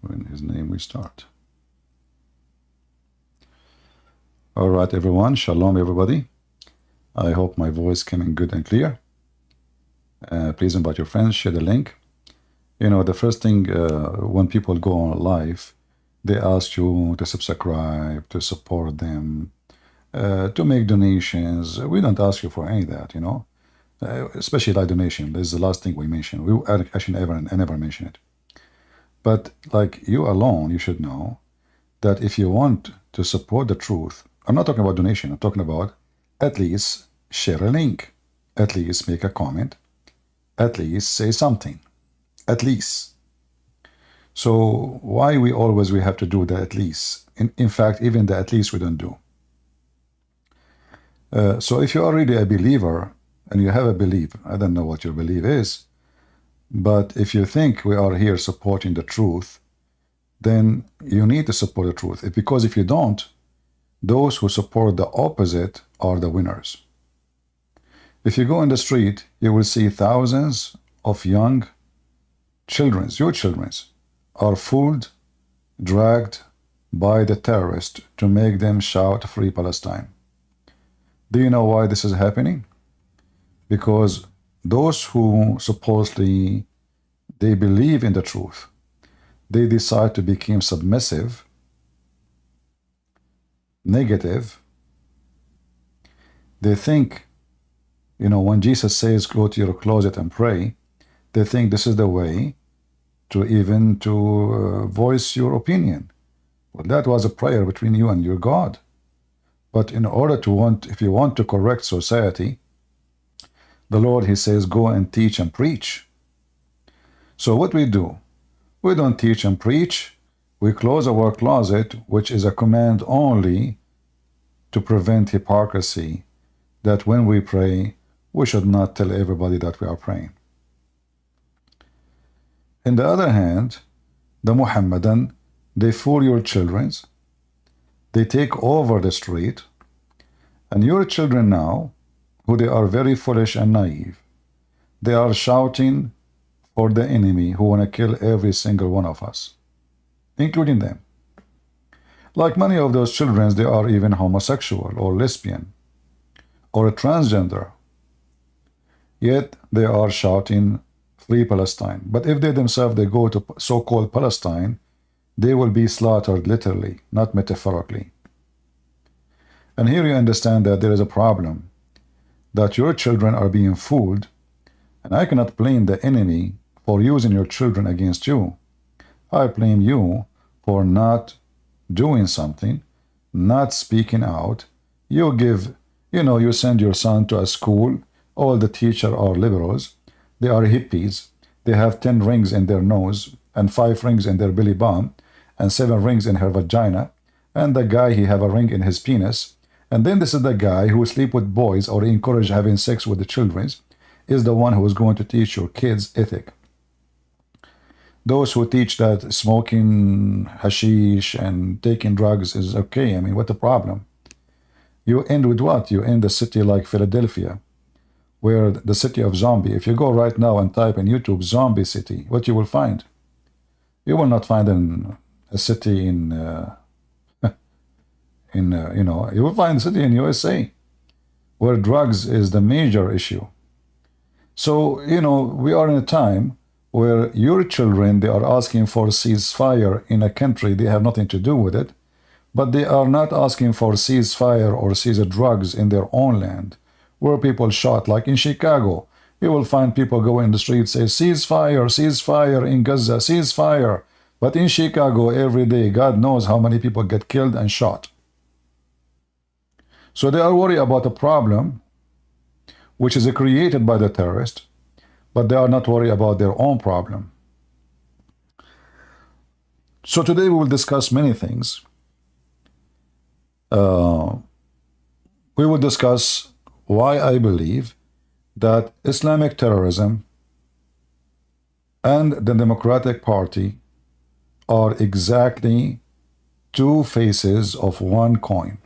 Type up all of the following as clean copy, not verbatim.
when his name we start. All right, everyone. Shalom, everybody. I hope my voice came in good and clear. Please invite your friends, share the link. You know, the first thing when people go on live, they ask you to subscribe, to support them, to make donations. We don't ask you for any of that, you know, especially like donation. This is the last thing we mention. We actually never mention it. But like you alone, you should know that if you want to support the truth, I'm not talking about donation. I'm talking about at least share a link, at least make a comment, at least say something, at least. So why we have to do the at least? In fact, even the at least we don't do. So if you're already a believer and you have a belief, I don't know what your belief is, but if you think we are here supporting the truth, then you need to support the truth. Because if you don't, those who support the opposite are the winners. If you go in the street, you will see thousands of young children, your children, are fooled, dragged by the terrorists to make them shout Free Palestine. Do you know why this is happening? Because those who supposedly they believe in the truth, they decide to become submissive, negative. They think, you know, when Jesus says go to your closet and pray, they think this is the way to even voice your opinion. Well, that was a prayer between you and your God. But in order to if you want to correct society, the Lord, he says, go and teach and preach. So what we do, we don't teach and preach. We close our closet, which is a command only to prevent hypocrisy, that when we pray, we should not tell everybody that we are praying. On the other hand, the Muhammadan, they fool your children. They take over the street. And your children now, who they are very foolish and naive, they are shouting for the enemy who want to kill every single one of us, including them. Like many of those children, they are even homosexual or lesbian or a transgender. Yet they are shouting Free Palestine. But if they themselves, they go to so-called Palestine, they will be slaughtered literally, not metaphorically. And here you understand that there is a problem, that your children are being fooled, and I cannot blame the enemy for using your children against you. I blame you for not doing something, not speaking out. You give, you know, you send your son to a school, all the teachers are liberals, they are hippies, they have 10 rings in their nose, and 5 rings in their belly button, and 7 rings in her vagina, and the guy, he have a ring in his penis. And then this is the guy who sleep with boys or encourage having sex with the children, is the one who is going to teach your kids ethic. Those who teach that smoking hashish and taking drugs is okay, I mean, what the problem? You end with what? You end a city like Philadelphia, where the city of zombie. If you go right now and type in YouTube zombie city, what you will find? You will not find a city you know, you will find a city in USA where drugs is the major issue. So, you know, we are in a time where your children, they are asking for ceasefire in a country they have nothing to do with it, but they are not asking for ceasefire or seize drugs in their own land, where people shot. Like in Chicago, you will find people go in the street say, ceasefire, ceasefire in Gaza, ceasefire. But in Chicago, every day, God knows how many people get killed and shot. So they are worried about a problem which is created by the terrorist, but they are not worried about their own problem. So today we will discuss many things. We will discuss why I believe that Islamic terrorism and the Democratic Party are exactly two faces of one coin.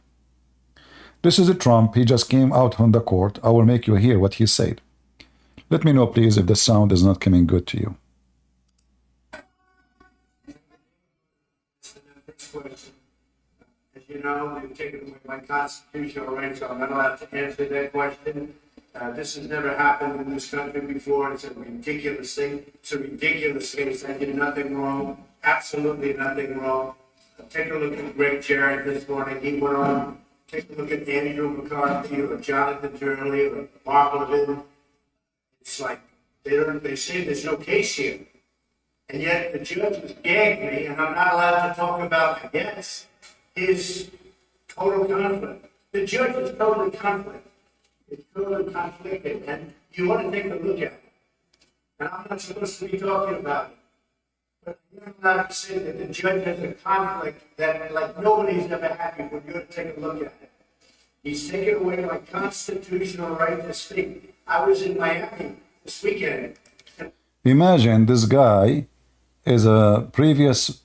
This is a Trump. He just came out on the court. I will make you hear what he said. Let me know, please, if the sound is not coming good to you. First question. As you know, they've taken away my constitutional rights, so I'm not allowed to answer that question. This has never happened in this country before. It's a ridiculous thing. It's a ridiculous case. I did nothing wrong, absolutely nothing wrong. Take a look at Greg Jarrett this morning. He went on. Take a look at Andrew McCarthy or Jonathan Turley or Bartlett. It's like they say there's no case here. And yet the judge has gagged me, and I'm not allowed to talk about, against his total conflict. The judge is totally conflict. It's totally conflicted, and you want to take a look at it. And I'm not supposed to be talking about it. But you're allowed to say that the judge has a conflict that, like, nobody's ever happy for you to take a look at it. He's taken away my constitutional right to speak. I was in Miami this weekend. Imagine this guy is a previous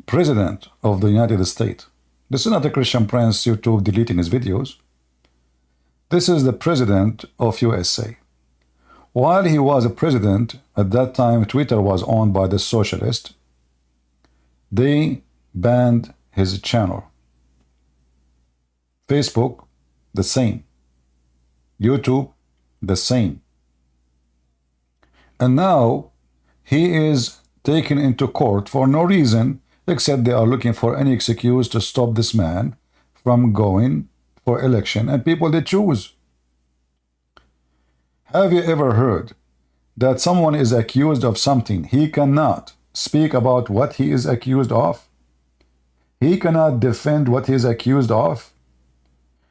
president of the United States. This is not a Christian Prince YouTube deleting his videos. This is the president of USA. While he was a president, at that time Twitter was owned by the socialist. They banned his channel. Facebook, the same. YouTube, the same. And now he is taken into court for no reason except they are looking for any excuse to stop this man from going for election and people they choose. Have you ever heard that someone is accused of something? He cannot speak about what he is accused of. He cannot defend what he is accused of.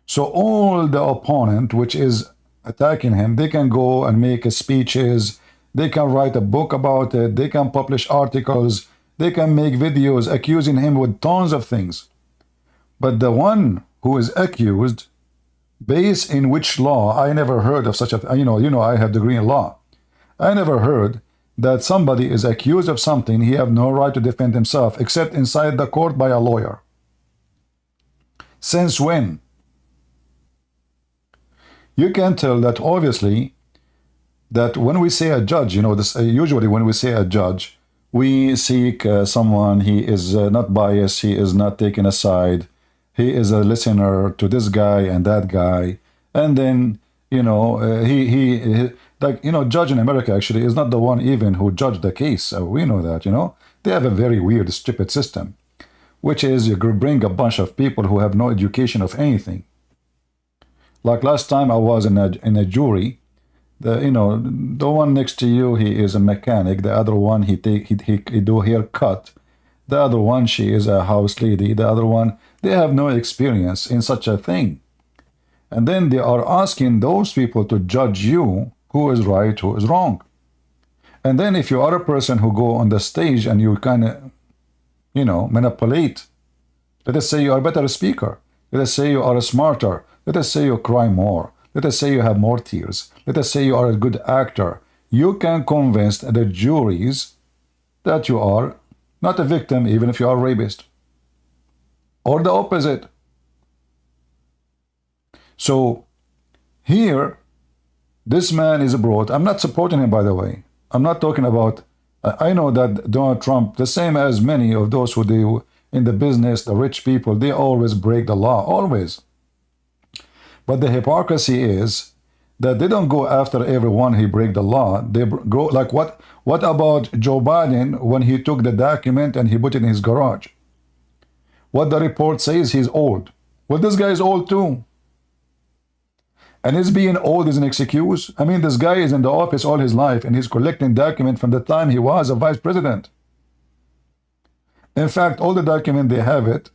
So all the opponent which is attacking him, they can go and make speeches, they can write a book about it, they can publish articles, they can make videos accusing him with tons of things. But the one who is accused, based in which law, I never heard of such a, you know, I have degree in law. I never heard that somebody is accused of something, he have no right to defend himself except inside the court by a lawyer. Since when? You can tell that obviously that when we say a judge, you know, this usually when we say a judge, we seek someone, he is not biased, he is not taken aside, he is a listener to this guy and that guy, and then, you know, he like, you know, judge in America actually is not the one even who judged the case. We know that, you know. They have a very weird, stupid system, which is you bring a bunch of people who have no education of anything. Like last time I was in a jury, you know, the one next to you, he is a mechanic. The other one, he do haircut. The other one, she is a house lady. The other one, they have no experience in such a thing. And then they are asking those people to judge you who is right, who is wrong. And then if you are a person who go on the stage and you kind of, you know, manipulate, let us say you are a better speaker. Let us say you are a smarter. Let us say you cry more. Let us say you have more tears. Let us say you are a good actor. You can convince the juries that you are not a victim, even if you are a rapist. Or the opposite. So here, this man is brought. I'm not supporting him, by the way. I'm not talking about, I know that Donald Trump, the same as many of those who do in the business, the rich people, they always break the law, always. But the hypocrisy is that they don't go after everyone who break the law. They go like what about Joe Biden when he took the document and he put it in his garage? What the report says, he's old. Well, this guy is old too. And his being old is an excuse. I mean, this guy is in the office all his life and he's collecting documents from the time he was a vice president. In fact, all the document they have it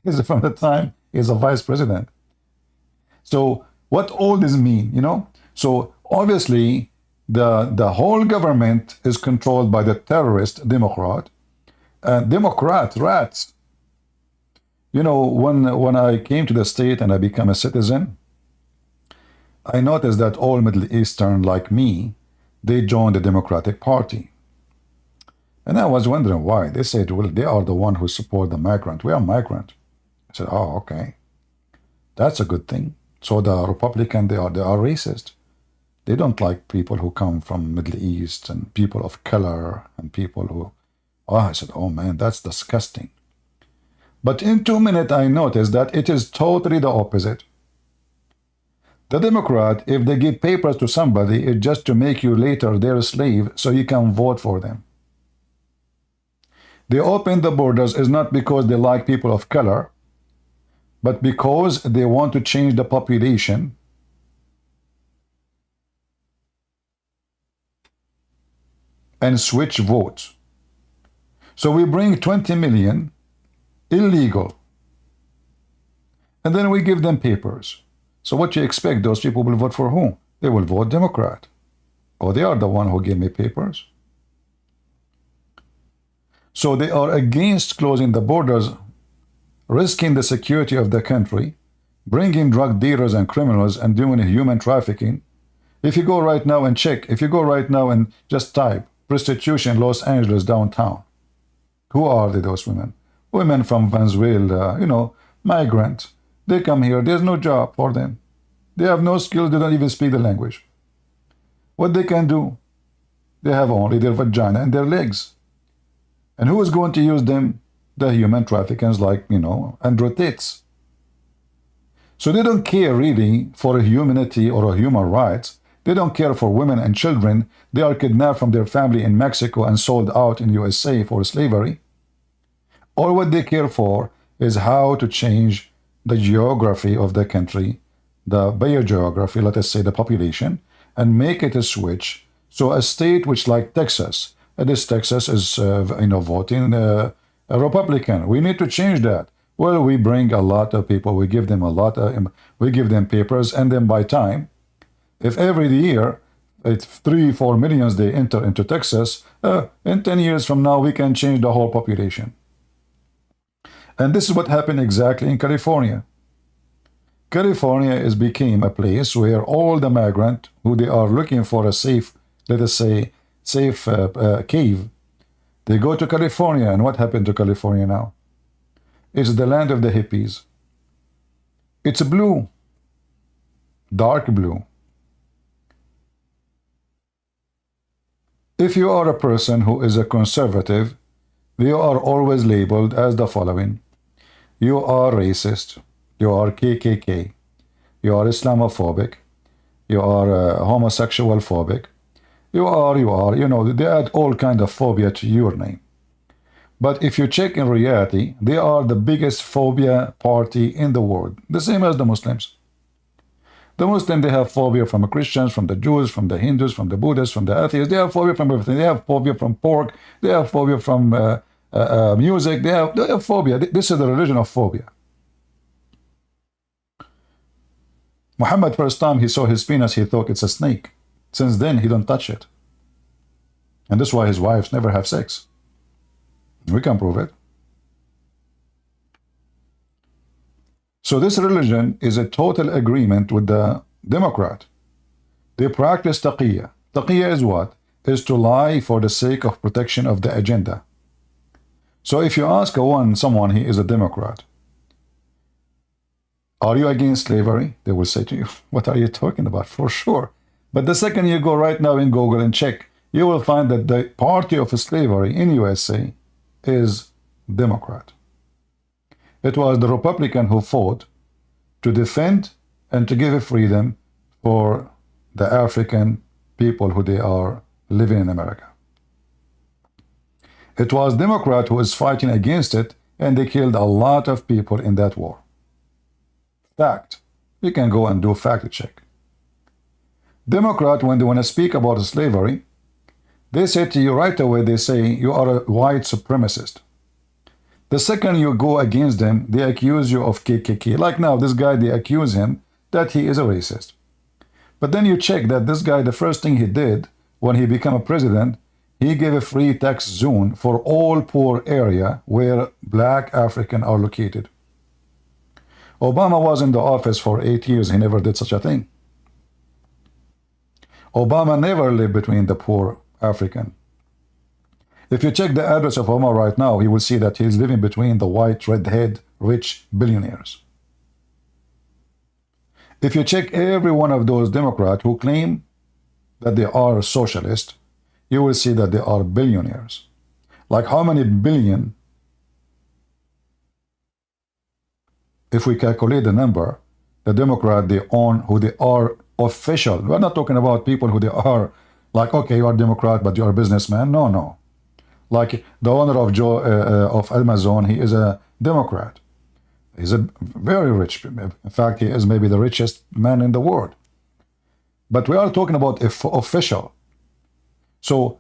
is from the time he's a vice president. So what all this mean, you know? So obviously the whole government is controlled by the terrorist Democrat. Democrat rats. You know, when I came to the state and I became a citizen, I noticed that all Middle Eastern like me, they joined the Democratic Party. And I was wondering why. They said, well, they are the one who support the migrant. We are migrant. I said, oh, okay. That's a good thing. So the Republican, they are racist. They don't like people who come from Middle East and people of color and people who, oh, I said, oh man, that's disgusting. But in 2 minutes, I noticed that it is totally the opposite. The Democrat, if they give papers to somebody, it's just to make you later their slave so you can vote for them. They open the borders is not because they like people of color, but because they want to change the population and switch votes. So we bring 20 million illegal, and then we give them papers. So what you expect, those people will vote for whom? They will vote Democrat. Oh, they are the one who gave me papers. So they are against closing the borders, risking the security of the country, bringing drug dealers and criminals and doing human trafficking. If you go right now and check, if you go right now and just type prostitution Los Angeles downtown, who are they, those women? Women from Venezuela, you know, migrants. They come here, there's no job for them. They have no skills, they don't even speak the language. What they can do? They have only their vagina and their legs. And who is going to use them? The human traffickers like, you know, Andrew Tates. So they don't care really for humanity or human rights. They don't care for women and children. They are kidnapped from their family in Mexico and sold out in USA for slavery. All what they care for is how to change the geography of the country, the biogeography, let us say the population, and make it a switch. So a state which like Texas, this Texas is you know, voting a Republican. We need to change that. Well, we bring a lot of people, we give them a lot of, we give them papers, and then by time, if every year it's 3-4 millions they enter into Texas, in 10 years from now we can change the whole population. And this is what happened exactly in California. California is became a place where all the migrants who they are looking for a safe, let us say, safe cave, they go to California. And what happened to California now? It's the land of the hippies. It's blue, dark blue. If you are a person who is a conservative, you are always labeled as the following. You are racist, you are KKK, you are Islamophobic, you are homosexual phobic, you are, you know, they add all kind of phobia to your name. But if you check in reality, they are the biggest phobia party in the world, the same as the Muslims. The Muslims, they have phobia from the Christians, from the Jews, from the Hindus, from the Buddhists, from the atheists. They have phobia from everything. They have phobia from pork. They have phobia from music. They have phobia. This is the religion of phobia. Muhammad, first time he saw his penis, he thought it's a snake. Since then, he don't touch it. And that's why his wives never have sex. We can prove it. So this religion is a total agreement with the Democrat. They practice taqiyya. Taqiyya is what? Is to lie for the sake of protection of the agenda. So if you ask someone, he is a Democrat, are you against slavery? They will say to you, what are you talking about? For sure. But the second you go right now in Google and check, you will find that the party of slavery in USA is Democrat. It was the Republican who fought to defend and to give freedom for the African people who they are living in America. It was Democrat who is fighting against it, and they killed a lot of people in that war. Fact. You can go and do fact check. Democrat, when they want to speak about slavery, they say to you right away, they say you are a white supremacist. The second you go against them, they accuse you of KKK. Like now, this guy, they accuse him that he is a racist. But then you check that this guy, the first thing he did when he became a president, he gave a free tax zone for all poor area where black African are located. Obama was in the office for 8 years. He never did such a thing. Obama never lived between the poor African. If you check the address of Obama right now, you will see that he's living between the white, red-haired, rich billionaires. If you check every one of those Democrats who claim that they are socialist, you will see that they are billionaires. Like how many billion if we calculate the number, the Democrat, they own who they are official. We're not talking about people who they are like, okay, you are Democrat, but you are a businessman. No, no. Like the owner of of Amazon, he is a Democrat. He's a very rich. In fact, he is maybe the richest man in the world. But we are talking about official. So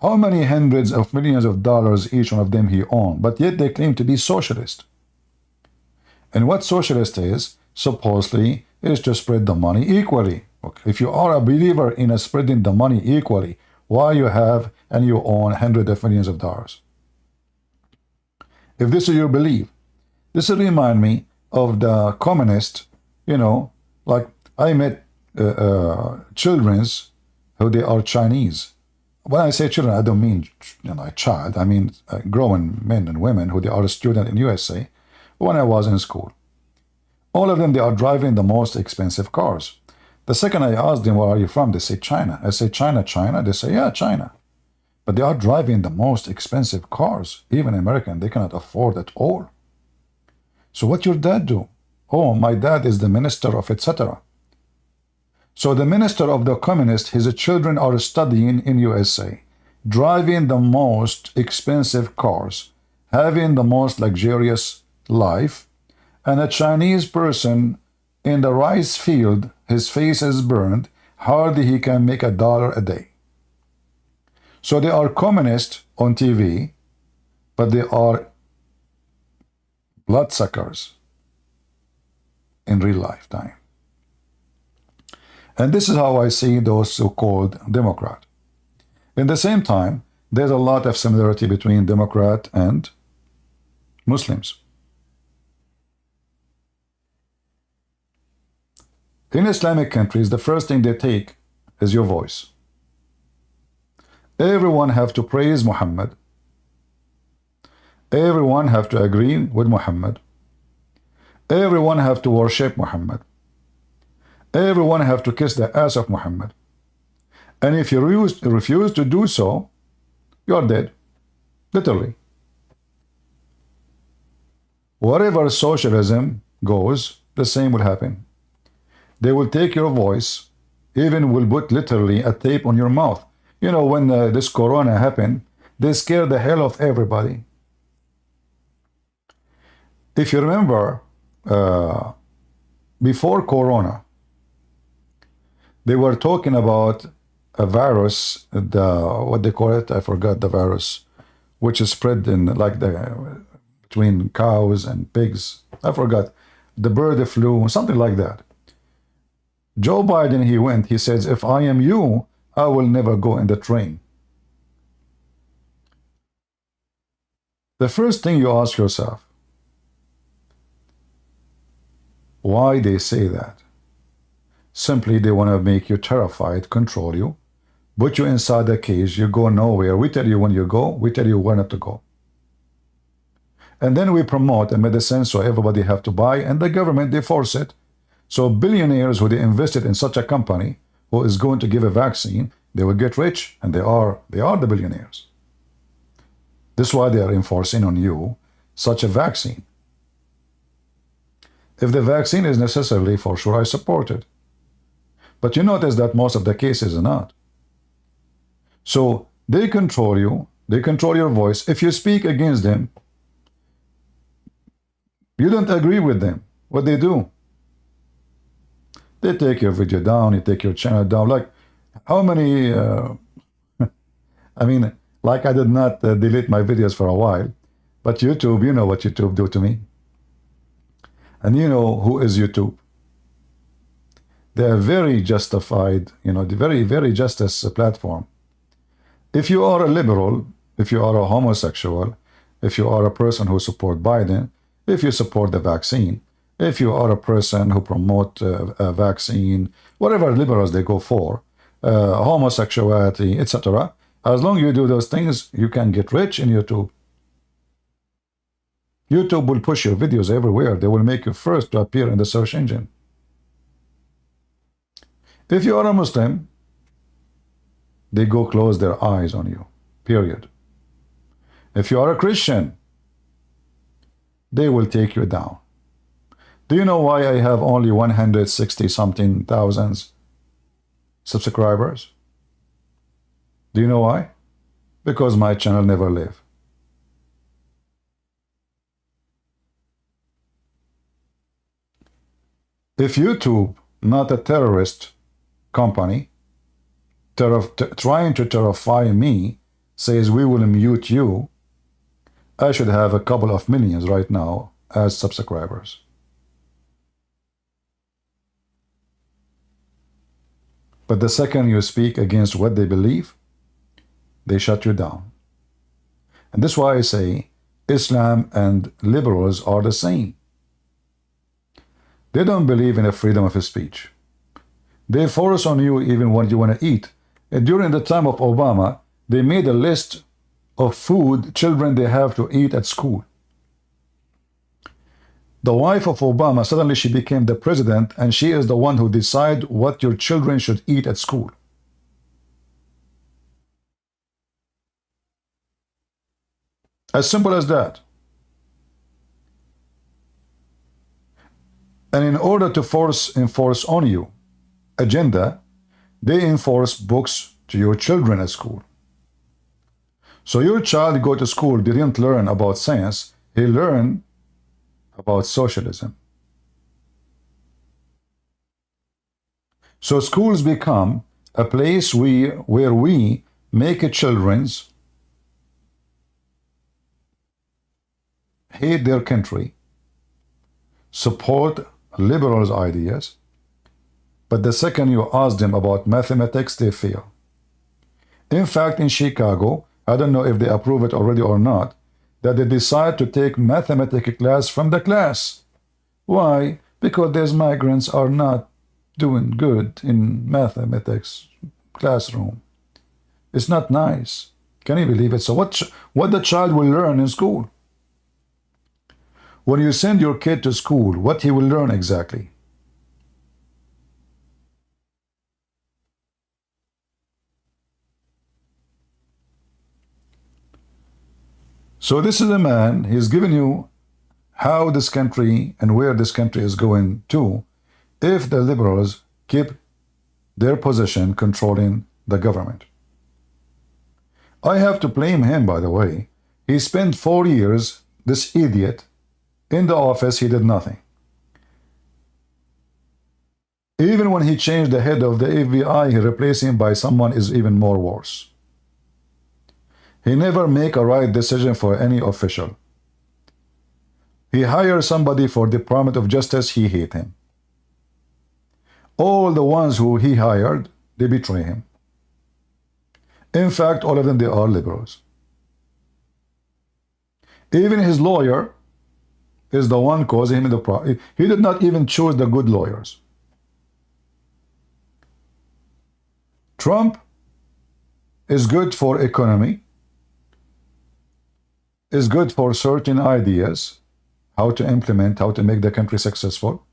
how many hundreds of millions of dollars each one of them he owned? But yet they claim to be socialist. And what socialist is, supposedly, is to spread the money equally. Okay. If you are a believer in spreading the money equally, why you have and you own hundreds of millions of dollars? If this is your belief, this will remind me of the communist, like I met children's who they are Chinese. When I say children, I don't mean a child. I mean grown men and women who they are a student in USA when I was in school. All of them, they are driving the most expensive cars. The second I asked them, where are you from? They say China. I say China, China. They say, yeah, China. But they are driving the most expensive cars. Even American, they cannot afford at all. So what your dad do? Oh, my dad is the minister of etc. So the minister of the communist, his children are studying in USA, driving the most expensive cars, having the most luxurious life, and a Chinese person in the rice field, his face is burned, hardly he can make $1 a day. So they are communist on TV, but they are bloodsuckers in real lifetime. And this is how I see those so-called Democrat. In the same time, there's a lot of similarity between Democrat and Muslims. In Islamic countries, the first thing they take is your voice. Everyone have to praise Muhammad. Everyone have to agree with Muhammad. Everyone have to worship Muhammad. Everyone have to kiss the ass of Muhammad. And if you refuse to do so, you're dead. Literally. Wherever socialism goes, the same will happen. They will take your voice, even will put literally a tape on your mouth. When this corona happened, they scared the hell of everybody. If you remember, before corona, they were talking about a virus, what they call it, I forgot the virus, which is spread in between cows and pigs. I forgot. The bird flu, something like that. Joe Biden, he says, if I am you, I will never go in the train. The first thing you ask yourself, why they say that? Simply they want to make you terrified, control you, put you inside a cage, you go nowhere. We tell you when you go, we tell you where not to go. And then we promote a medicine so everybody have to buy, and the government, they force it. So billionaires who they invested in such a company who is going to give a vaccine, they will get rich, and they are the billionaires. This is why they are enforcing on you such a vaccine. If the vaccine is necessarily, for sure, I support it. But you notice that most of the cases are not. So they control you, they control your voice. If you speak against them, you don't agree with them. What they do? They take your video down, you take your channel down. Like, how many, I mean, like I did not delete my videos for a while, but YouTube, you know what YouTube do to me. And you know who is YouTube. They are very justified, the very, very justice platform. If you are a liberal, if you are a homosexual, if you are a person who support Biden, if you support the vaccine, if you are a person who promote a vaccine, whatever liberals they go for, homosexuality, etc. As long as you do those things, you can get rich in YouTube. YouTube will push your videos everywhere. They will make you first to appear in the search engine. If you are a Muslim, they go close their eyes on you, period. If you are a Christian, they will take you down. Do you know why I have only 160 something thousands subscribers? Do you know why? Because my channel never live. If YouTube, not a terrorist company, trying to terrify me, says we will mute you, I should have a couple of millions right now as subscribers. But the second you speak against what they believe, they shut you down. And this is why I say Islam and liberals are the same. They don't believe in a freedom of speech. They force on you even what you want to eat. And during the time of Obama, they made a list of food children they have to eat at school. The wife of Obama, suddenly she became the president, and she is the one who decides what your children should eat at school. As simple as that. And in order to enforce on you agenda, they enforce books to your children at school. So your child go to school, didn't learn about science, he learned about socialism. So schools become a place where we make children's hate their country, support liberals' ideas, but the second you ask them about mathematics, they fail. In fact, in Chicago, I don't know if they approve it already or not, that they decide to take mathematics class from the class. Why? Because these migrants are not doing good in mathematics classroom. It's not nice. Can you believe it? So what the child will learn in school? When you send your kid to school, what he will learn exactly? So this is a man, he's given you how this country and where this country is going to if the liberals keep their position controlling the government. I have to blame him, by the way. He spent 4 years, this idiot, in the office, he did nothing. Even when he changed the head of the FBI, he replaced him by someone is even more worse. He never make a right decision for any official. He hires somebody for Department of Justice, he hate him. All the ones who he hired, they betray him. In fact, all of them, they are liberals. Even his lawyer is the one causing him the problem. He did not even choose the good lawyers. Trump is good for economy, is good for certain ideas, how to implement, how to make the country successful,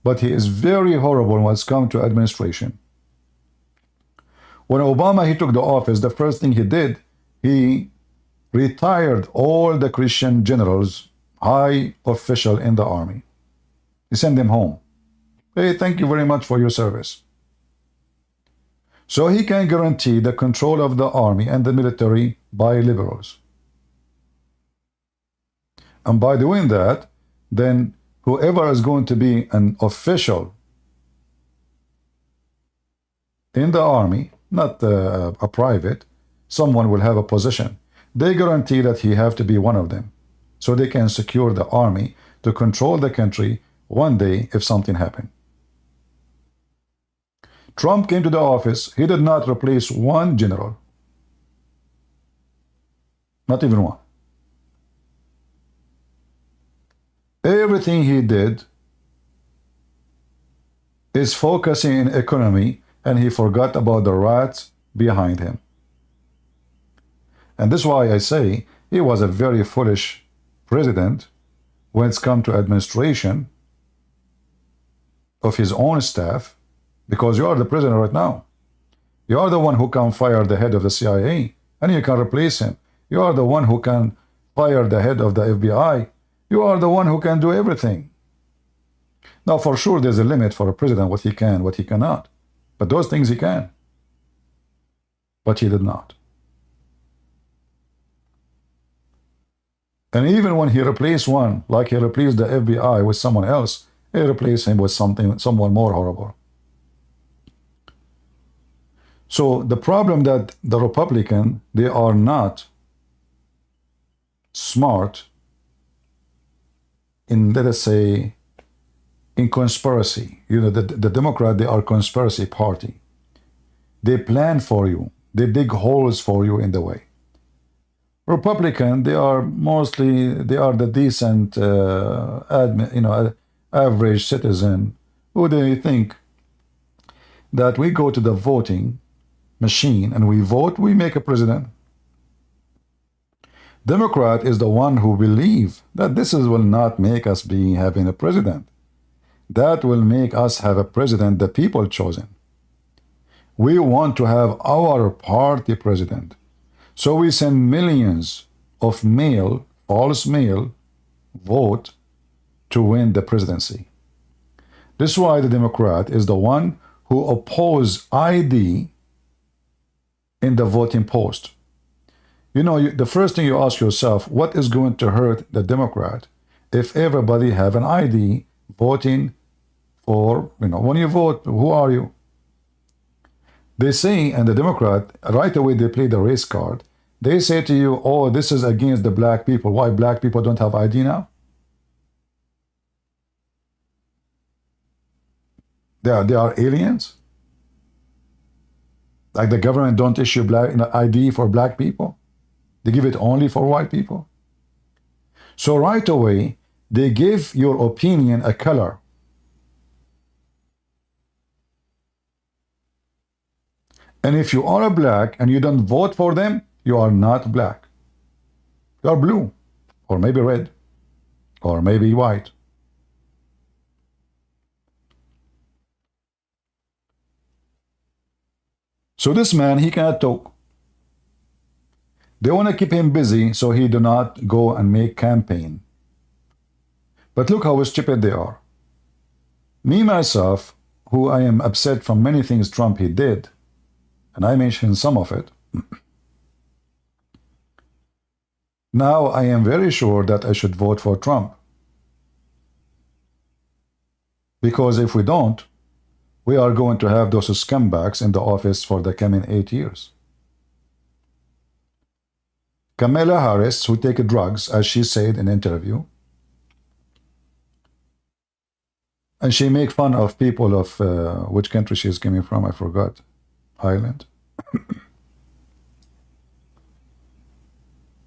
but he is very horrible when it's come to administration. When Obama, he took the office, the first thing he did, he retired all the Christian generals, high official in the army. He sent them home. Hey, thank you very much for your service. So he can guarantee the control of the army and the military by liberals. And by doing that, then whoever is going to be an official in the army, not a private, someone will have a position. They guarantee that he have to be one of them, so they can secure the army to control the country one day if something happened. Trump came to the office, he did not replace one general. Not even one. Everything he did is focusing in economy, and he forgot about the rats behind him. And this is why I say he was a very foolish president when it's come to administration of his own staff, because you are the president right now. You are the one who can fire the head of the CIA, and you can replace him. You are the one who can fire the head of the FBI. You are the one who can do everything. Now, for sure, there's a limit for a president, what he can, what he cannot. But those things he can. But he did not. And even when he replaced one, like he replaced the FBI with someone else, he replaced him with someone more horrible. So the problem that the Republican, they are not smart in, let us say, in conspiracy. You know, the Democrat, they are conspiracy party. They plan for you. They dig holes for you in the way. Republican, they are mostly, they are the decent, average citizen who they think that we go to the voting machine and we vote, we make a president. Democrat is the one who believe that this will not make us be having a president. That will make us have a president the people chosen. We want to have our party president. So we send millions of mail, false mail, vote to win the presidency. This is why the Democrat is the one who oppose ID in the voting post. You know, the first thing you ask yourself, what is going to hurt the Democrat if everybody have an ID voting for, when you vote, who are you? They say, and the Democrat, right away they play the race card. They say to you, oh, this is against the black people. Why black people don't have ID now? They are aliens? Like the government don't issue ID for black people? They give it only for white people? So right away, they give your opinion a color. And if you are a black and you don't vote for them, you are not black. You are blue, or maybe red, or maybe white. So this man, he cannot talk. They want to keep him busy so he do not go and make campaign. But look how stupid they are. Me, myself, who I am upset from many things Trump he did, and I mentioned some of it, now I am very sure that I should vote for Trump. Because if we don't, we are going to have those scumbags in the office for the coming 8 years. Kamala Harris, who take drugs, as she said in an interview, and she make fun of people of which country she is coming from, I forgot, Ireland.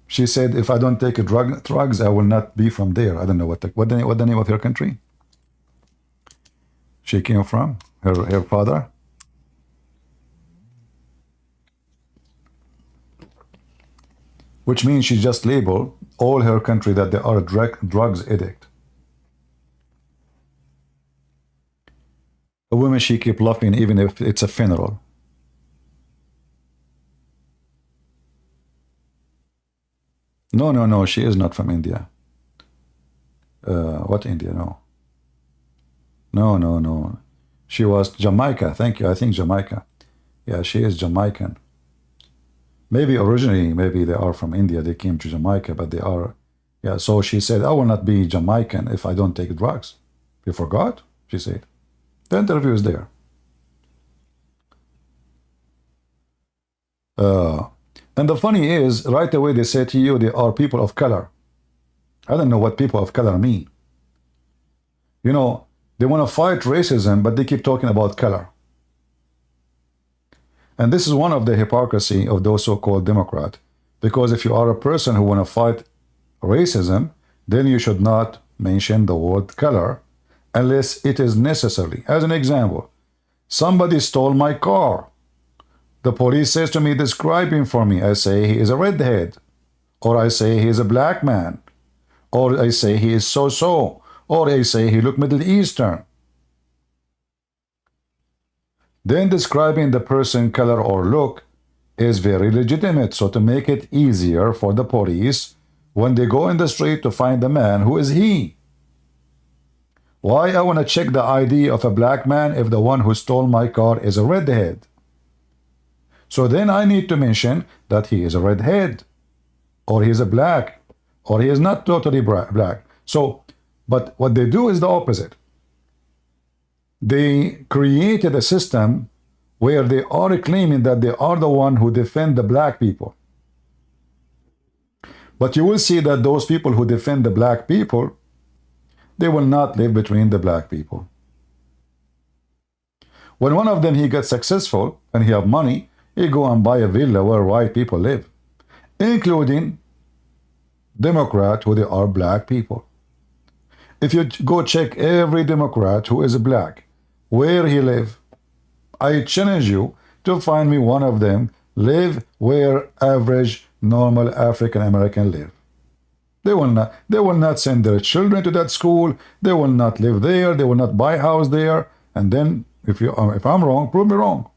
She said, if I don't take drugs, I will not be from there. I don't know what the name of her country she came from, her father. Which means she just labeled all her country that they are a drugs addict. A woman, she keep laughing even if it's a funeral. No, she is not from India. What India? No. She was Jamaica. Thank you. I think Jamaica. Yeah, she is Jamaican. Maybe originally, maybe they are from India. They came to Jamaica, but they are, yeah. So she said, I will not be Jamaican if I don't take drugs. You forgot? She said. The interview is there. And the funny is, right away they say to you, they are people of color. I don't know what people of color mean. You know, they want to fight racism, but they keep talking about color. And this is one of the hypocrisy of those so-called Democrats. Because if you are a person who want to fight racism, then you should not mention the word color unless it is necessary. As an example, somebody stole my car. The police says to me, describe him for me. I say he is a redhead. Or I say he is a black man. Or I say he is so-so. Or I say he look Middle Eastern. Then describing the person color or look is very legitimate. So to make it easier for the police, when they go in the street to find the man, who is he? Why I want to check the ID of a black man if the one who stole my car is a redhead? So then I need to mention that he is a redhead, or he is a black, or he is not totally black. So, but what they do is the opposite. They created a system where they are claiming that they are the one who defend the black people. But you will see that those people who defend the black people, they will not live between the black people. When one of them he gets successful and he have money, he go and buy a villa where white people live, including Democrat who they are black people. If you go check every Democrat who is black, where he live, I challenge you to find me one of them live where average normal African American live. They will not send their children to that school. They will not live there. They will not buy a house there. And then if I'm wrong, prove me wrong.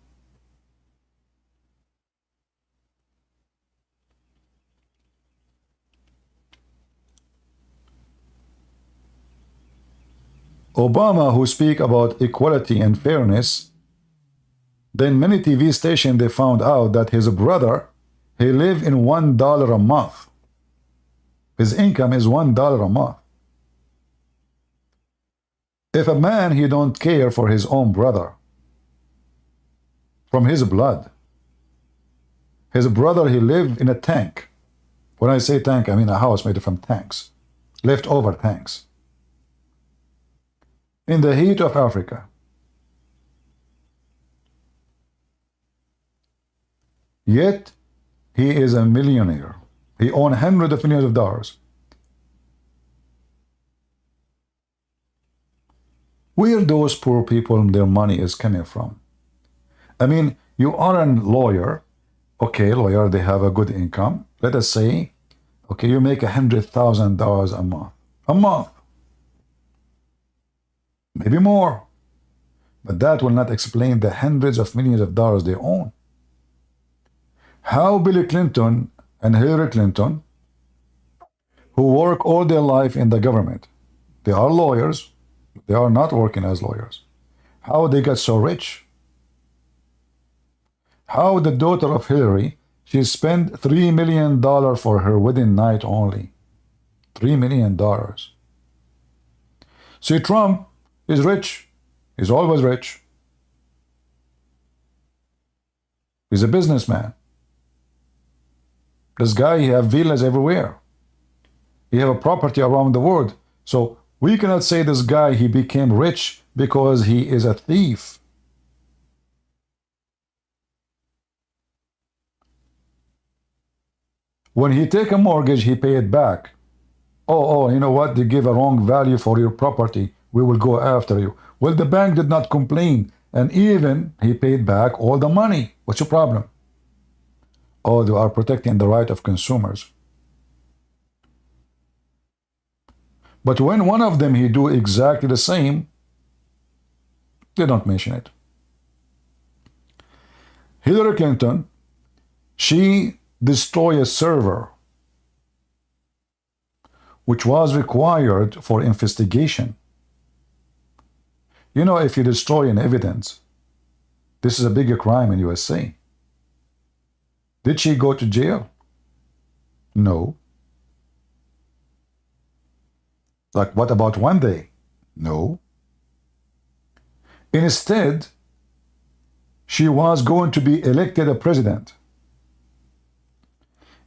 Obama, who speak about equality and fairness, then many TV stations they found out that his brother, he live in $1 a month. His income is $1 a month. If a man he don't care for his own brother, from his blood, his brother he lived in a tank. When I say tank, I mean a house made from tanks, leftover tanks, in the heat of Africa. Yet he is a millionaire. He owns hundreds of millions of dollars. Where those poor people, their money is coming from? I mean, you are a lawyer. Okay, lawyer, they have a good income. Let us say, okay, you make $100,000 a month. A month. Maybe more. But that will not explain the hundreds of millions of dollars they own. How Bill Clinton and Hillary Clinton, who work all their life in the government, they are lawyers, they are not working as lawyers. How they got so rich? How the daughter of Hillary, she spent $3 million for her wedding night only. $3 million. See, Trump is rich. He's always rich. He's a businessman. This guy, he have villas everywhere. He have a property around the world. So we cannot say this guy, he became rich because he is a thief. When he take a mortgage, he pay it back. Oh, you know what? They give a wrong value for your property. We will go after you. Well, the bank did not complain. And even he paid back all the money. What's your problem? Oh, they are protecting the right of consumers. But when one of them he do exactly the same, they don't mention it. Hillary Clinton, she destroyed a server which was required for investigation. You know, if you destroy an evidence, this is a bigger crime in USA. Did she go to jail? No. Like, what about one day? No. Instead, she was going to be elected a president.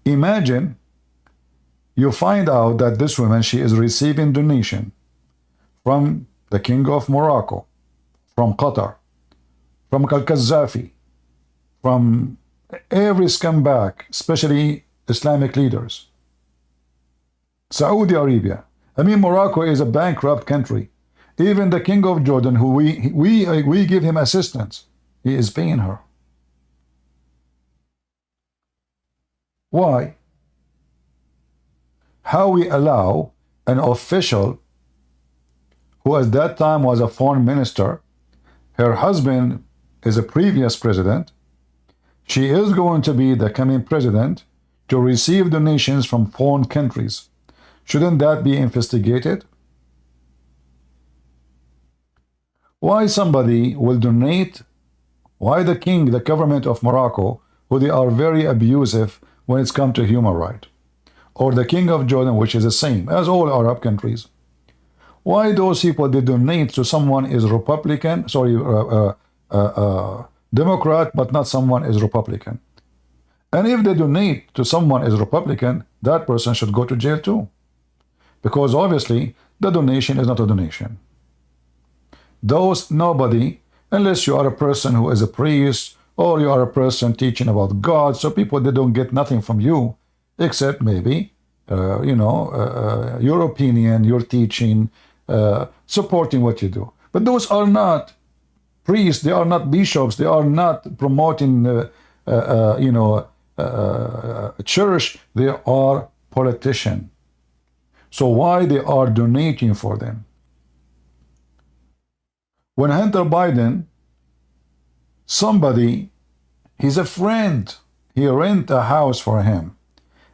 Imagine you find out that this woman, she is receiving donation from the King of Morocco, from Qatar, from Al-Qaddafi, from every scumbag, especially Islamic leaders. Saudi Arabia. I mean, Morocco is a bankrupt country. Even the King of Jordan, who we give him assistance, he is paying her. Why? How we allow an official who at that time was a foreign minister, her husband is a previous president, she is going to be the coming president, to receive donations from foreign countries. Shouldn't that be investigated? Why somebody will donate? Why the king, the government of Morocco, who they are very abusive when it's come to human right, or the king of Jordan, which is the same as all Arab countries? Why those people they donate to someone is Republican, sorry, Democrat, but not someone is Republican? And if they donate to someone is Republican, that person should go to jail too, because obviously the donation is not a donation. Those nobody, unless you are a person who is a priest or you are a person teaching about God, so people they don't get nothing from you except maybe your opinion, your teaching, supporting what you do. But those are not priests, they are not bishops, they are not promoting church, they are politicians. So why they are donating for them? When Hunter Biden, somebody, he's a friend, he rent a house for him,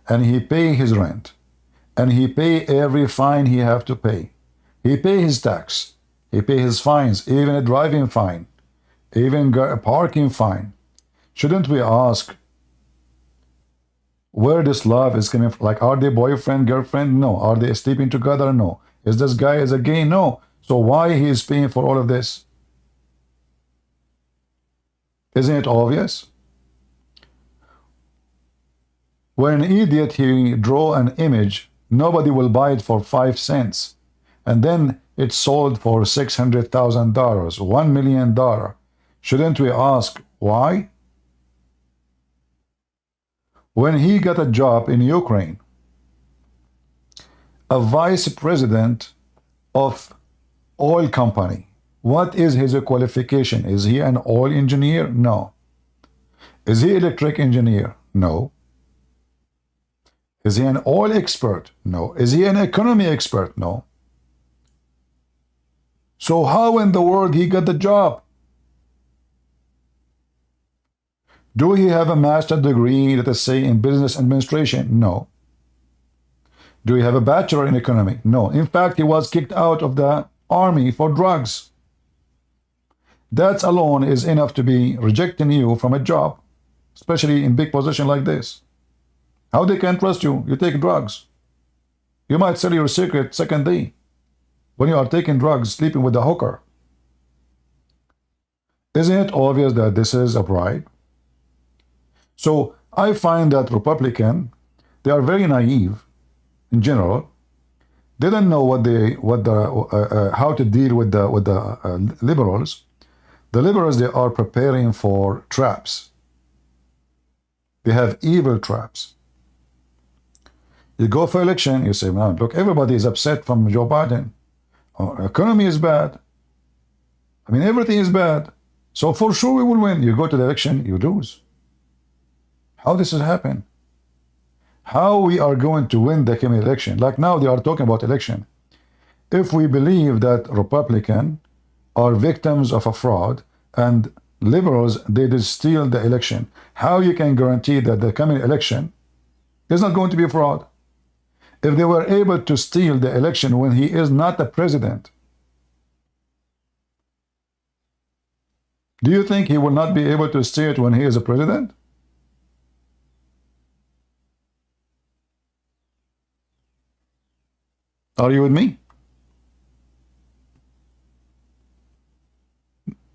and he pay his rent, and he pay every fine he have to pay. He pay his tax, he pay his fines, even a driving fine, even a parking fine. Shouldn't we ask where this love is coming from? Like, are they boyfriend, girlfriend? No. Are they sleeping together? No. Is this guy is a gay? No. So why he is paying for all of this? Isn't it obvious? When an idiot he draw an image, nobody will buy it for 5 cents. And then it's sold for $600,000, $1 million. Shouldn't we ask why? When he got a job in Ukraine, a vice president of oil company, what is his qualification? Is he an oil engineer? No. Is he electric engineer? No. Is he an oil expert? No. Is he an economy expert? No. So how in the world he got the job? Do he have a master's degree, let us say, in business administration? No. Do he have a bachelor in economy? No. In fact, he was kicked out of the army for drugs. That alone is enough to be rejecting you from a job, especially in big position like this. How they can trust you? You take drugs. You might sell your secret second day when you are taking drugs, sleeping with a hooker. Isn't it obvious that this is a bribe? So I find that Republican, they are very naive in general. They don't know how to deal with the liberals. The liberals, they are preparing for traps. They have evil traps. You go for election, you say, man, look, everybody is upset from Joe Biden. Economy is bad. I mean, everything is bad. So for sure we will win. You go to the election, you lose. How this has happened? How we are going to win the coming election? Like now they are talking about election. If we believe that Republicans are victims of a fraud and liberals, they did steal the election, how you can guarantee that the coming election is not going to be a fraud? If they were able to steal the election when he is not the president, do you think he will not be able to steal it when he is a president? Are you with me?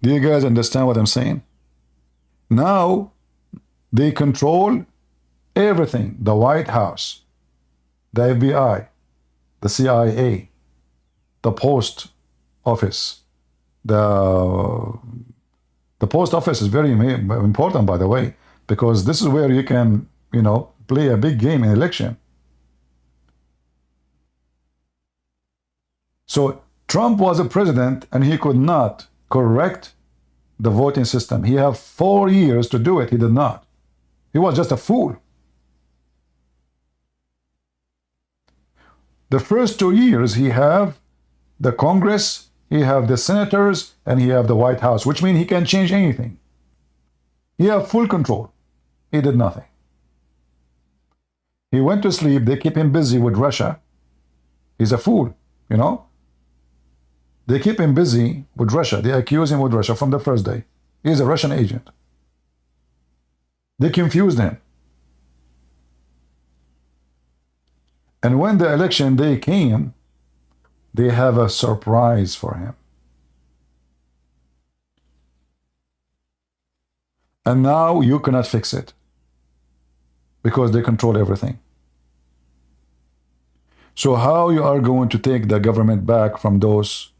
Do you guys understand what I'm saying? Now they control everything. The White House, the FBI, the CIA, the post office. The post office is very important, by the way, because this is where you can, play a big game in election. So Trump was a president and he could not correct the voting system. He had 4 years to do it. He did not. He was just a fool. The first 2 years he have the Congress, he have the senators, and he have the White House, which means he can change anything. He have full control. He did nothing. He went to sleep. They keep him busy with Russia. He's a fool, They keep him busy with Russia. They accuse him with Russia from the first day. He's a Russian agent. They confused him. And when the election day came, they have a surprise for him. And now you cannot fix it because they control everything. So how you are going to take the government back from those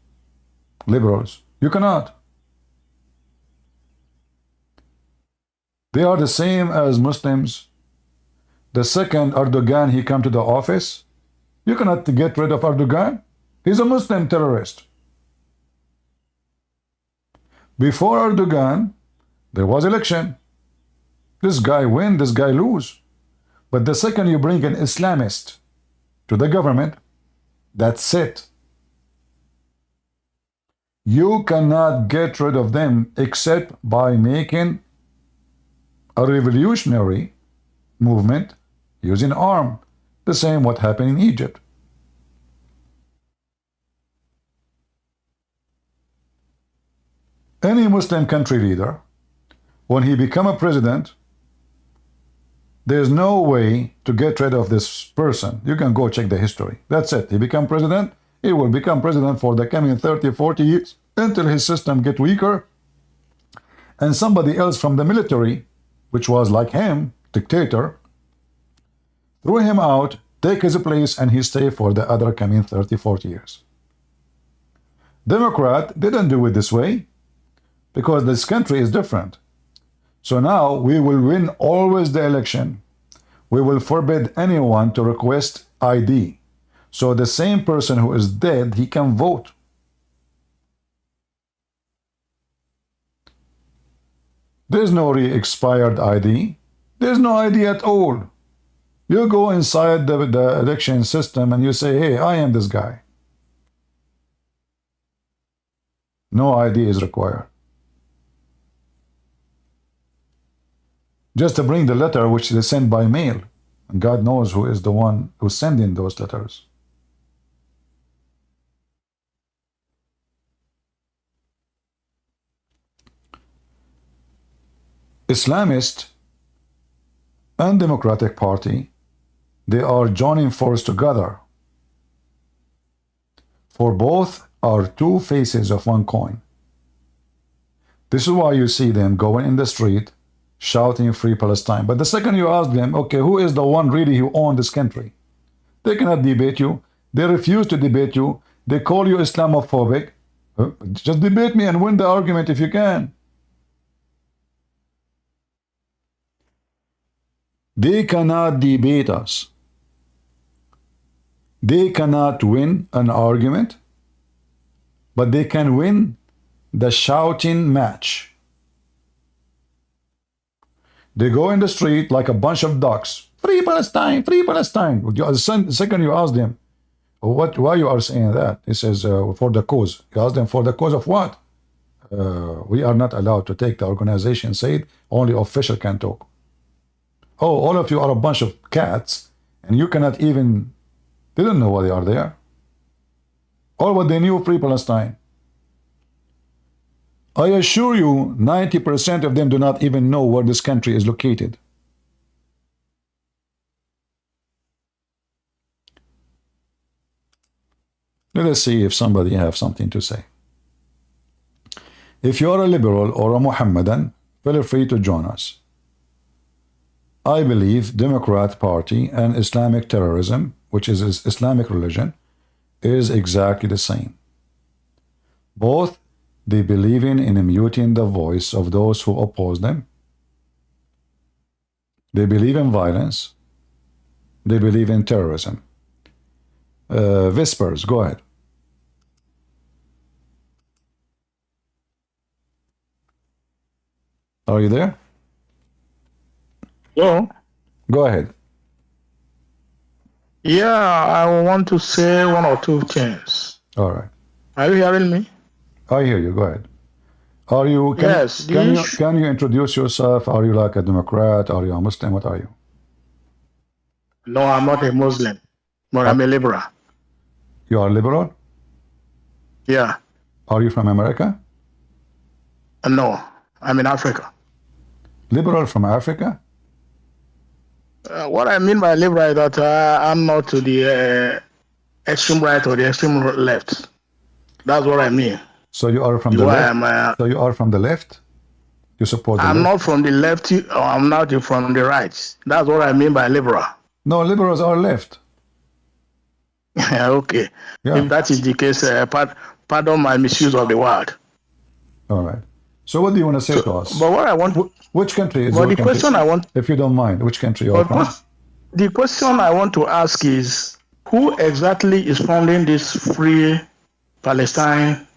liberals? You cannot. They are the same as Muslims. The second Erdogan he come to the office, you cannot get rid of Erdogan. He's a Muslim terrorist. Before Erdogan, there was election. This guy win, this guy lose. But the second you bring an Islamist to the government, that's it. You cannot get rid of them except by making a revolutionary movement using arm. The same what happened in Egypt. Any Muslim country leader, when he become a president, there's no way to get rid of this person. You can go check the history. That's it. He become president. He will become president for the coming 30, 40 years until his system get weaker. And somebody else from the military, which was like him, dictator, threw him out, take his place, and he stay for the other coming 30, 40 years. Democrat didn't do it this way because this country is different. So now we will win always the election. We will forbid anyone to request ID. So the same person who is dead, he can vote. There's no expired ID. There's no ID at all. You go inside the election system and you say, hey, I am this guy. No ID is required. Just to bring the letter which they send by mail. And God knows who is the one who's sending those letters. Islamist and Democratic Party, they are joining forces together. For both are two faces of one coin. This is why you see them going in the street shouting Free Palestine. But the second you ask them, okay, who is the one really who owns this country? They cannot debate you. They refuse to debate you. They call you Islamophobic. Just debate me and win the argument if you can. They cannot debate us. They cannot win an argument, but they can win the shouting match. They go in the street like a bunch of ducks. Free Palestine, Free Palestine. The second you ask them, why you are saying that? He says, for the cause. You ask them, for the cause of what? We are not allowed to take the organization said, only official can talk. Oh, all of you are a bunch of cats, and you cannot even, they don't know why they are there. All what they knew, Free Palestine. I assure you, 90% of them do not even know where this country is located. Let us see if somebody have something to say. If you are a liberal or a Mohammedan, feel free to join us. I believe Democrat Party and Islamic terrorism, which is Islamic religion, is exactly the same. Both they believe in muting the voice of those who oppose them. They believe in violence. They believe in terrorism. Whispers, go ahead. Are you there? Hello? Go ahead. Yeah, I want to say one or two things. All right. Are you hearing me? I hear you. Go ahead. Are you? Yes. Can you introduce yourself? Are you like a Democrat? Are you a Muslim? What are you? No, I'm not a Muslim, but I'm a liberal. You are liberal? Yeah. Are you from America? No, I'm in Africa. Liberal from Africa? What I mean by liberal is that I'm not to the extreme right or the extreme left. That's what I mean. So you are from the left? So you are from the left? You support the I'm left? not from the left, or I'm not from the right. That's what I mean by liberal. No, liberals are left. Okay. Yeah. If that is the case, pardon my misuse of the word. All right. So what do you want to say to us? But what I want, which country is but your the country? question I want, If you don't mind, which country you are from? The question I want to ask is, who exactly is funding this free Palestine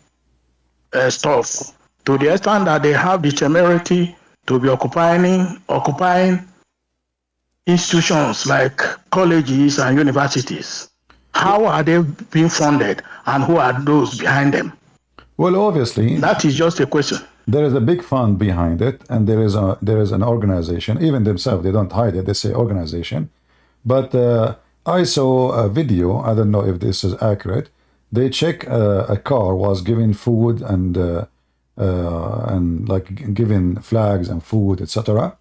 stuff, to the extent that they have the temerity to be occupying institutions like colleges and universities? How are they being funded, and who are those behind them? Well, obviously, that is just a question. There is a big fund behind it, and there is an organization. Even themselves, they don't hide it. They say organization. But I saw a video. I don't know if this is accurate. They check a car was given food and like given flags and food, etc.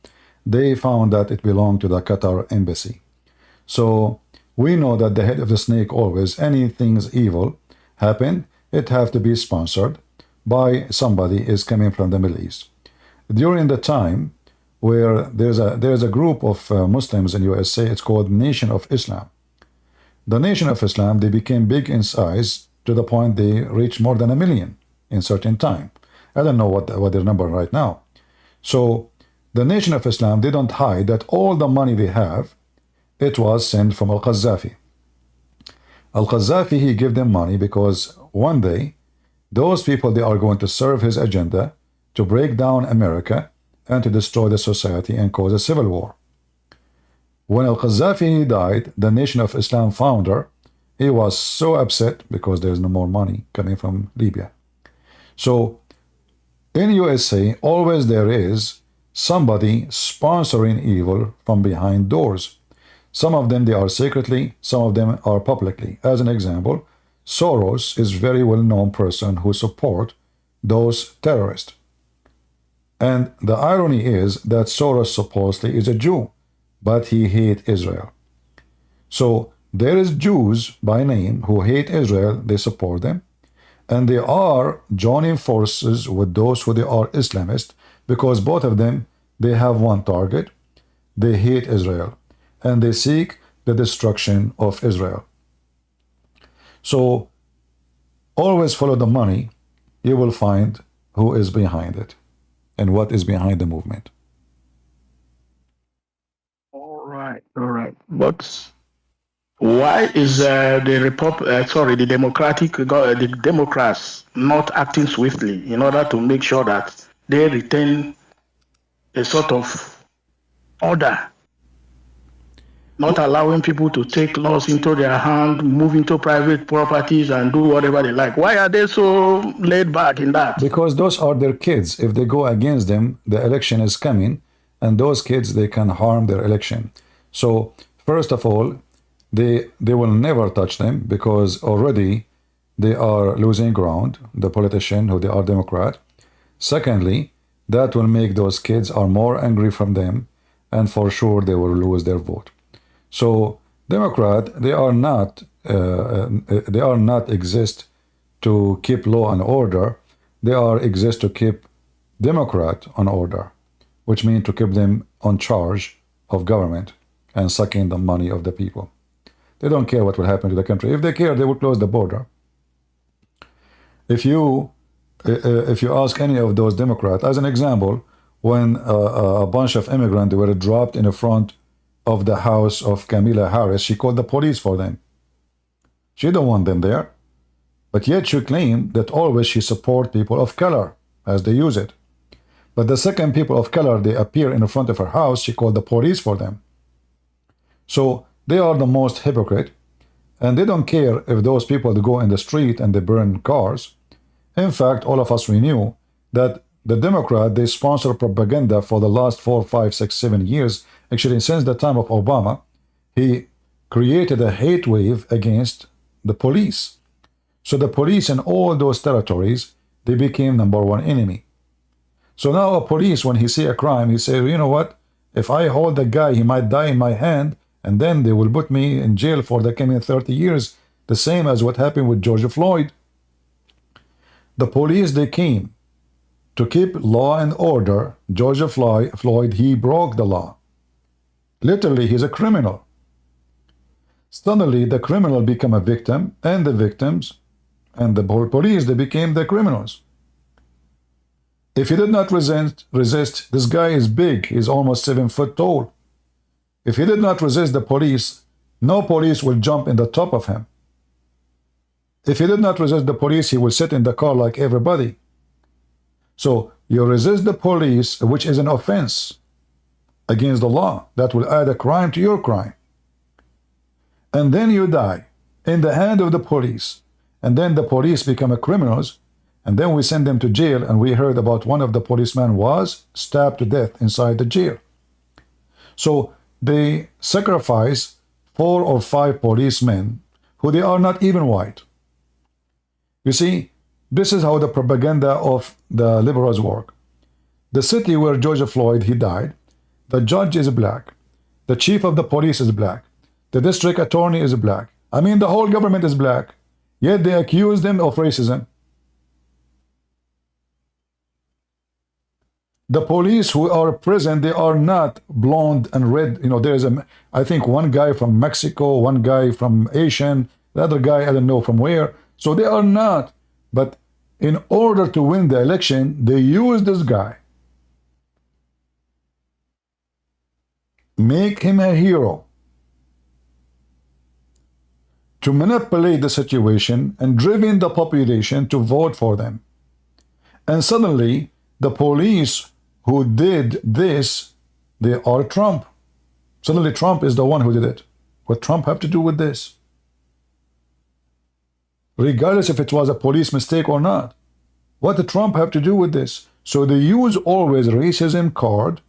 They found that it belonged to the Qatar embassy. So we know that the head of the snake always, anything's evil happen, it have to be sponsored by somebody is coming from the Middle East. During the time where there's a group of Muslims in USA, it's called Nation of Islam. The Nation of Islam, they became big in size to the point they reached more than 1 million in certain time. I don't know what their number right now. So the Nation of Islam, they don't hide that all the money they have, it was sent from Al-Qaddafi. Al-Qaddafi, he gave them money because one day, those people, they are going to serve his agenda to break down America and to destroy the society and cause a civil war. When Al-Qaddafi died, the Nation of Islam founder, he was so upset because there's no more money coming from Libya. So in USA, always there is somebody sponsoring evil from behind doors. Some of them, they are secretly, some of them are publicly. As an example, Soros is a very well-known person who support those terrorists. And the irony is that Soros supposedly is a Jew, but he hates Israel. So there is Jews by name who hate Israel, they support them, and they are joining forces with those who they are Islamist, because both of them, they have one target, they hate Israel, and they seek the destruction of Israel. So always follow the money, you will find who is behind it and what is behind the movement. All right. But why is the Democrats not acting swiftly in order to make sure that they retain a sort of order, not allowing people to take laws into their hand, move into private properties and do whatever they like? Why are they so laid back in that? Because those are their kids. If they go against them, the election is coming, and those kids, they can harm their election. So first of all, they will never touch them because already they are losing ground, the politician who they are Democrat. Secondly, that will make those kids are more angry from them, and for sure they will lose their vote. So Democrat, they are not exist to keep law and order. They are exist to keep Democrat on order, which means to keep them on charge of government and sucking the money of the people. They don't care what will happen to the country. If they care, they would close the border. If you ask any of those Democrats, as an example, when a bunch of immigrants were dropped in the front of the house of Kamala Harris, she called the police for them. She don't want them there, but yet she claimed that always she support people of color as they use it. But the second people of color, they appear in the front of her house, she called the police for them. So they are the most hypocrite, and they don't care if those people go in the street and they burn cars. In fact, all of us, we knew that the Democrat, they sponsor propaganda for the last 4, 5, 6, 7 years. Actually, since the time of Obama, he created a hate wave against the police. So the police in all those territories, they became #1 enemy. So now a police, when he see a crime, he say, you know what? If I hold the guy, he might die in my hand, and then they will put me in jail for the coming 30 years. The same as what happened with George Floyd. The police, they came to keep law and order. George Floyd, he broke the law. Literally, he's a criminal. Suddenly, the criminal become a victim, and the victims and the police, they became the criminals. If he did not resist, this guy is big. He's almost 7 foot tall. If he did not resist the police, no police will jump in the top of him. If he did not resist the police, he will sit in the car like everybody. So you resist the police, which is an offense against the law. That will add a crime to your crime. And then you die in the hand of the police. And then the police become criminals. And then we send them to jail. And we heard about one of the policemen was stabbed to death inside the jail. So they sacrifice 4 or 5 policemen who they are not even white. You see, this is how the propaganda of the liberals work. The city where George Floyd, he died, the judge is black. The chief of the police is black. The district attorney is black. I mean, the whole government is black. Yet they accuse them of racism. The police who are present, they are not blonde and red. You know, there is I think one guy from Mexico, one guy from Asian, the other guy, I don't know from where. So they are not. But in order to win the election, they use this guy. Make him a hero. To manipulate the situation and driven the population to vote for them. And suddenly, the police who did this, they are Trump. Suddenly Trump is the one who did it. What Trump have to do with this? Regardless if it was a police mistake or not. What did Trump have to do with this? So they use always racism card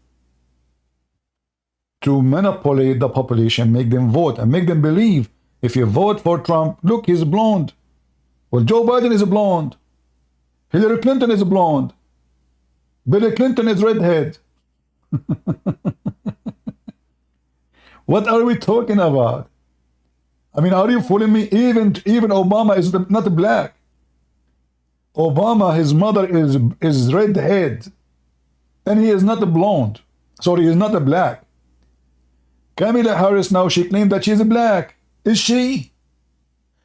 to manipulate the population, make them vote, and make them believe if you vote for Trump, look, he's blonde. Well, Joe Biden is blonde. Hillary Clinton is blonde. Bill Clinton is redhead. What are we talking about? I mean, are you fooling me? Even Obama is not black. Obama, his mother is redhead. And he is not a blonde. Sorry, he is not a black. Kamala Harris now, she claimed that she is black. Is she?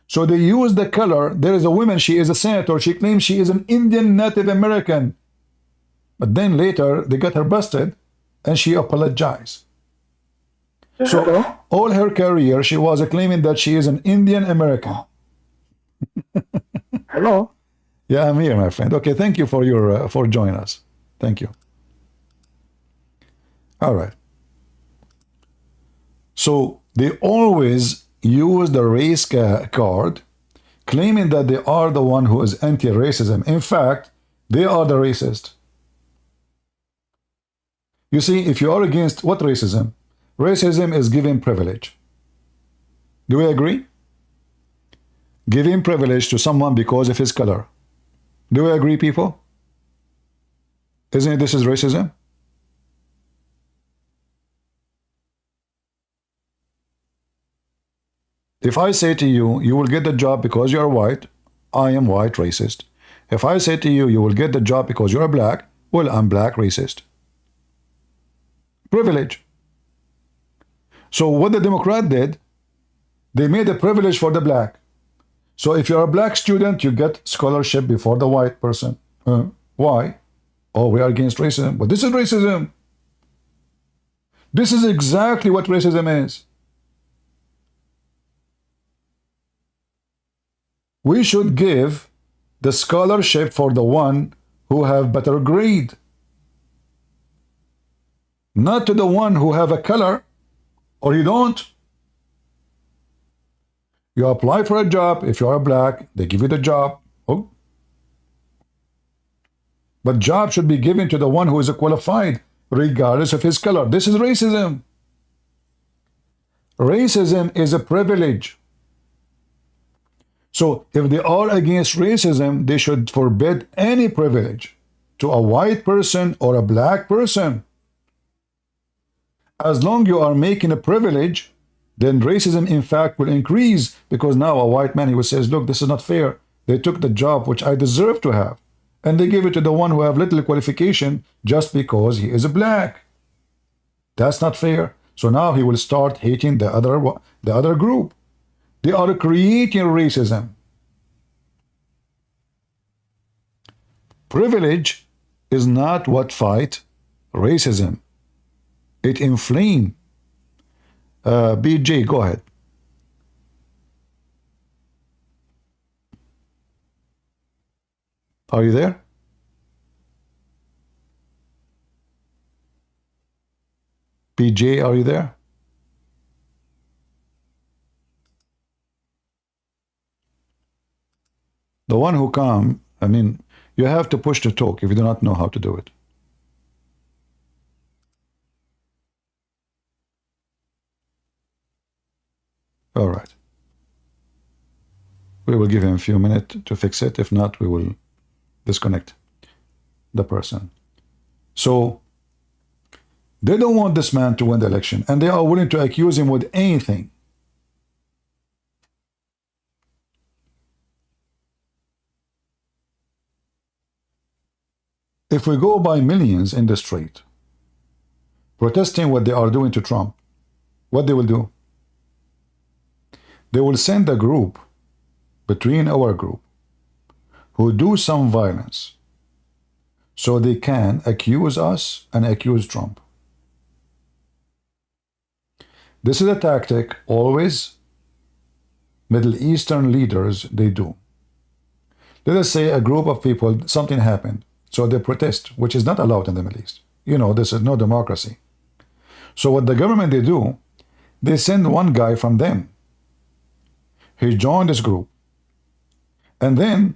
So they use the color. There is a woman, she is a senator. She claims she is an Indian Native American. But then later, they got her busted, and she apologized. So all her career, she was claiming that she is an Indian American. Hello? Yeah, I'm here, my friend. Okay, thank you for your for joining us. Thank you. All right. So they always use the race card, claiming that they are the one who is anti-racism. In fact, they are the racist. You see, if you are against what racism? Racism is giving privilege. Do we agree? Giving privilege to someone because of his color. Do we agree, people? Isn't it this is racism? If I say to you, you will get the job because you are white, I am white racist. If I say to you, you will get the job because you are black, well, I'm black racist. Privilege. So what the Democrat did, they made a privilege for the black. So if you're a black student, you get scholarship before the white person. Why? Oh, we are against racism. But this is racism. This is exactly what racism is. We should give the scholarship for the one who have better grade. Not to the one who have a color, or you don't. You apply for a job, if you are black, they give you the job. Oh. But job should be given to the one who is qualified, regardless of his color. This is racism. Racism is a privilege. So if they are against racism, they should forbid any privilege to a white person or a black person. As long you are making a privilege, then racism in fact will increase, because now a white man, he will says, look, this is not fair. They took the job which I deserve to have, and they give it to the one who have little qualification just because he is a black. That's not fair. So now he will start hating the other group. They are creating racism. Privilege is not what fight racism. It inflames. BJ, go ahead. Are you there? BJ, are you there? The one who come, I mean, you have to push to talk if you do not know how to do it. All right. We will give him a few minutes to fix it. If not, we will disconnect the person. So they don't want this man to win the election, and they are willing to accuse him with anything. If we go by millions in the street protesting what they are doing to Trump, what they will do? They will send a group between our group who do some violence so they can accuse us and accuse Trump. This is a tactic always Middle Eastern leaders, they do. Let us say a group of people, something happened, so they protest, which is not allowed in the Middle East. You know, this is no democracy. So what the government they do, they send one guy from them. He joined this group. And then,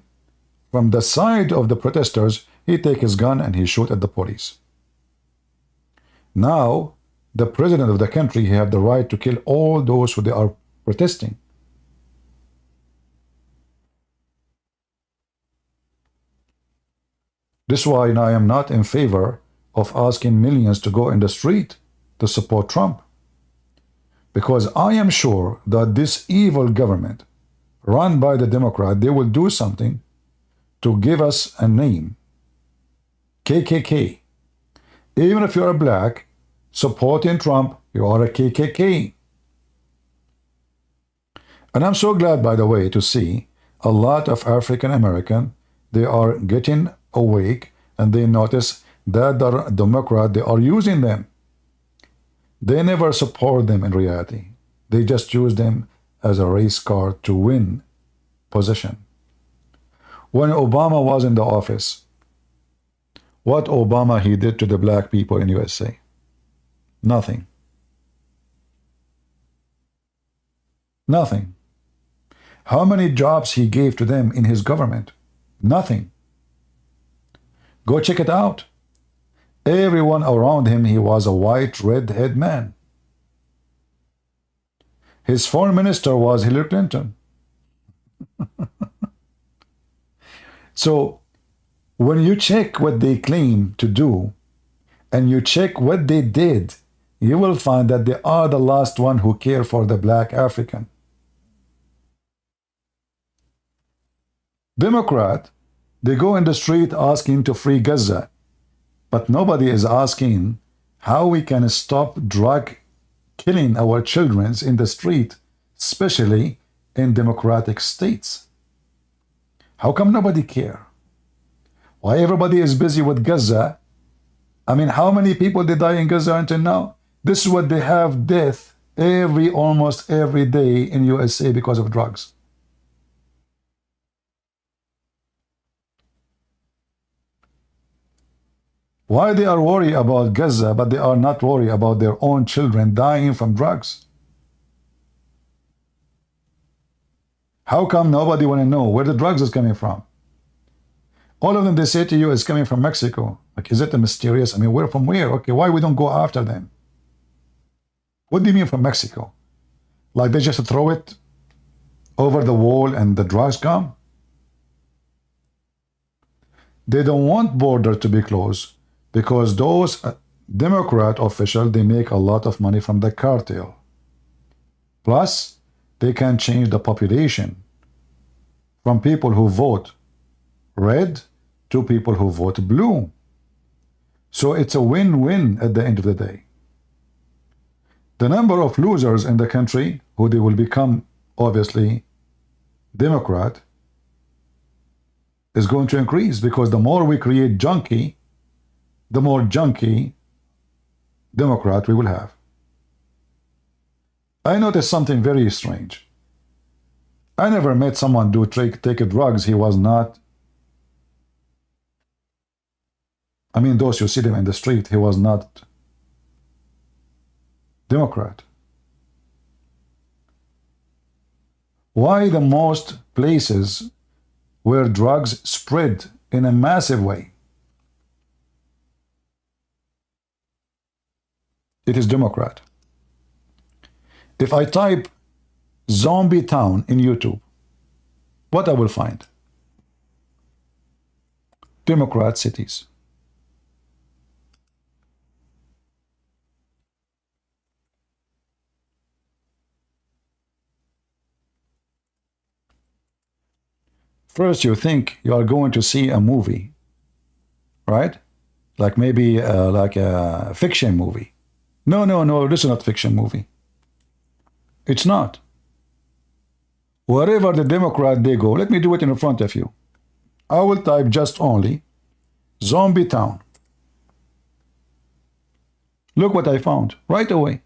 from the side of the protesters, he take his gun and he shoot at the police. Now, the president of the country, he have the right to kill all those who they are protesting. This is why I am not in favor of asking millions to go in the street to support Trump. Because I am sure that this evil government run by the Democrat, they will do something to give us a name. KKK. Even if you're a black, supporting Trump, you are a KKK. And I'm so glad, by the way, to see a lot of African American, they are getting awake and they notice that the Democrat, they are using them. They never support them in reality. They just use them as a race car to win position. When Obama was in the office, what Obama he did to the black people in USA? Nothing. Nothing. How many jobs he gave to them in his government? Nothing. Go check it out. Everyone around him, he was a white, red-haired man. His foreign minister was Hillary Clinton. So, when you check what they claim to do, and you check what they did, you will find that they are the last one who care for the black African. Democrat, they go in the street asking to free Gaza, but nobody is asking how we can stop drug killing our children in the street, especially in democratic states. How come nobody care? Why everybody is busy with Gaza? I mean, how many people they die in Gaza until now? This is what they have death almost every day in USA because of drugs. Why they are worried about Gaza, but they are not worried about their own children dying from drugs? How come nobody want to know where the drugs is coming from? All of them, they say to you, is coming from Mexico. Like, is it a mysterious? I mean, where from where? Okay, why we don't go after them? What do you mean from Mexico? Like they just throw it over the wall and the drugs come? They don't want border to be closed because those Democrat officials, they make a lot of money from the cartel. Plus, they can change the population from people who vote red to people who vote blue. So it's a win-win at the end of the day. The number of losers in the country who they will become obviously Democrat is going to increase because the more we create junkie, the more junkie Democrat we will have. I noticed something very strange. I never met someone do take drugs. He was not, I mean, those you see them in the street, he was not Democrat. Why the most places where drugs spread in a massive way, it is Democrat. If I type zombie town in YouTube, what I will find? Democrat cities. First, you think you are going to see a movie, right? Like maybe like a fiction movie. No, no, no, this is not fiction movie. It's not. Wherever the Democrat they go, let me do it in front of you. I will type just only zombie town. Look what I found right away.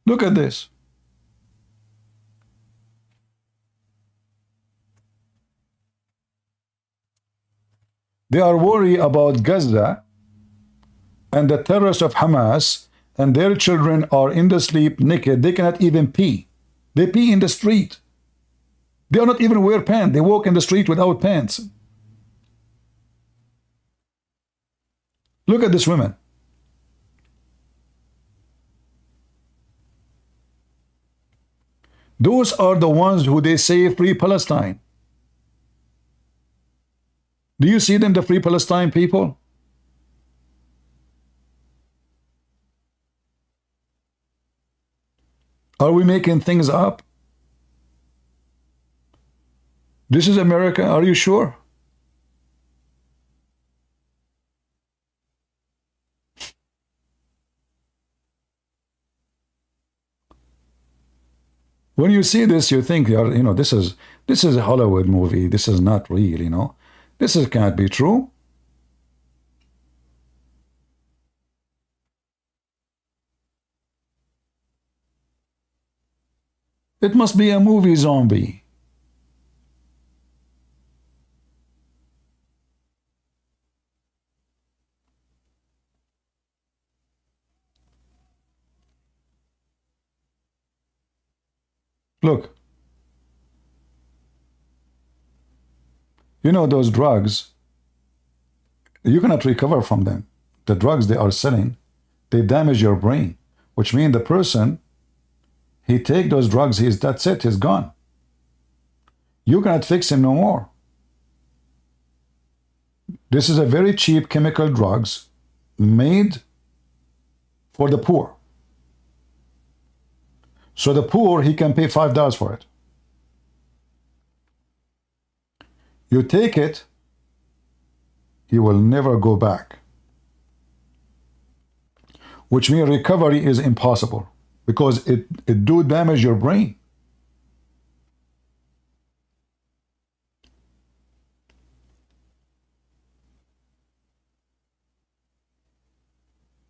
Look at this. They are worried about Gaza and the terrorists of Hamas, and their children are in the sleep naked. They cannot even pee. They pee in the street. They are not even wear pants. They walk in the street without pants. Look at this women. Those are the ones who they say free Palestine. Do you see them, the free Palestine people? Are we making things up? This is America, are you sure? When you see this, you think, you know, this is a Hollywood movie. This is not real, you know. Can't be true. It must be a movie zombie. Look. You know those drugs, you cannot recover from them. The drugs they are selling, they damage your brain, which means the person, he take those drugs, that's it, he's gone. You cannot fix him no more. This is a very cheap chemical drugs made for the poor. So the poor, he can pay $5 for it. You take it, you will never go back. Which means recovery is impossible because it do damage your brain.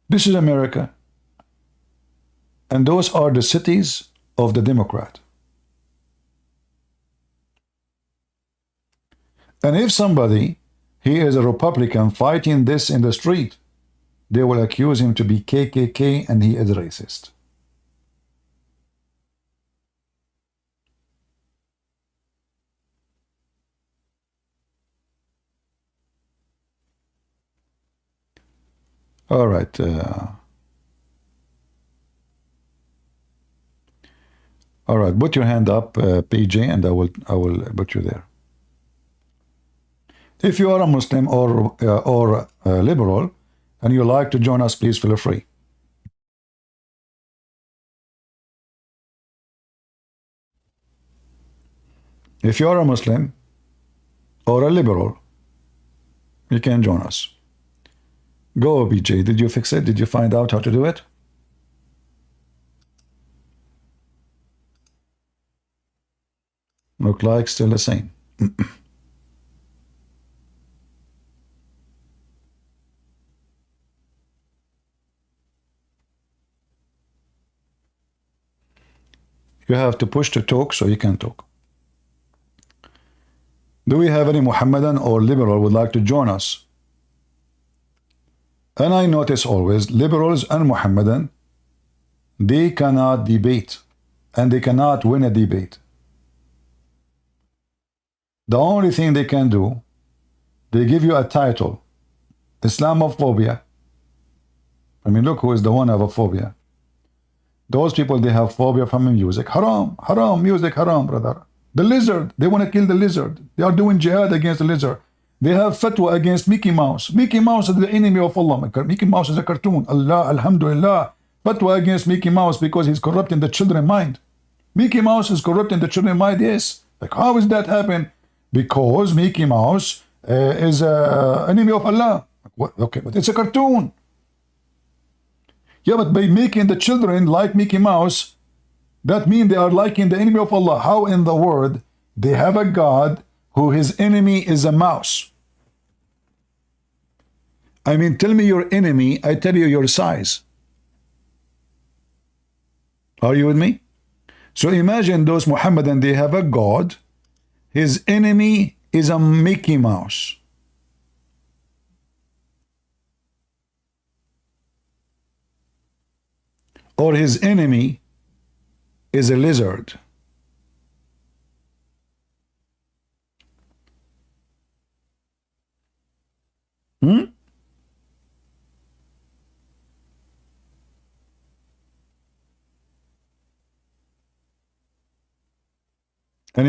This is America. And those are the cities of the Democrat. And if somebody, he is a Republican fighting this in the street, they will accuse him to be KKK and he is racist. All right. All right, put your hand up, PJ, and I will put you there. If you are a Muslim or liberal, and you like to join us, please feel free. If you are a Muslim or a liberal, you can join us. Go, PJ. Did you fix it? Did you find out how to do it? Look like still the same. You have to push to talk so you can talk. Do we have any Muhammadan or liberal would like to join us? And I notice always liberals and Muhammadan, they cannot debate and they cannot win a debate. The only thing they can do, they give you a title, Islamophobia. I mean, look who is the one of a phobia. Those people, they have phobia from music. Haram, haram, music, haram, brother. The lizard, they want to kill the lizard. They are doing jihad against the lizard. They have fatwa against Mickey Mouse. Mickey Mouse is the enemy of Allah. Mickey Mouse is a cartoon. Allah, alhamdulillah. Fatwa against Mickey Mouse because he's corrupting the children's mind. Mickey Mouse is corrupting the children's mind, yes. Like, how is that happen? Because Mickey Mouse is an enemy of Allah. What? Okay, but it's a cartoon. Yeah, but by making the children like Mickey Mouse, that means they are liking the enemy of Allah. How in the world they have a God who his enemy is a mouse? I mean, tell me your enemy, I tell you your size. Are you with me? So imagine those Muhammadan, they have a God, his enemy is a Mickey Mouse. Or his enemy is a lizard. Any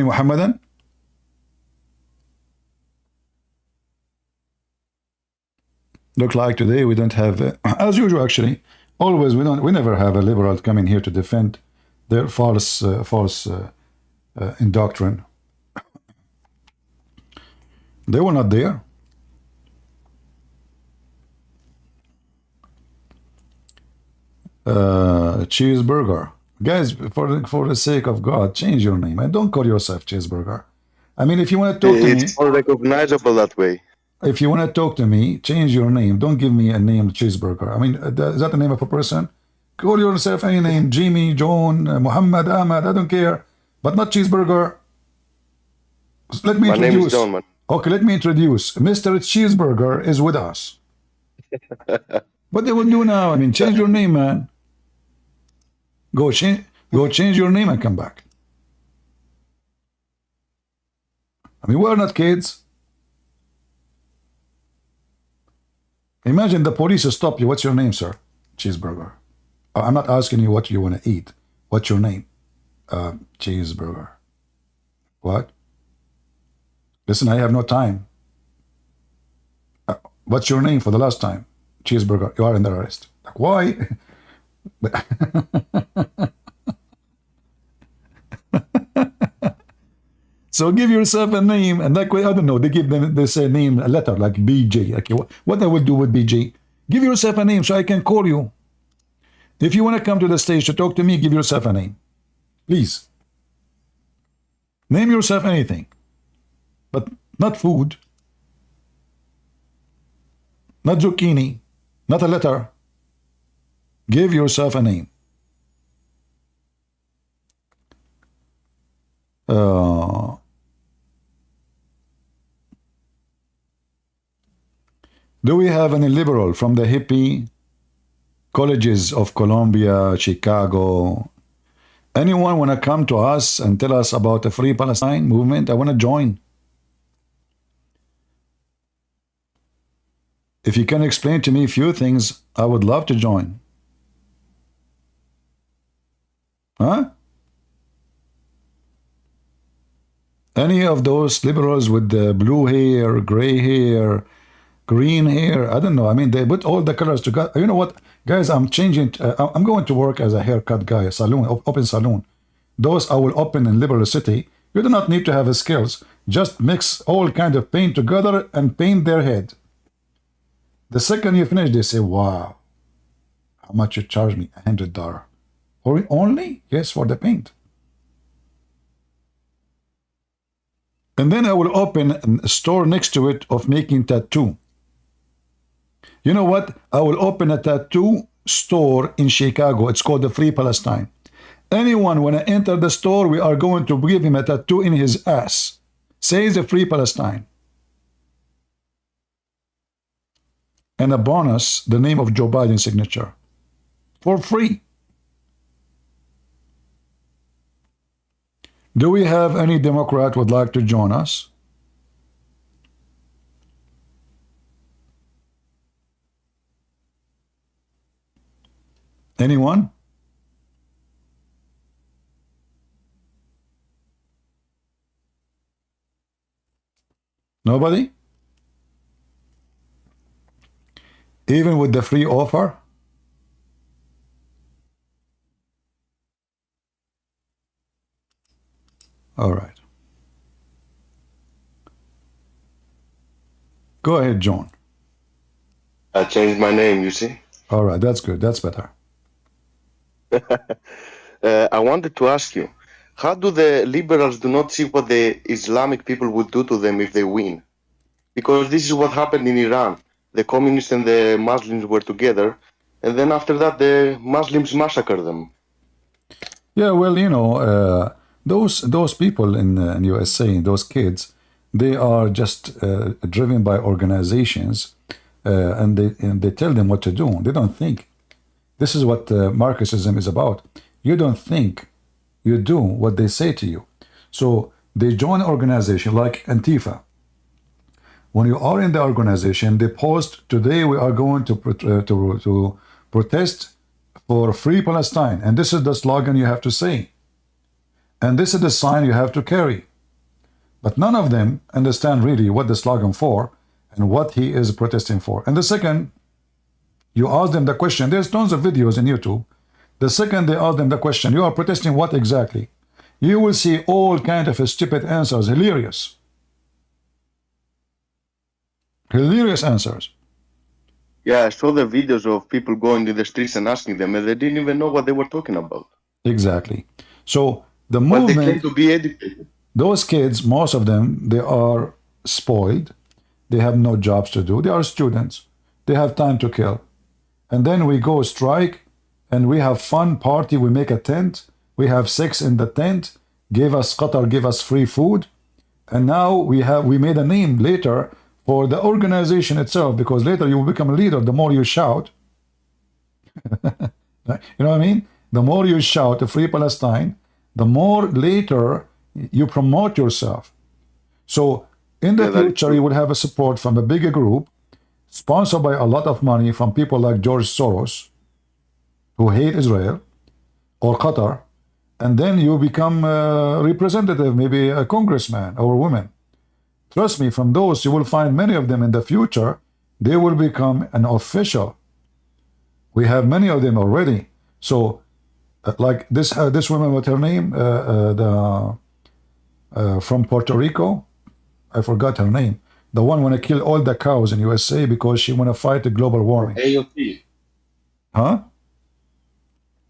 Muhammadan? Look like today we don't have, as usual actually, always we never have a liberal coming here to defend their false indoctrine. They were not there. Cheeseburger. Guys, for the sake of God, change your name and don't call yourself Cheeseburger. I mean, if you want to talk to me, It's more recognizable that way. if you want to talk to me, change your name. Don't give me a name Cheeseburger. I mean, is that the name of a person? Call yourself any name, Jimmy, John, Muhammad, Ahmad, I don't care, but not Cheeseburger. Let me My name is introduce. John, man. Okay, let me introduce. Mr. Cheeseburger is with us. What they will do now? I mean, change your name, man. Go change your name and come back. I mean, we're not kids. Imagine the police stop you. What's your name, sir? Cheeseburger. I'm not asking you what you want to eat. What's your name? Cheeseburger. What? Listen, I have no time. What's your name for the last time? Cheeseburger. You are in the arrest. Like, why? So give yourself a name, and like, I don't know, they say name, a letter, like BJ. Okay, what I would do with BJ? Give yourself a name so I can call you. If you want to come to the stage to talk to me, give yourself a name. Please. Name yourself anything. But not food. Not zucchini. Not a letter. Give yourself a name. Do we have any liberal from the hippie colleges of Columbia, Chicago? Anyone want to come to us and tell us about the Free Palestine movement? I want to join. If you can explain to me a few things, I would love to join. Huh? Any of those liberals with the blue hair, gray hair, green hair, I don't know. I mean, they put all the colors together. You know what, guys? I'm changing. I'm going to work as a haircut guy, a saloon, open saloon. Those I will open in Liberal City. You do not need to have skills. Just mix all kind of paint together and paint their head. The second you finish, they say, "Wow, how much you charge me? $100 or only? Yes, for the paint." And then I will open a store next to it of making tattoo. You know what? I will open a tattoo store in Chicago. It's called the Free Palestine. Anyone, when I enter the store, we are going to give him a tattoo in his ass. Says the Free Palestine. And a bonus, the name of Joe Biden's signature. For free. Do we have any Democrat would like to join us? Anyone? Nobody? Even with the free offer? All right. Go ahead, John. I changed my name, you see. All right, that's good. That's better. I wanted to ask you, how do the liberals do not see what the Islamic people would do to them if they win? Because this is what happened in Iran. The communists and the Muslims were together, and then after that, the Muslims massacred them. Yeah, well, you know, those people in USA, those kids, they are just driven by organizations, and they tell them what to do. They don't think. This is what Marxism is about. You don't think, you do what they say to you. So they join an organization like Antifa. When you are in the organization, they post, today we are going to protest for free Palestine. And this is the slogan you have to say. And this is the sign you have to carry. But none of them understand really what the slogan for and what he is protesting for. And the second, you ask them the question, there's tons of videos in YouTube. The second they ask them the question, you are protesting what exactly? You will see all kind of stupid answers, hilarious. Hilarious answers. Yeah, I saw the videos of people going in the streets and asking them, and they didn't even know what they were talking about. Exactly. So the But they claim movement, to be educated. those kids, most of them, they are spoiled. They have no jobs to do. They are students. They have time to kill. And then we go strike, and we have fun, party. We make a tent. We have sex in the tent. Give us Qatar, give us free food. And now we made a name later for the organization itself, because later you will become a leader the more you shout. You know what I mean? The more you shout to Free Palestine, the more later you promote yourself. So in the future, you will have a support from a bigger group, sponsored by a lot of money from people like George Soros, who hate Israel, or Qatar, and then you become a representative, maybe a congressman or woman. Trust me, from those, you will find many of them in the future, they will become an official. We have many of them already. So, like this woman, what's her name? From Puerto Rico, I forgot her name. The one want to kill all the cows in USA because she want to fight the global warming. AOC. Huh?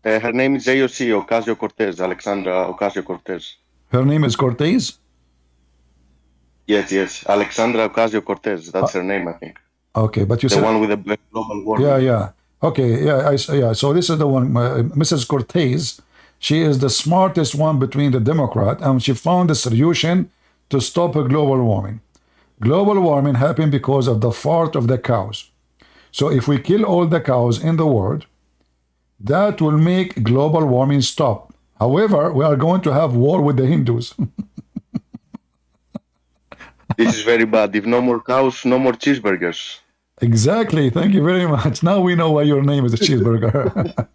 Her name is AOC, Ocasio-Cortez, Alexandra Ocasio-Cortez. Her name is Cortez? Yes, Alexandra Ocasio-Cortez. That's her name, I think. Okay, but you The said... one with the global warming. Yeah. Okay, yeah. So this is the one, Mrs. Cortez. She is the smartest one between the Democrat, and she found a solution to stop global warming. Global warming happened because of the fart of the cows. So if we kill all the cows in the world, that will make global warming stop. However, we are going to have war with the Hindus. This is very bad. If no more cows, no more cheeseburgers. Exactly. Thank you very much. Now we know why your name is a cheeseburger.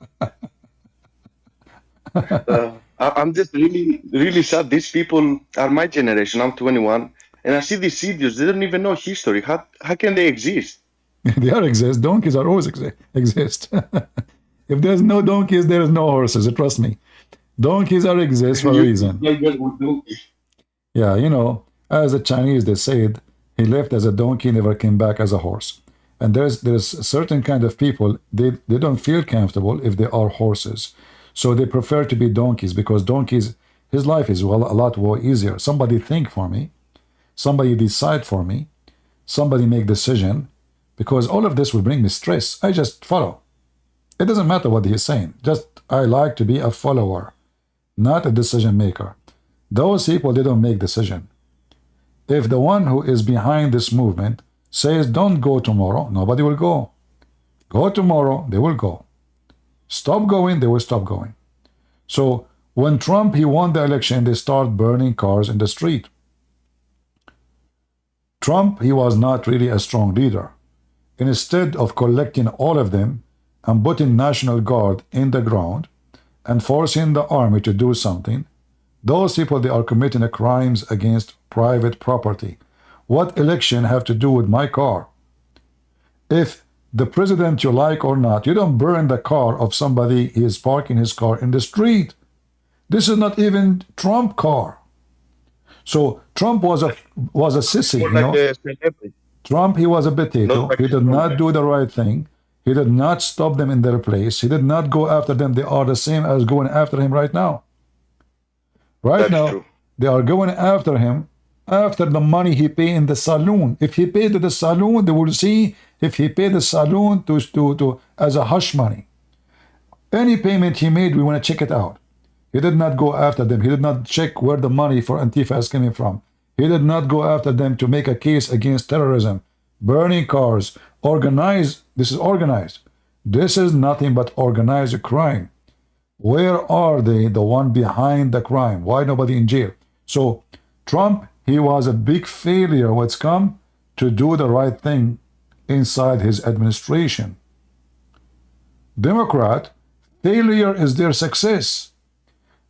I'm just really sad. These people are my generation. I'm 21, and I see these idiots. They don't even know history. How can they exist? They are exist. Donkeys are always exist. If there's no donkeys, there is no horses. Trust me. Donkeys are exist for a reason. Yeah, you know, as the Chinese they said, he left as a donkey, never came back as a horse. And there's a certain kind of people they don't feel comfortable if they are horses, so they prefer to be donkeys because donkeys his life is well a lot more easier. Somebody think for me, somebody decide for me, somebody make decision, because all of this will bring me stress. I just follow. It doesn't matter what he's saying. Just I like to be a follower, not a decision maker. Those people they don't make decision. If the one who is behind this movement says don't go tomorrow, nobody will go. Go tomorrow, they will go. Stop going, they will stop going. So when Trump he won the election, they start burning cars in the street. Trump he was not really a strong leader. Instead of collecting all of them and putting National Guard in the ground and forcing the army to do something, those people they are committing crimes against private property. What election have to do with my car? If the president you like or not, you don't burn the car of somebody he is parking his car in the street. This is not even Trump car. So Trump was a sissy, you know. Trump he was a potato. He did not do the right thing. He did not stop them in their place. He did not go after them. They are the same as going after him right now. Right now, they are going after him after the money he paid in the saloon. If he paid to the saloon, they will see if he paid the saloon to as a hush money. Any payment he made, we want to check it out. He did not go after them. He did not check where the money for Antifa is coming from. He did not go after them to make a case against terrorism, burning cars, organized. This is organized. This is nothing but organized crime. Where are they, the one behind the crime? Why nobody in jail? So Trump, he was a big failure what's come to do the right thing inside his administration. Democrat, failure is their success.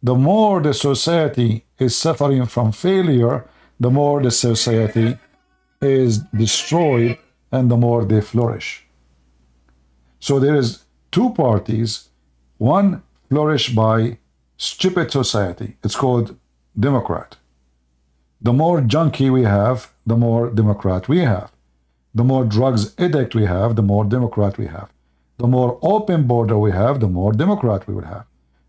The more the society is suffering from failure, the more the society is destroyed and the more they flourish. So there is two parties. One flourish by stupid society. It's called Democrat. The more junkie we have, the more Democrat we have. The more drugs addict we have, the more Democrat we have. The more open border we have, the more Democrat we will have.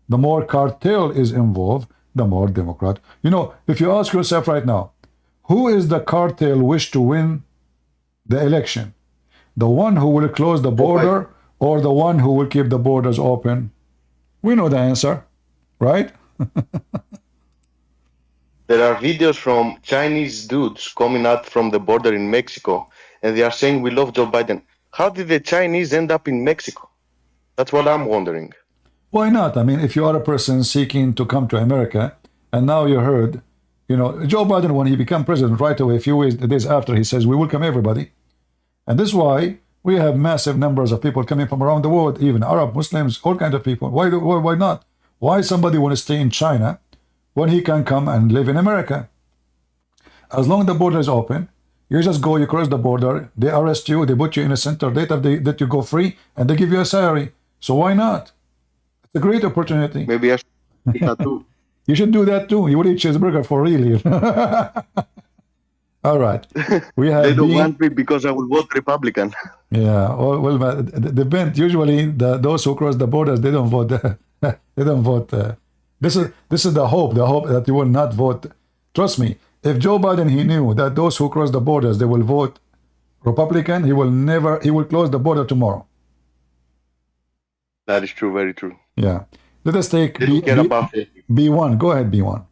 The more cartel is involved, the more Democrat. You know, if you ask yourself right now, who is the cartel wish to win the election? The one who will close the border or the one who will keep the borders open? We know the answer, right? There are videos from Chinese dudes coming out from the border in Mexico, and they are saying we love Joe Biden. How did the Chinese end up in Mexico? That's what I'm wondering. Why not? I mean, if you are a person seeking to come to America, and now you heard, you know, Joe Biden, when he became president right away, a few days after, he says, we welcome everybody. And this is why we have massive numbers of people coming from around the world, even Arab, Muslims, all kinds of people. Why not? Why somebody want to stay in China when he can come and live in America? As long as the border is open, you just go, you cross the border, they arrest you, they put you in a center, later that you go free, and they give you a salary. So why not? It's a great opportunity. Maybe I should do that too. You should do that too. You would eat cheeseburger for real. All right. We have they don't want me because I will vote Republican. Yeah. Well, depends. Usually, those who cross the borders, they don't vote. They don't vote. This is the hope that you will not vote. Trust me. If Joe Biden he knew that those who cross the borders they will vote Republican, he will close the border tomorrow. That is true. Very true. Yeah. Let us take B1. Go ahead, B1.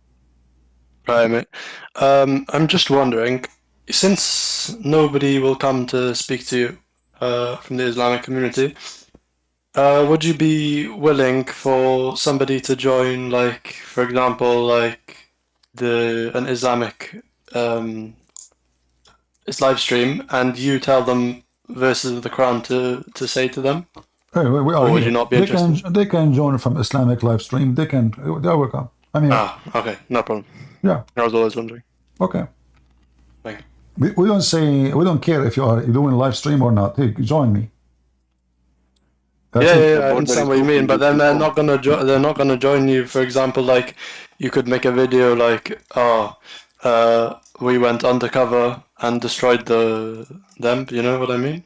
Right, mate. I'm just wondering, since nobody will come to speak to you from the Islamic community, would you be willing for somebody to join, like, for example, like an Islamic live stream, and you tell them verses of the Quran to say to them? Hey, we are or would here. you not be interested? They can join from Islamic live stream. They are welcome. I'm here. Okay, no problem. Yeah. I was always wondering. Okay. Thank you. We don't say, we don't care if you are doing a live stream or not. Hey, join me. That's Yeah, it. yeah, The I border understand is what you mean, open. but You then can they're come. not gonna they're not gonna join you. For example, like you could make a video like, we went undercover and destroyed them. You know what I mean?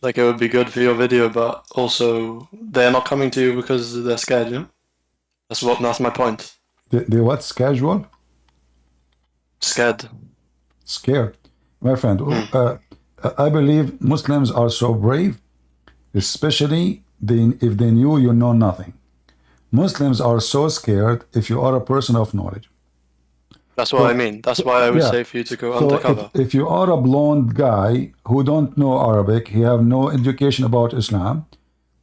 Like it would be good for your video, but also they're not coming to you because they're scared. You know? That's my point. The what's casual? Scared. Scared. My friend, I believe Muslims are so brave, especially if they knew you know nothing. Muslims are so scared if you are a person of knowledge. That's what I So, mean. That's why I would yeah. say for you to go So undercover. if you are a blonde guy who don't know Arabic, he have no education about Islam,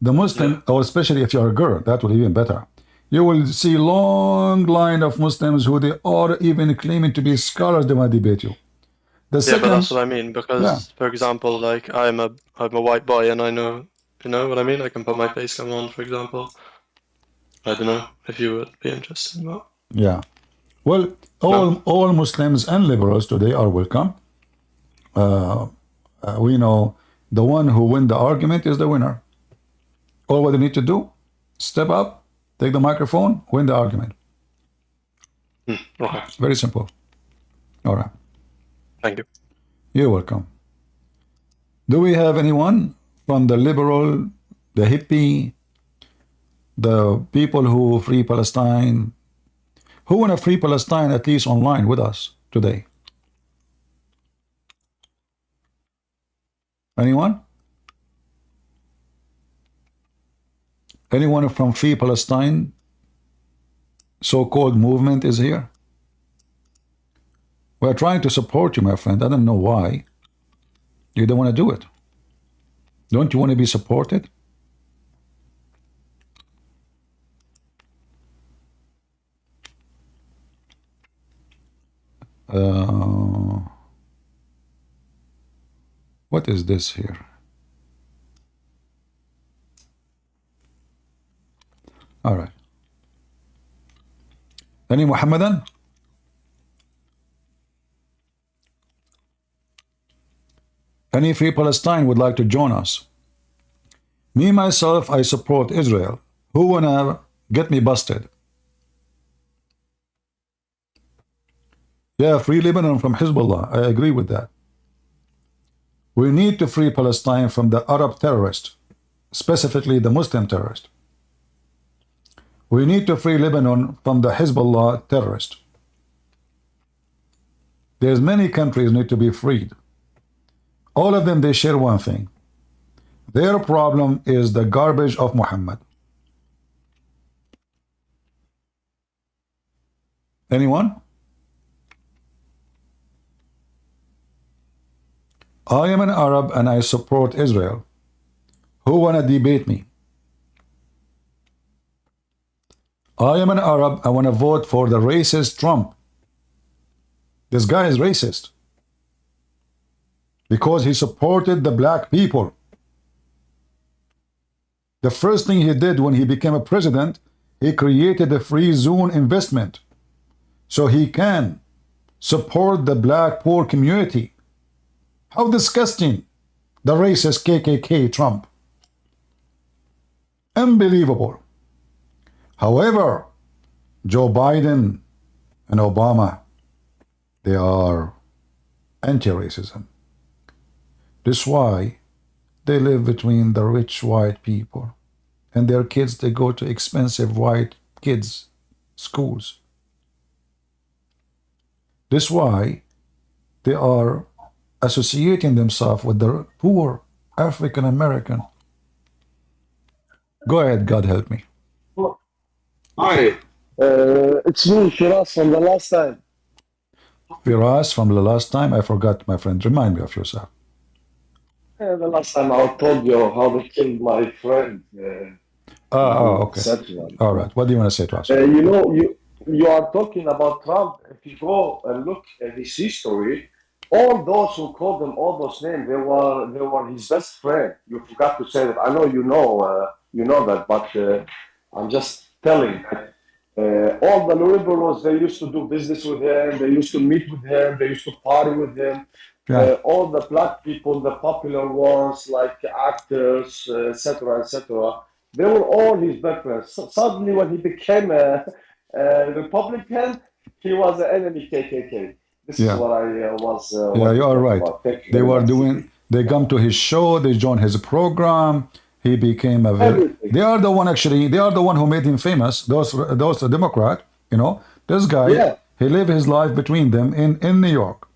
the Muslim, or especially if you're a girl, that will even better. You will see long line of Muslims who they are even claiming to be scholars. They want to debate you. The Yeah, but that's second, what I mean. yeah, Because, for example, like I'm a white boy, and I know, you know what I mean. I can put my face cam on, for example. I don't know if you would be interested, but yeah. Well, no. all Muslims and liberals today are welcome. We know the one who win the argument is the winner. All what they need to do, step up, take the microphone, win the argument. Okay, Very simple. All right. thank you. You're welcome. Do we have anyone from the liberal, the hippie, the people who free Palestine, who want to free Palestine at least online with us today? Anyone? Anyone from Free Palestine so-called movement is here? We're trying to support you, my friend. I don't know why you don't want to do it. Don't you want to be supported? What is this here? All right. Any Muhammadan? Any Free Palestine would like to join us? Me, myself, I support Israel. Who wanna get me busted? Yeah, free Lebanon from Hezbollah. I agree with that. We need to free Palestine from the Arab terrorist, specifically the Muslim terrorist. We need to free Lebanon from the Hezbollah terrorist. There's many countries need to be freed. All of them, they share one thing. Their problem is the garbage of Muhammad. Anyone? I am an Arab and I support Israel. Who wanna debate me? I am an Arab. I want to vote for the racist Trump. This guy is racist because he supported the black people. The first thing he did when he became a president, he created a free zone investment so he can support the black poor community. How disgusting, the racist KKK Trump. Unbelievable. However, Joe Biden and Obama, they are anti-racism. This is why they live between the rich white people and their kids, they go to expensive white kids' schools. This is why they are associating themselves with the poor African American. Go ahead, God help me. Hi, it's me, Shiraz, from the last time. Firas, from the last time, I forgot, my friend. Remind me of yourself. The last time I told you how they killed my friend. Okay. Etc. All right. What do you want to say to us? You know, you are talking about Trump. If you go and look at his history, all those who called him all those names, they were his best friend. You forgot to say that. I know you know that, but I'm just telling. All the liberals, they used to do business with him. They used to meet with him. They used to party with him. Yeah. All the black people, the popular ones like actors, etc., etc., they were all his best friends. So suddenly, when he became a Republican, he was an enemy KKK. This is Yeah. what I was Yeah, want you to are talk right. about. Thank you They very were much. doing, they come to his show, they join his program. He became a very, Everything. they are the one actually, they are the one who made him famous. Those Democrat, you know, this guy, Yeah. he lived his life between them in New York.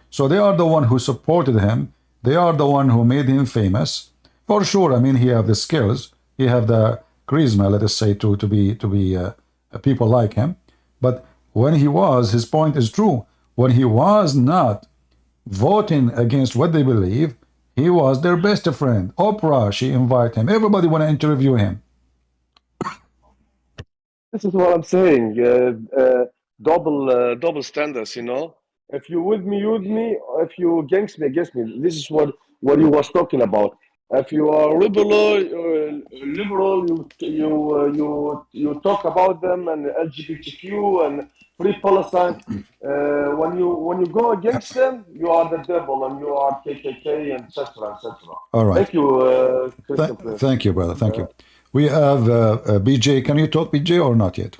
So they are the one who supported him. They are the one who made him famous. For sure, I mean, he have the skills, he have the charisma, let us say, to be people like him. But when he was, his point is true. When he was not voting against what they believe, he was their best friend. Oprah, she invited him. Everybody want to interview him. This is what I'm saying. Double standards. You know, if you with me, you with me. If you against me, against me. This is what you was talking about. If you are liberal, you talk about them and LGBTQ and free Palestine. When you go against them, you are the devil and you are KKK and etc. etc. All right. Thank you, Christian Prince. Thank you, brother. Thank you. We have BJ. Can you talk, BJ, or not yet?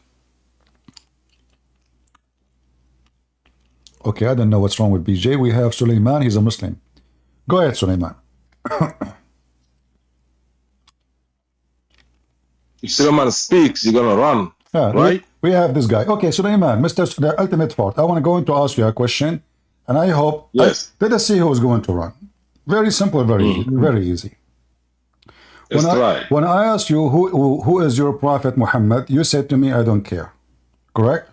Okay, I don't know what's wrong with BJ. We have Suleiman. He's a Muslim. Go ahead, Suleiman. If Suleiman speaks, you're gonna run, Yeah, right? we have this guy. Okay, Suleiman, Mr. The Ultimate Fort. I want to go into ask you a question, and I hope. Yes. Let us see who's going to run. Very simple, very easy. That's right. When I asked you who is your Prophet Muhammad, you said to me, I don't care. Correct?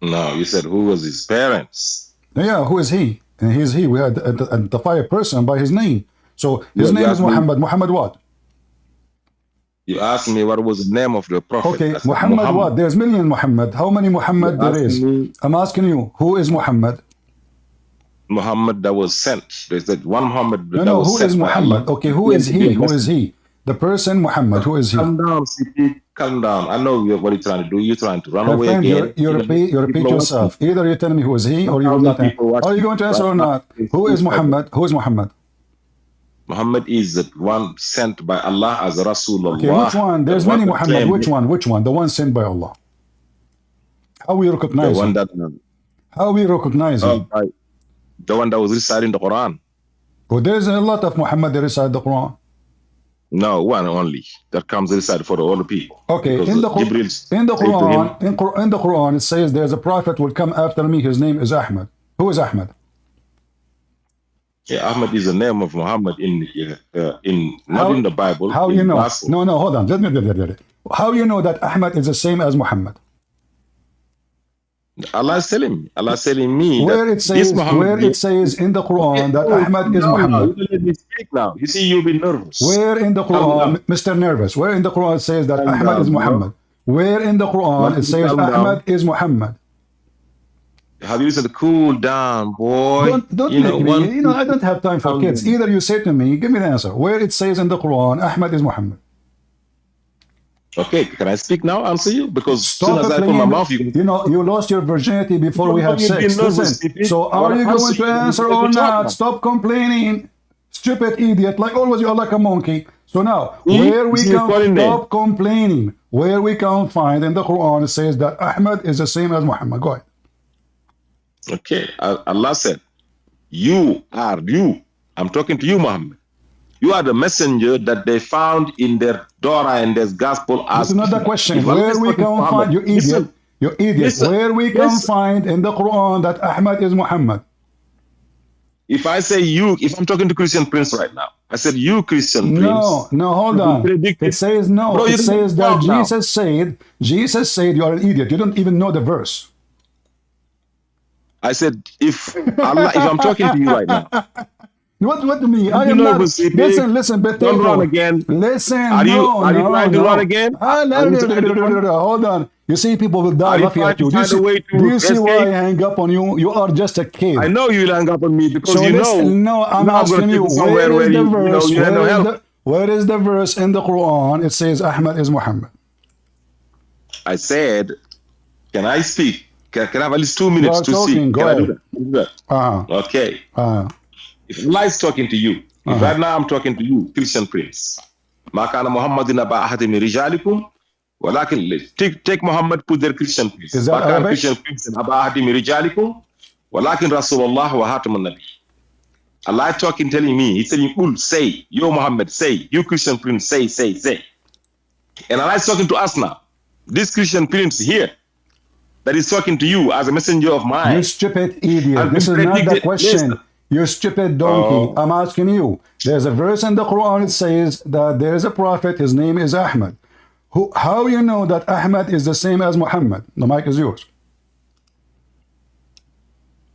No, you said who was his parents? Yeah, who is he? And he's he. We had to identify a person by his name. So his Yeah, name you is asked me- Muhammad. Muhammad what? You asked me what was the name of the prophet. Okay, I said Muhammad what? There's million Muhammad. How many Muhammad You're there is? asking me- I'm asking you, who is Muhammad? Muhammad that was sent. They said one Muhammad that No, was who sent is by Muhammad? Allah. Okay, who is he? Who is he? The person Muhammad, who is he? Calm down, CP. Calm down. I know what you're trying to do. You're trying to run My away friend, again. you repeat yourself. Either you tell me who is he, or you will not answer. Are you going to answer or not? Who is Muhammad? Who is Muhammad? Muhammad is the one sent by Allah as a Rasulullah. Okay, which one? There's many Muhammad. Which one? Which one? The one sent by Allah. How we The recognize one him? that, How we recognize him? the one that was reciting the Quran. Well, there's a lot of Muhammad that recite the Quran. No, one only that comes inside for all the people. Okay, Because in the Jibril in the said to him, Quran, in the Quran, it says there's a prophet will come after me. His name is Ahmad. Who is Ahmad? yeah, Ahmad is the name of Muhammad not in the Bible. How in you know? Gospel. No, hold on. Let me. How you know that Ahmad is the same as Muhammad? Allah is telling me. Allah is telling me Where that it says, this Muhammad. it says in the Quran that Ahmad is Muhammad. You let me speak now. You see, you'll be nervous. Where in the Calm Quran, down. Mr. Nervous? Where in the Quran it says that Calm Ahmad down, is Muhammad? Where in the Quran it says Calm down. Ahmad is Muhammad? Have you listened to cool down, boy? Don't You make know, me. one- You know, I don't have time for Calm kids. down. Either you say to me, give me the answer. Where it says in the Quran, Ahmad is Muhammad. Okay, can I speak now? Answer you because as soon Stop as I playing. put my mouth, you can. You know, you lost your virginity before we have You're being sex. nervous, Listen. Stevie. So I are wanna you going answer to you. answer Let me or talk not? now. Stop complaining. Stupid idiot. Like always, you're like a monkey. So now, See? where we You see can your calling stop complaining, where we can find in the Quran, it says that Ahmad is the same as Muhammad. Go ahead. Okay, Allah said, "You are you." I'm talking to you, Muhammad. You are the messenger that they found in their Torah and their gospel as. This is not the question. If Allah Where is we talking to can Muhammad, find, you idiot, listen, where we can listen. find in the Quran that Ahmad is Muhammad. If I say you, if I'm talking to Christian Prince right now, I said you, Christian Prince. No, hold you on. predicted- It says no. Bro, you It didn't says that talk now. Jesus said you are an idiot. You don't even know the verse. I said, if Allah, if I'm talking to you right now, What to me? I you am not. nervous, CP? Listen, potato. Don't run again. Listen, Are you trying to no. run again? Ah, Are you trying to run? Hold on. You see, people will die Are you laughing trying at you. to find a way to Do you see why I escape? hang up on you? You are just a kid. I know you'll hang up on me because So you listen, know. no, I'm now asking gonna you, take somewhere where is where the you verse? you have no help. Where is the verse in the Quran? It says Ahmad is Muhammad. I said, can I speak? Can I have at least 2 You minutes are to talking. speak? Go Can I do ahead. that? Uh-huh. Okay. Uh-huh. If Allah is talking to you, if right now I'm talking to you, Christian Prince, ما كان محمد أبا أحد من رجالكم ولكن take Muhammad, put their Christian Prince. Is that ما كان Arabic? Christian Prince أبا أحد من رجالكم ولكن رسول الله وخاتم النبي. Allah talking, telling me, he's telling you, say, yo Muhammad, say, you Christian Prince, say. And Allah is talking to us now. This Christian Prince here, that is talking to you as a messenger of mine. You stupid idiot. And This is not the predicted- question. listen. You stupid donkey. I'm asking you. There's a verse in the Quran that says that there is a prophet, his name is Ahmad. How you know that Ahmad is the same as Muhammad? The mic is yours.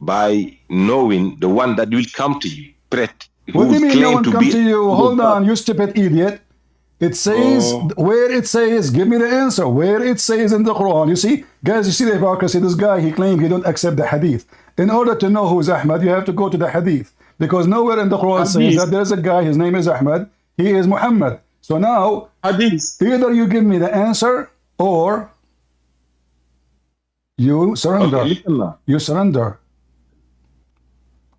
By knowing the one that will come to you, What do you mean no one come to you? Hold God. on, you stupid idiot. It says, where it says, give me the answer. Where it says in the Quran. You see, guys, you see the hypocrisy. This guy, he claimed he don't accept the hadith. In order to know who is Ahmad, you have to go to the hadith. Because nowhere in the Quran says that there's a guy, his name is Ahmad, he is Muhammad. So now, Hadith. either you give me the answer or you surrender. Okay, listen now. You surrender.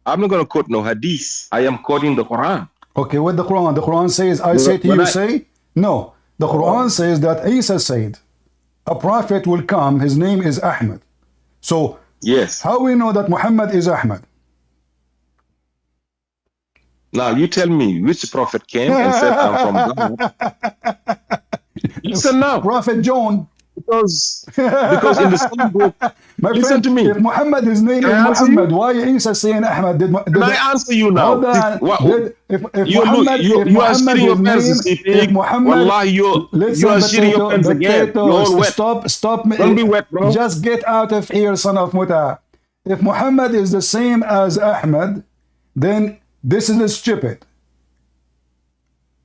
I'm not going to quote no hadith. I am quoting the Quran. Okay, what the Quran? The Quran says, I say to you, say? No. The Quran says that Isa said, a prophet will come, his name is Ahmad. So, Yes. how we know that Muhammad is Ahmad? Now you tell me which prophet came and said, I'm from God. Listen now. Prophet John. Because in the same book, My listen friend, to me. if Muhammad, his name Can is I answer Muhammad, you? why Isa saying Ahmad? Can I answer you now? Hold on. If You Muhammad, if you are Muhammad, shitting your his pants, name, if Muhammad, Wallahi, you are shitting your pants again. You're all wet. Stop. Don't be wet, bro. Just get out of here, son of Muta. If Muhammad is the same as Ahmad, then this is stupid.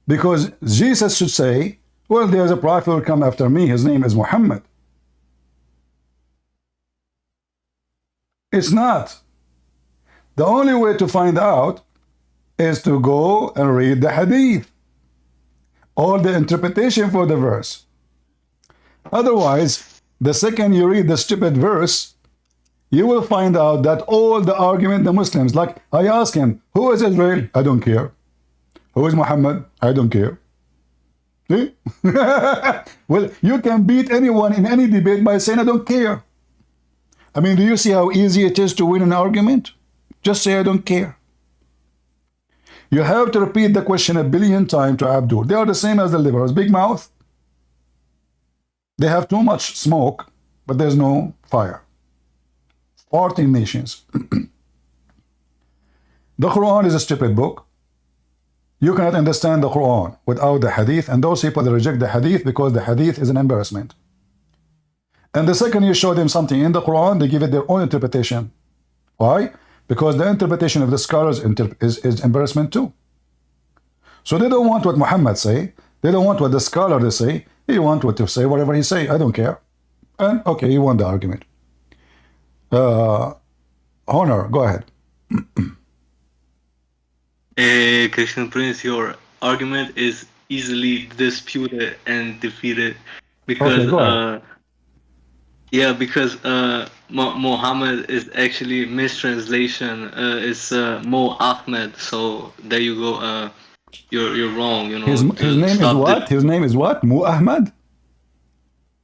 Because Jesus should say, well, there's a prophet who will come after me. His name is Muhammad. It's not. The only way to find out is to go and read the hadith or the interpretation for the verse. Otherwise, the second you read the stupid verse, you will find out that all the argument the Muslims, like I ask him, who is Israel? I don't care. Who is Muhammad? I don't care. See? Well, you can beat anyone in any debate by saying I don't care. I mean, do you see how easy it is to win an argument? Just say I don't care. You have to repeat the question 1 billion times to Abdul. They are the same as the liberals. Big mouth. They have too much smoke, but there's no fire. 14 nations. The Quran is a stupid book. You cannot understand the Quran without the hadith, and those people that reject the hadith because the hadith is an embarrassment. And the second you show them something in the Quran, they give it their own interpretation. Why? Because the interpretation of the scholars is embarrassment too. So they don't want what Muhammad say. They don't want what the scholar they say. They want what to say, whatever he say. I don't care. And okay, you won the argument. Honor, go ahead. Christian Prince, your argument is easily disputed and defeated because Okay, go ahead. yeah, because Muhammad is actually mistranslation. It's Mo Ahmed. So there you go. You're wrong. You know. His name is what? His name is what? Mu Ahmad?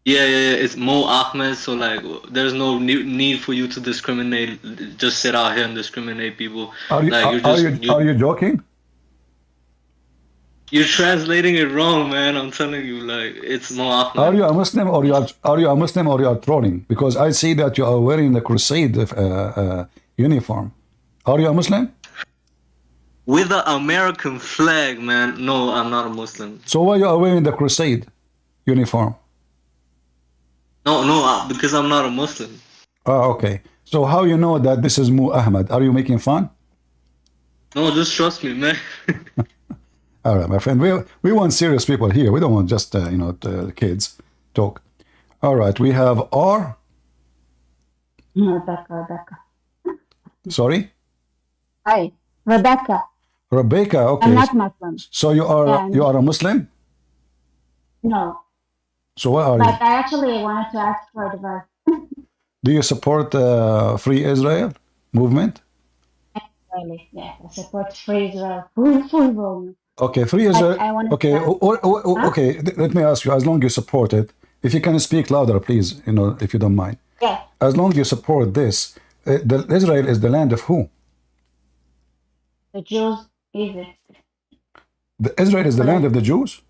Yeah. It's Mo Ahmed. So like, there's no need for you to discriminate. Just sit out here and discriminate people. Are you joking? You're translating it wrong, man. I'm telling you, like, it's Mo Ahmed. Are you a Muslim or you are trolling? Because I see that you are wearing the crusade uniform. Are you a Muslim? With the American flag, man. No, I'm not a Muslim. So why you are wearing the crusade uniform? No, because I'm not a Muslim. Oh, okay. So how you know that this is Mu Ahmad? Are you making fun? No, just trust me, man. All right, my friend. We want serious people here. We don't want just kids talk. All right, we have R. Rebecca. Sorry, Hi, Rebecca. Rebecca. Okay. I'm not Muslim. So you are a Muslim? No. So what are you? But I actually wanted to ask for advice. Do you support Free Israel movement? Really, yes, I support free Israel, full volume. Okay, Free But Israel. I wanted Okay, to ask, huh? okay. Let me ask you. As long as you support it, if you can speak louder, please. If you don't mind. Yes, As long as you support this, Israel is the land of who? the Jews, Egypt. Israel is the land Correct. of the Jews?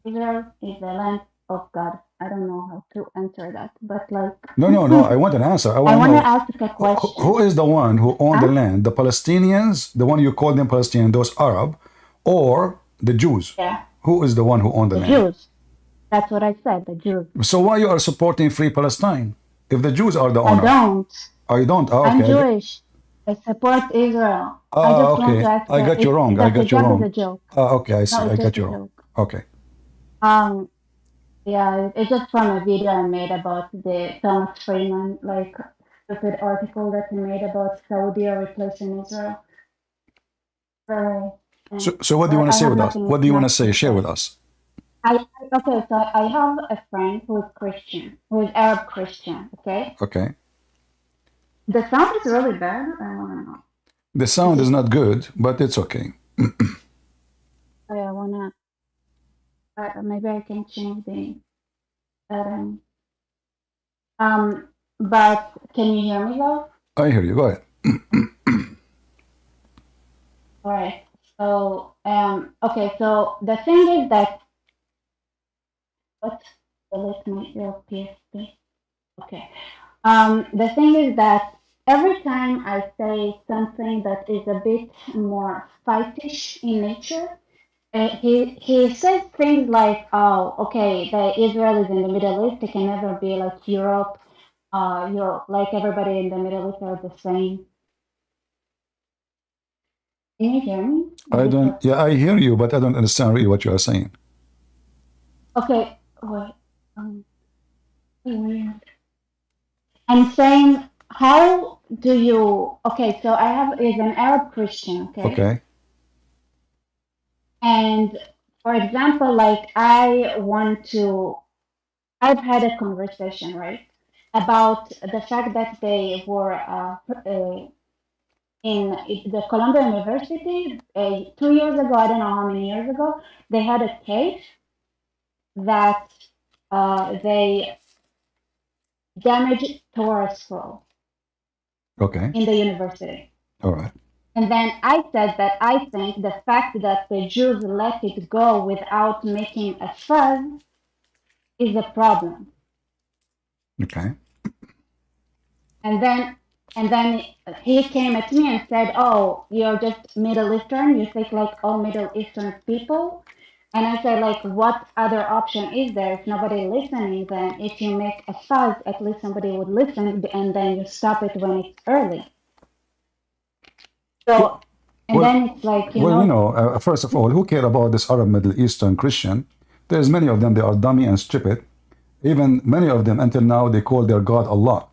Israel is the land of God. I don't know how to answer that, but like, No, no, no. I want an answer. I I want to want to know ask a who question. is the one who owned the Huh? land? The Palestinians, the one you call them Palestinian, those Arab, or the Jews? Yeah, Who is the one who owned the the land? Jews. That's what I said, the Jews. So why you are supporting Free Palestine if the Jews are the I owner? don't. Oh, you don't? Oh, I'm okay. Jewish. I support Israel. I just want to Okay. ask I got you if wrong. I that's got you exactly the wrong. joke. Okay, I see. No, I it's got just a you wrong. joke. Okay. Um, yeah, it's just from a video I made about the Thomas Freeman, like, stupid article that he made about Saudi replacing Israel. So what do you want to I say have with us? nothing What do you want to much say? to Share with say. us. Okay, so I have a friend who is Christian, who is Arab Christian, okay? Okay. The sound is really bad. I want to know. The Is sound is it, not good, but it's okay. I want to, maybe I can change the setting. But can you hear me though? I hear you. Go ahead. All right. So, okay. So the thing is that let's delete my your PSP. Okay. The thing is that every time I say something that is a bit more fightish in nature, he says things like, "Oh, okay, the Israel is in the Middle East. It can never be like Europe. Europe, like everybody in the Middle East are the same." Can you hear me? I don't. Because Yeah, I hear you, but I don't understand really what you are saying. okay, wait. Weird. I'm saying, how do you? Okay, so I have is an Arab Christian, okay, Okay. and for example, like I want to. I've had a conversation, right, about the fact that they were in the Columbia University 2 years ago. I don't know how many years ago. They had a case that they damaged Torah scroll Okay. in the university. All right. And then I said that I think the fact that the Jews let it go without making a fuss is a problem. Okay. And then he came at me and said, "Oh, you're just Middle Eastern. You think like all Middle Eastern people." And I said, like, what other option is there? If nobody listening, then if you make a fuss, at least somebody would listen, and then you stop it when it's early. So, and Well, then it's like, first of all, who care about this Arab Middle Eastern Christian? There's many of them. They are dummy and stupid. Even many of them, until now, they call their God Allah.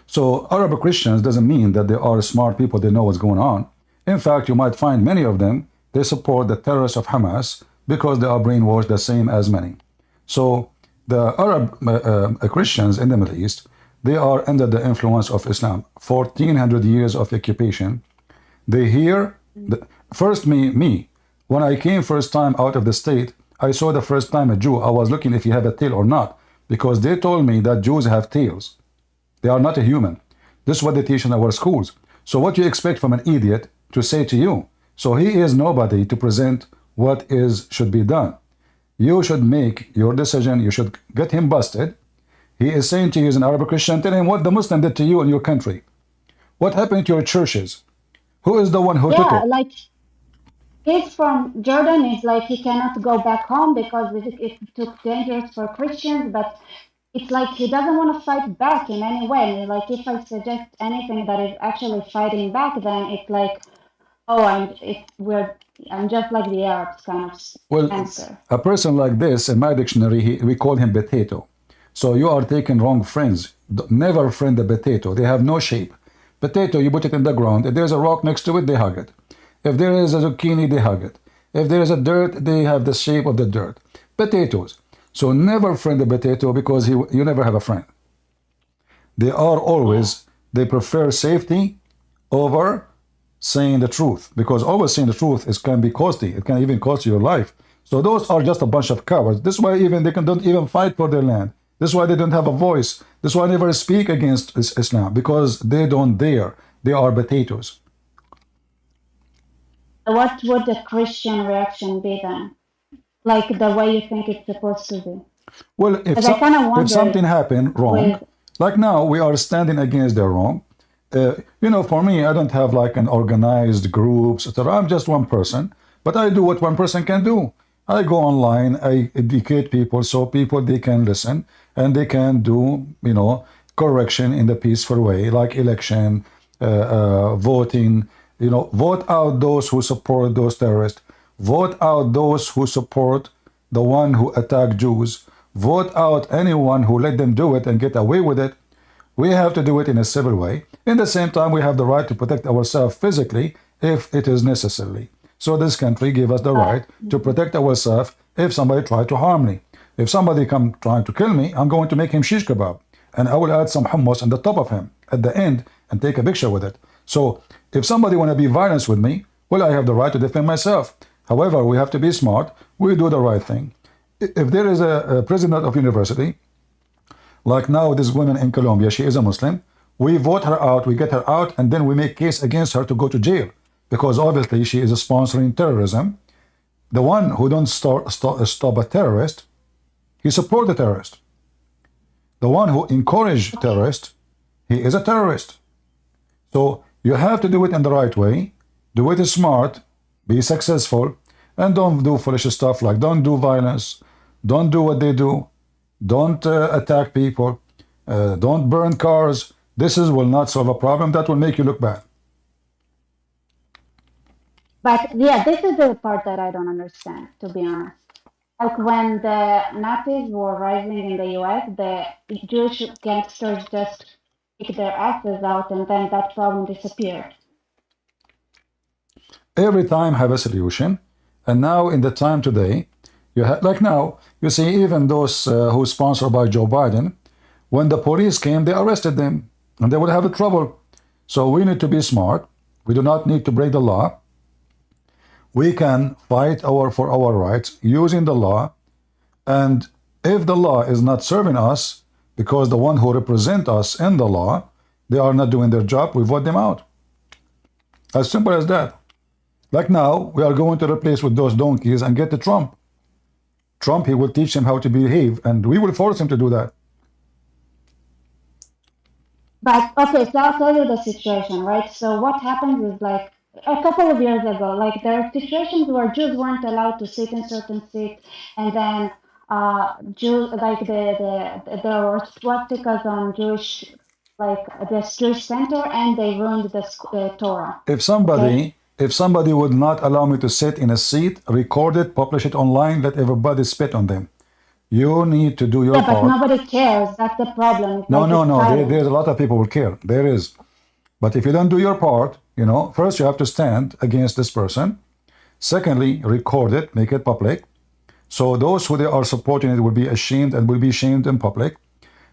So Arab Christians doesn't mean that they are smart people, they know what's going on. In fact, you might find many of them, they support the terrorists of Hamas because they are brainwashed the same as many. So the Arab Christians in the Middle East, they are under the influence of Islam. 1400 years of occupation. They hear, first me, when I came first time out of the state, I saw the first time a Jew, I was looking if he had a tail or not, because they told me that Jews have tails. They are not a human. This is what they teach in our schools. So what you expect from an idiot to say to you? So he is nobody to present what should be done. You should make your decision. You should get him busted. He is saying to you as an Arab Christian, tell him what the Muslim did to you in your country. What happened to your churches? Who is the one who took yeah, it? like he's from Jordan. It's like he cannot go back home because it took dangerous for Christians, but it's like he doesn't want to fight back in any way. Like if I suggest anything that is actually fighting back, then it's like, oh, I'm just like the Arabs kind of Well, answer. a person like this, in my dictionary, we call him potato. So you are taking wrong friends. Never friend a potato. They have no shape. Potato, you put it in the ground. If there's a rock next to it, they hug it. If there is a zucchini, they hug it. If there is a dirt, they have the shape of the dirt. Potatoes. So never friend a potato because you never have a friend. They are always, they prefer safety over saying the truth, because always saying the truth can be costly. It can even cost you your life. So those are just a bunch of cowards. This is why even don't even fight for their land. This is why they don't have a voice. This is why they never speak against Islam, because they don't dare. They are potatoes. What would the Christian reaction be then? Like the way you think it's supposed to be? Well, if something happened wrong, like now we are standing against their wrong. For me, I don't have like an organized groups, etc. I'm just one person, but I do what one person can do. I go online, I educate people so people they can listen and they can do, correction in the peaceful way, like election, voting. Vote out those who support those terrorists. Vote out those who support the one who attacked Jews. Vote out anyone who let them do it and get away with it. We have to do it in a civil way. In the same time, we have the right to protect ourselves physically if it is necessary. So this country gave us the right to protect ourselves if somebody tried to harm me. If somebody come trying to kill me, I'm going to make him shish kebab. And I will add some hummus on the top of him at the end and take a picture with it. So if somebody want to be violent with me, well, I have the right to defend myself. However, we have to be smart. We do the right thing. If there is a president of university, like now this woman in Colombia, she is a Muslim, we vote her out, we get her out, and then we make case against her to go to jail, because obviously she is sponsoring terrorism. The one who don't stop a terrorist, he support the terrorist. The one who encourage terrorist, he is a terrorist. So you have to do it in the right way, do it smart, be successful, and don't do foolish stuff like don't do violence, don't do what they do, don't attack people, don't burn cars. This will not solve a problem. That will make you look bad. But yeah, this is the part that I don't understand, to be honest. Like when the Nazis were rising in the US, the Jewish gangsters just kicked their asses out and then that problem disappeared. Every time have a solution. And now in the time today, you have, like now, you see even those who sponsored by Joe Biden, when the police came, they arrested them and they would have trouble. So we need to be smart. We do not need to break the law. We can fight for our rights using the law. And if the law is not serving us, because the one who represent us in the law, they are not doing their job, we vote them out. As simple as that. Like now, we are going to replace with those donkeys and get the Trump. Trump, he will teach him how to behave, and we will force him to do that. But okay, so I'll tell you the situation, right? So what happens is like a couple of years ago, like there are situations where Jews weren't allowed to sit in certain seats, and then Jews like there were swastikas on Jewish, like this Jewish center, and they ruined the Torah. If somebody would not allow me to sit in a seat, record it, publish it online, let everybody spit on them. You need to do your part. Yeah, but nobody cares. That's the problem. No. There's a lot of people who care. There is. But if you don't do your part, first you have to stand against this person. Secondly, record it, make it public. So those who they are supporting it will be ashamed and will be shamed in public,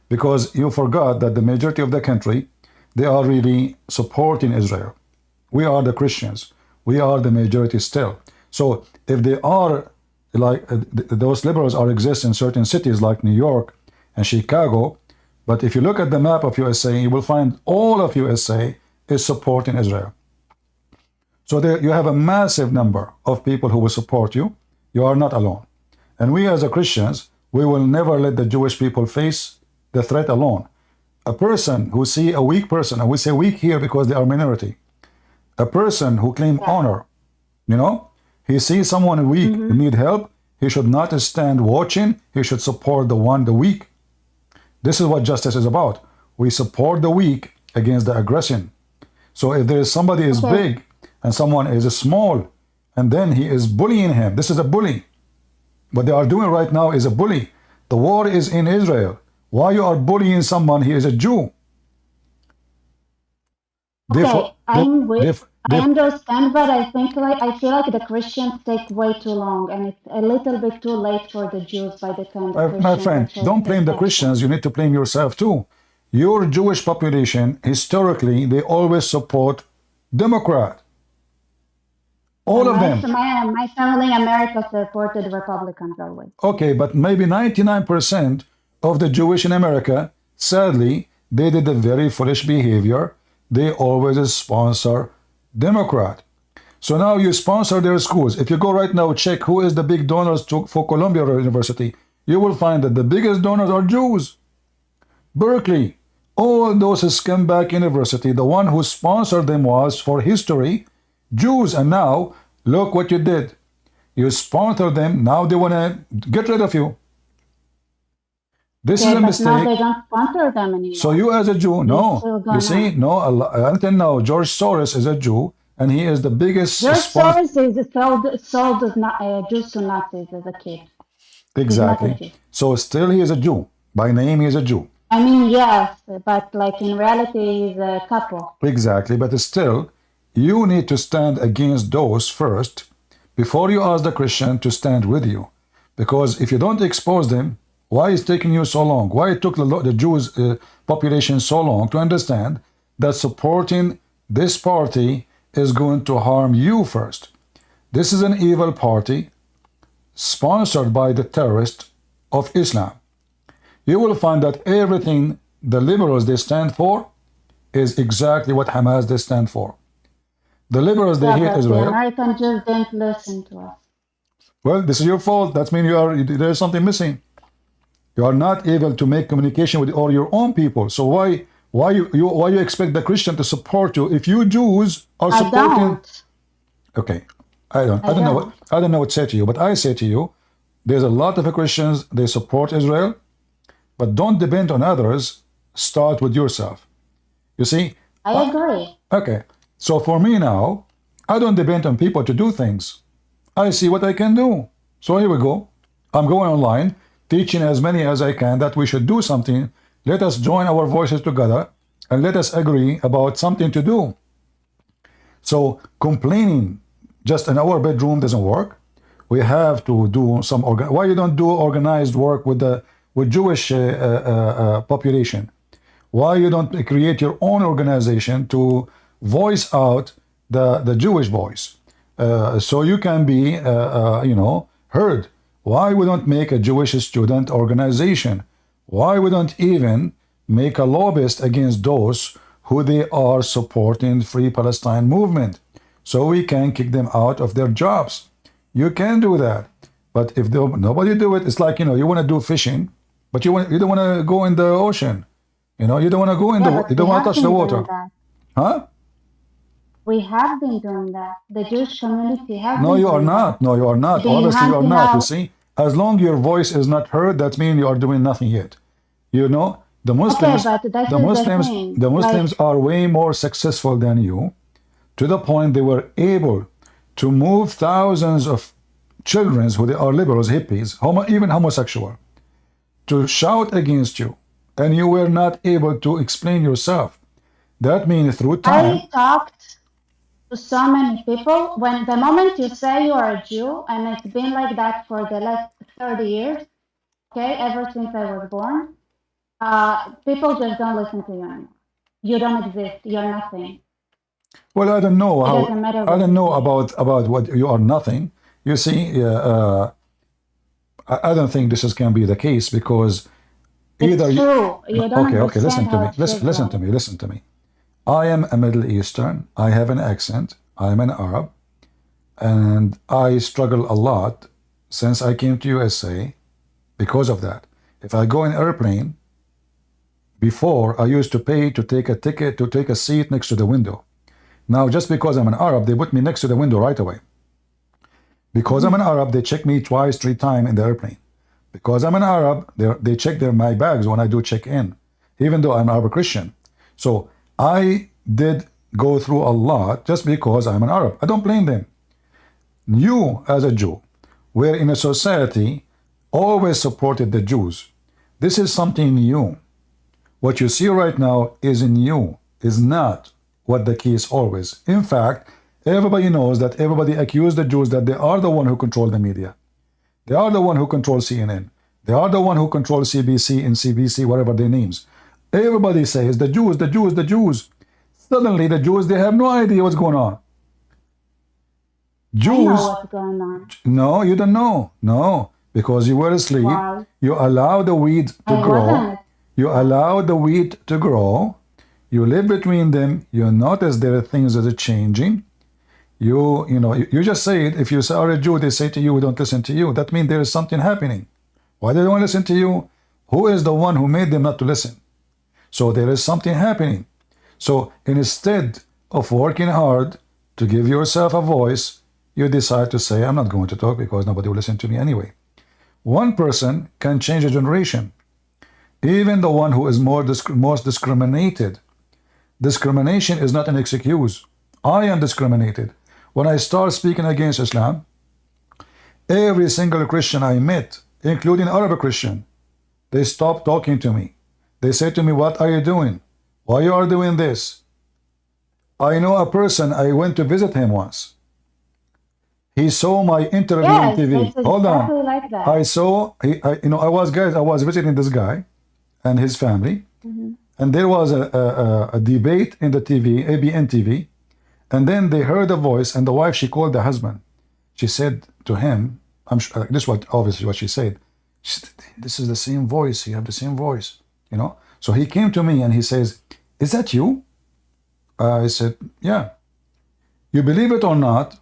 because you forgot that the majority of the country, they are really supporting Israel. We are the Christians. We are the majority still. So if they are like those liberals exist in certain cities like New York and Chicago, but if you look at the map of USA, you will find all of USA is supporting Israel. So there you have a massive number of people who will support you. You are not alone. And we as Christians, we will never let the Jewish people face the threat alone. A person who see a weak person, and we say weak here because they are minority, a person who claims honor, he sees someone weak, need help, he should not stand watching, he should support the weak. This is what justice is about. We support the weak against the aggression. So if there is somebody is big and someone is small, and then he is bullying him, this is a bully. What they are doing right now is a bully. The war is in Israel. Why you are bullying someone? He is a Jew. I understand, but I think like I feel like the Christians take way too long, and it's a little bit too late for the Jews by the time the My Christians friend, actually don't blame take the action. Christians. You need to blame yourself too. Your Jewish population, historically, they always support Democrat. All of them. My family in America supported Republicans always. Okay, but maybe 99% of the Jewish in America, sadly, they did a very foolish behavior. They always sponsor Democrat. So now you sponsor their schools. If you go right now, check who is the big donors for Columbia University, you will find that the biggest donors are Jews. Berkeley, all those scumbag university, the one who sponsored them was, for history, Jews. And now, look what you did. You sponsor them, now they want to get rid of you. This is a mistake. Now they don't sponsor them anymore. So you as a Jew, no. You see, no, until now, George Soros is a Jew, and he is the biggest George Soros is sold Jews to Nazis as a kid. Exactly. So still he is a Jew. By name he is a Jew. I mean, yes, but like in reality he's a couple. Exactly, but still, you need to stand against those first before you ask the Christian to stand with you. Because if you don't expose them, why is it taking you so long? Why it took the Jewish population so long to understand that supporting this party is going to harm you first? This is an evil party sponsored by the terrorists of Islam. You will find that everything the liberals they stand for is exactly what Hamas they stand for. The liberals they hate Israel. The American Jews didn't listen to us. Well, this is your fault. That means there's something missing. You are not able to make communication with all your own people. So why you expect the Christian to support you if you Jews are supporting? I don't. Okay, I don't know what to say to you, but I say to you, there's a lot of Christians they support Israel, but don't depend on others. Start with yourself. You see? I agree. Okay, so for me now, I don't depend on people to do things. I see what I can do. So here we go. I'm going online, teaching as many as I can that we should do something. Let us join our voices together and let us agree about something to do. So complaining just in our bedroom doesn't work. We have to do some why you don't do organized work with Jewish population? Why you don't create your own organization to voice out the Jewish voice, so you can be heard? Why we don't make a Jewish student organization? Why we don't even make a lobbyist against those who they are supporting Free Palestine movement, so we can kick them out of their jobs? You can do that, but if nobody do it, it's like you want to do fishing, but you don't want to go in the ocean. You don't want to go in you don't want to touch the water, huh? We have been doing that. The Jewish community has. No, you are not. No, you are not. Obviously, you are not. You see, as long as your voice is not heard, that means you are doing nothing yet. The Muslims, the Muslims are way more successful than you, to the point they were able to move thousands of children who they are liberals, hippies, even homosexual, to shout against you, and you were not able to explain yourself. That means through time. I talked to so many people. When the moment you say you are a Jew, and it's been like that for the last 30 years, okay, ever since I was born, people just don't listen to you anymore. You don't exist. You're nothing. Well, I don't know how. I don't know about what you are nothing. You see, I don't think this can be the case, because either it's true. You don't okay. Listen to me. Listen to me. I am a Middle Eastern. I have an accent. I am an Arab, and I struggle a lot since I came to USA because of that. If I go in airplane, before I used to pay to take a ticket to take a seat next to the window. Now, just because I'm an Arab, they put me next to the window right away. Because I'm an Arab, they check me twice, 3 times in the airplane. Because I'm an Arab, they check my bags when I do check in, even though I'm Arab Christian. So I did go through a lot just because I'm an Arab. I don't blame them. You, as a Jew, were in a society always supported the Jews. This is something new. What you see right now is new, is not what the key is always. In fact, everybody knows that everybody accused the Jews that they are the one who control the media. They are the one who control CNN. They are the one who control CBC and CBC, whatever their names. Everybody says the Jews, the Jews, the Jews. Suddenly the Jews, they have no idea what's going on. Jews, I know what's going on. no, you don't know. No, because you were asleep. Why? You allow the weed to I grow. wasn't. You allow the weed to grow. You live between them. You notice there are things that are changing. You just say it. If you say, are a Jew, they say to you, we don't listen to you. That means there is something happening. Why they don't listen to you? Who is the one who made them not to listen? So there is something happening. So instead of working hard to give yourself a voice, you decide to say, I'm not going to talk because nobody will listen to me anyway. One person can change a generation. Even the one who is most discriminated. Discrimination is not an excuse. I am discriminated. When I start speaking against Islam, every single Christian I met, including Arab Christian, they stop talking to me. They say to me, what are you doing? Why you are doing this? I know a person, I went to visit him once. He saw my interview on Yes, TV. it's Hold on. exactly like that. I was visiting this guy and his family, and there was a debate in the TV, ABN TV, and then they heard a voice, and the wife, she called the husband. She said to him, I'm sure, this is obviously what she said. She said, this is the same voice. You have the same voice, So he came to me and he says, is that you? I said, yeah. You believe it or not,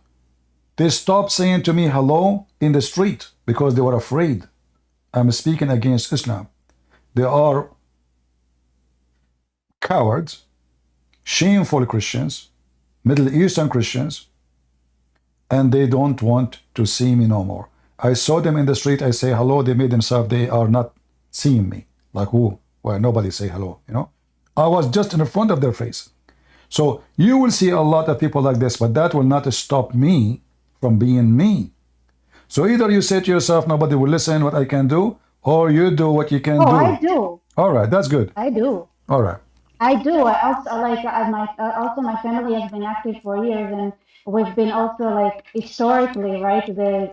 they stopped saying to me hello in the street because they were afraid I'm speaking against Islam. They are cowards, shameful Christians, Middle Eastern Christians, and they don't want to see me no more. I saw them in the street, I say hello, they made themselves, they are not seeing me. Like who? Well, nobody say hello, I was just in the front of their face. So you will see a lot of people like this, but that will not stop me from being me. So either you say to yourself, nobody will listen what I can do, or you do what you can do. I do. All right, that's good. I do. All right. I do. I also my family has been active for years, and we've been also historically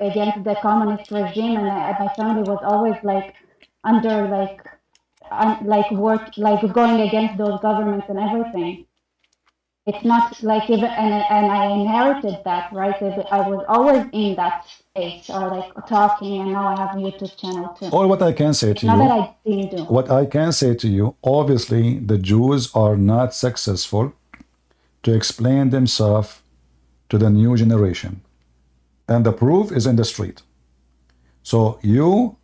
against the communist regime, and my family was always under going against those governments and everything. It's not like even and I inherited that, right? I was always in that space or talking, and now I have a YouTube channel too. Or what I can say to Not that you, I didn't do. what I can say to you, obviously the Jews are not successful to explain themselves to the new generation. And the proof is in the street. So you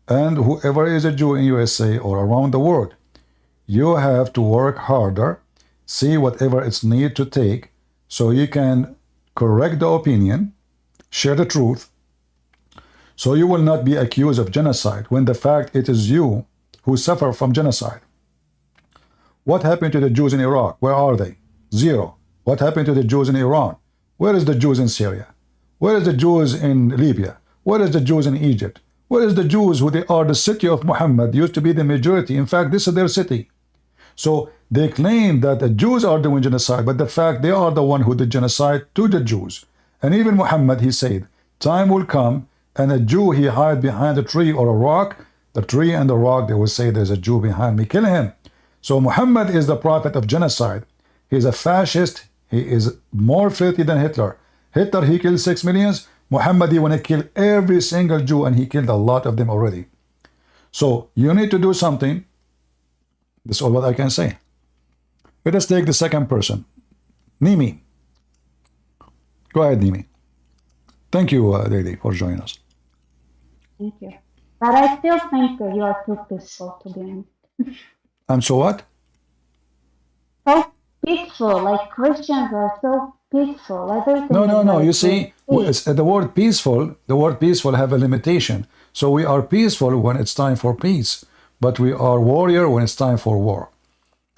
and whoever is a Jew in USA or around the world, you have to work harder, see whatever it's need to take, so you can correct the opinion, share the truth, so you will not be accused of genocide when the fact it is you who suffer from genocide. What happened to the Jews in Iraq? Where are they? Zero. What happened to the Jews in Iran? Where is the Jews in Syria? Where is the Jews in Libya? Where is the Jews in Egypt? Where is the Jews who they are the city of Muhammad, used to be the majority. In fact, this is their city. So they claim that the Jews are doing genocide, but the fact they are the one who did genocide to the Jews. And even Muhammad, he said, time will come and a Jew, he hide behind a tree or a rock. The tree and the rock, they will say, there's a Jew behind me, kill him. So Muhammad is the prophet of genocide. He's a fascist. He is more filthy than Hitler. Hitler, he killed 6 million. Muhammad, he want to kill every single Jew, and he killed a lot of them already. So you need to do something. That's all what I can say. Let us take the second person. Nimi. Go ahead, Nimi. Thank you, lady, for joining us. Thank you. But I still think that you are too peaceful, to be honest. I'm so what? So peaceful, like Christians are so peaceful. Everything No. is You see, the word peaceful have a limitation. So we are peaceful when it's time for peace, but we are warrior when it's time for war.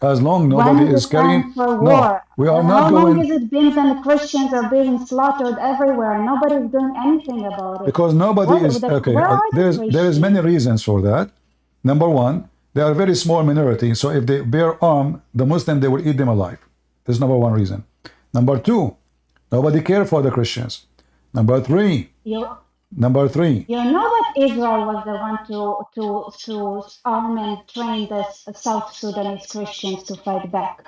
As long nobody is carrying. No, we are not going. How long has it been that the Christians are being slaughtered everywhere? Nobody's doing anything about it. Because nobody is okay. There is many reasons for that. Number one, they are a very small minority. So if they bear arm, the Muslim, they will eat them alive. This is number one reason. Number two, nobody cared for the Christians. Number three, You you know that Israel was the one to arm and train the South Sudanese Christians to fight back.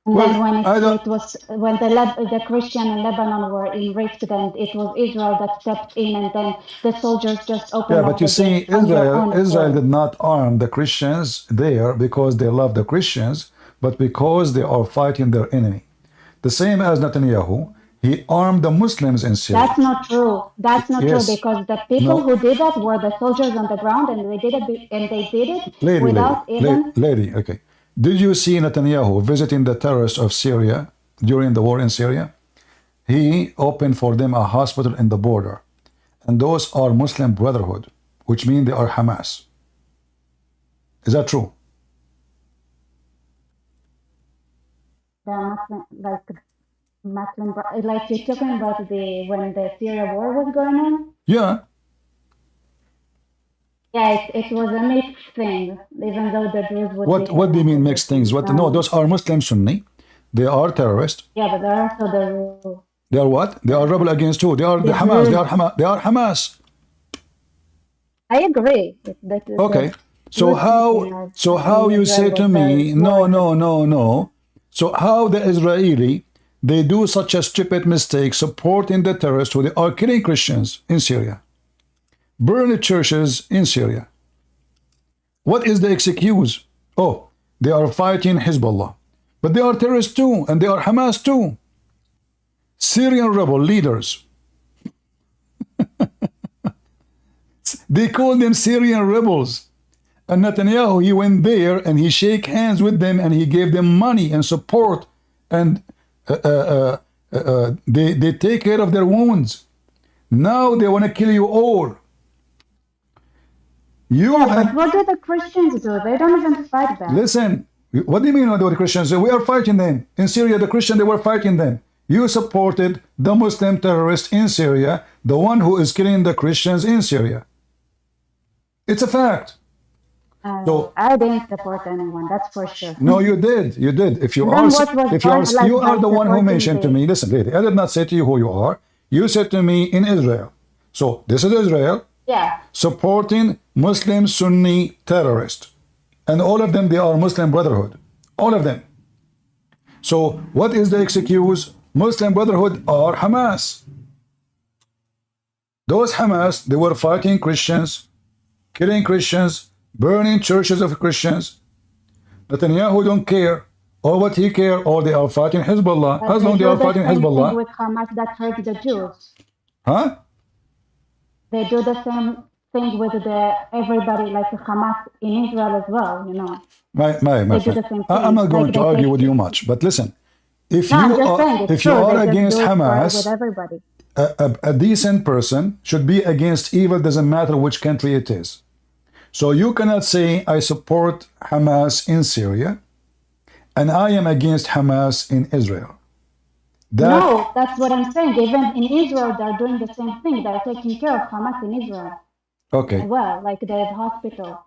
And well, then when I don't. it was when the Christian in Lebanon were enriched, then it was Israel that stepped in, and then the soldiers just Yeah, opened but up you the see, gate on their own Israel accord. did not arm the Christians there because they love the Christians, but because they are fighting their enemy. The same as Netanyahu, he armed the Muslims in Syria. That's not true. That's not true Yes. because the people No. who did that were the soldiers on the ground, and they did it Lady, without even. lady, okay. Did you see Netanyahu visiting the terrorists of Syria during the war in Syria? He opened for them a hospital in the border. And those are Muslim Brotherhood, which means they are Hamas. Is that true? The Muslim, like you're talking about when the Syria war was going on. Yeah. Yeah, it was a mixed thing, even though the Jews would be. What do you mean mixed things? What? No, those are Muslim Sunni. They are terrorists. Yeah, but they're also the. They are what? They are rebel against who? They are the Hamas. They are Hamas. They are Hamas. I agree. Okay. So how you say to me, no. So how the Israeli, they do such a stupid mistake supporting the terrorists who they are killing Christians in Syria, burning churches in Syria. What is the excuse? Oh, they are fighting Hezbollah. But they are terrorists too, and they are Hamas too. Syrian rebel leaders. They call them Syrian rebels. And Netanyahu, he went there and he shake hands with them and he gave them money and support, and they take care of their wounds. Now they want to kill you all. But what do the Christians do? They don't even fight back. Listen, what do you mean what do the Christians do? We are fighting them. In Syria, the Christians, they were fighting them. You supported the Muslim terrorist in Syria, the one who is killing the Christians in Syria. It's a fact. So I didn't support anyone, that's for sure. No, you did. You did. If you are, you are the one who mentioned to me. Listen, lady, I did not say to you who you are. You said to me in Israel. So this is Israel. Yeah. Supporting Muslim Sunni terrorists, and all of them, they are Muslim Brotherhood. All of them. So what is the excuse? Muslim Brotherhood are Hamas. Those Hamas, they were fighting Christians, killing Christians, burning churches of Christians. Netanyahu don't care. Or what he care, or they are fighting Hezbollah. As long as they are fighting Hezbollah. With Hamas that hurt the Jews. Huh? They do the same thing with everybody, like Hamas in Israel as well, you know. My friend, I'm not going to argue with you much, but listen, if you are against Hamas, a decent person should be against evil, doesn't matter which country it is. So you cannot say, I support Hamas in Syria, and I am against Hamas in Israel. No, that's what I'm saying. Even in Israel, they're doing the same thing. They're taking care of Hamas in Israel. Okay. Well, like the hospital.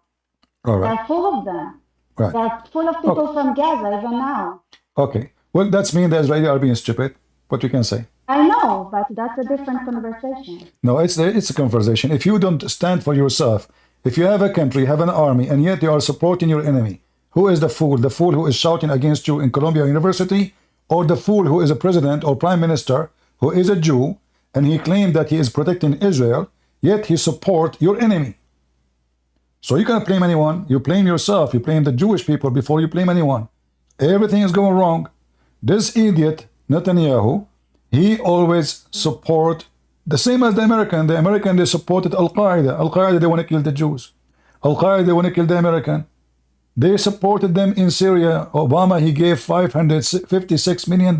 All right. They're full of them. Right. They're full of people from Gaza, even now. Okay. Well, that's mean the Israelis are being stupid. What you can say. I know, but that's a different conversation. No, it's a conversation. If you don't stand for yourself, if you have a country, have an army, and yet you are supporting your enemy, who is the fool? The fool who is shouting against you in Columbia University, or the fool who is a president or prime minister who is a Jew, and he claimed that he is protecting Israel, yet he support your enemy. So you cannot blame anyone. You blame yourself. You blame the Jewish people before you blame anyone. Everything is going wrong. This idiot, Netanyahu, he always support the same as the American. The American, they supported Al-Qaeda. Al-Qaeda, they want to kill the Jews. Al-Qaeda, they want to kill the American. They supported them in Syria. Obama, he gave $556 million.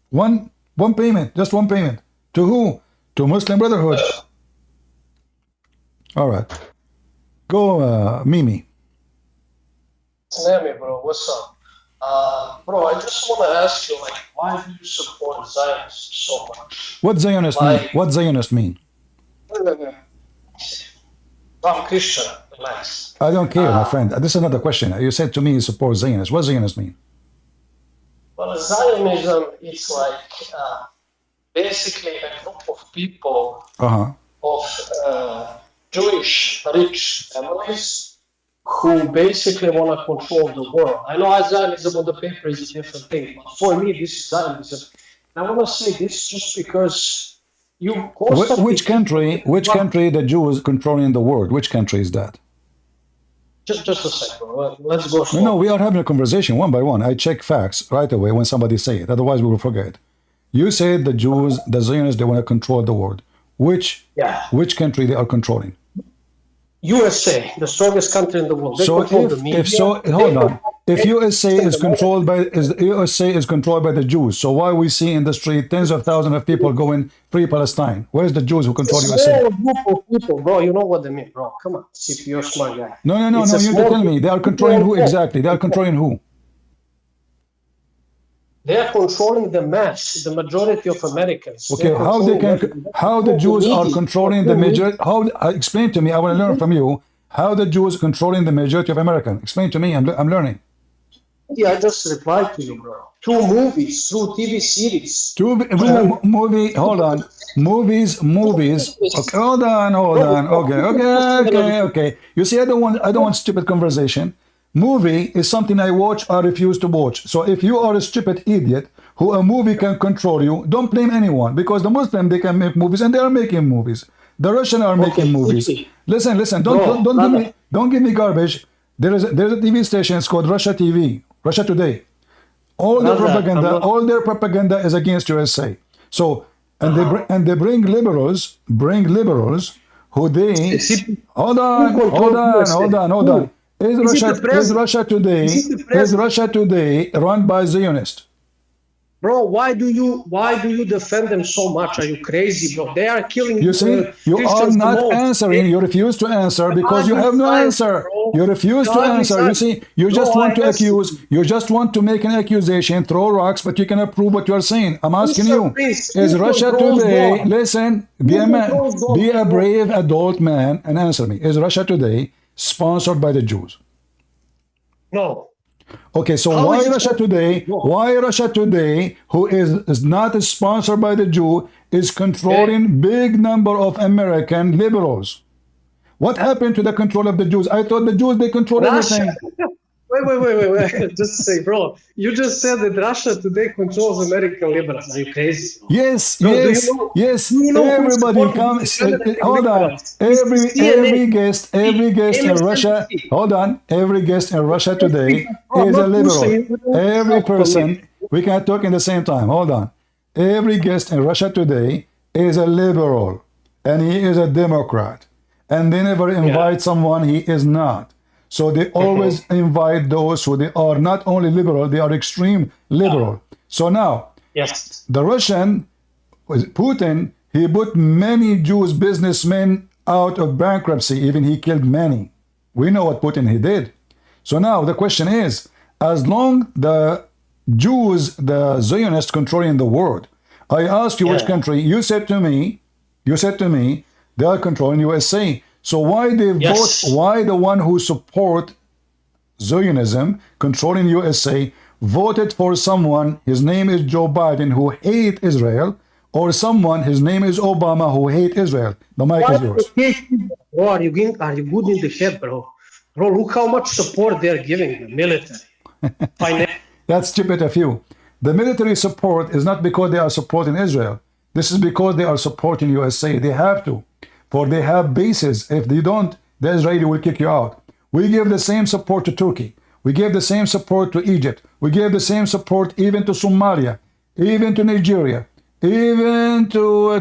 One payment, just one payment. To who? To Muslim Brotherhood. All right. Go, Mimi. Sammy, bro, what's up? Bro, I just want to ask you, like, why do you support Zionists so much? What Zionist mean? What Zionist mean? I'm Christian, relax. I don't care, my friend. This is another question. You said to me you support Zionists. What Zionist mean? Well, Zionism is like basically a group of people of Jewish rich families who basically want to control the world. I know Zionism on the paper is a different thing, but for me, this is Zionism. And I want to say this just because you constantly Which country the Jews controlling the world? Which country is that? Just a second, bro. Let's go slow. No, we are having a conversation one by one. I check facts right away when somebody say it. Otherwise, we will forget. You said the Jews, the Zionists, they want to control the world. Which country they are controlling? USA, the strongest country in the world. They control the media. Hold on. If USA is controlled by the Jews, so why we see in the street tens of thousands of people going free Palestine? Where's the Jews who control USA? It's a small group of people, bro. You know what they mean, bro. Come on, see if you're a smart guy. No. You tell me. They are controlling who exactly? They are controlling who? They are controlling the mass, the majority of Americans. Okay, how the Jews are controlling the majority? Explain to me. I want to learn from you. How the Jews controlling the majority of Americans? Explain to me. I'm learning. Yeah, I just replied to you, bro. Through movies, through TV series. Hold on. Movies. Okay, hold on. Okay. You see, I don't want stupid conversation. Movie is something I watch or refuse to watch. So if you are a stupid idiot who a movie can control you, don't blame anyone, because the Muslim, they can make movies and they are making movies. The Russian are making movies. Listen. Don't give me garbage. There's a TV station. It's called Russia TV, Russia Today. All their propaganda is against USA. So they bring liberals who they hold on. Is Russia Today run by Zionists? Bro, why do you defend them so much? Are you crazy, bro? They are killing. You see, you are not answering. You refuse to answer because you have no answer. You refuse to answer. You see, you just want to accuse. You just want to make an accusation, throw rocks, but you cannot prove what you are saying. I'm asking you: is Russia Today? Listen, be a man, be a brave adult man, and answer me. Is Russia Today sponsored by the Jews? No. Okay, so why Russia Today, who is not sponsored by the Jew, is controlling big number of American liberals? What happened to the control of the Jews? I thought the Jews, they control everything. Wait. Just say, bro, you just said that Russia Today controls American liberals. Are you crazy? Yes. Everybody comes. Hold on. Every guest in Russia. Hold on. Every guest in Russia Today is a liberal. Every person. We can't talk in the same time. Hold on. Every guest in Russia Today is a liberal, and he is a Democrat, and they never invite someone he is not. So they always invite those who they are not only liberal, they are extreme liberal. So now, the Russian, Putin, he put many Jews businessmen out of bankruptcy. Even he killed many. We know what Putin he did. So now the question is, as long the Jews, the Zionists controlling the world, I asked you which country. You said to me, they are controlling USA. So why they vote? Why the one who support Zionism controlling USA voted for someone? His name is Joe Biden, who hate Israel, or someone? His name is Obama, who hate Israel. The mic is yours. Bro, are you good in the head, bro? Bro, look how much support they're giving the military. That's stupid of you. The military support is not because they are supporting Israel. This is because they are supporting USA. They have to. For they have bases. If they don't, the Israeli will kick you out. We give the same support to Turkey. We give the same support to Egypt. We give the same support even to Somalia, even to Nigeria, even to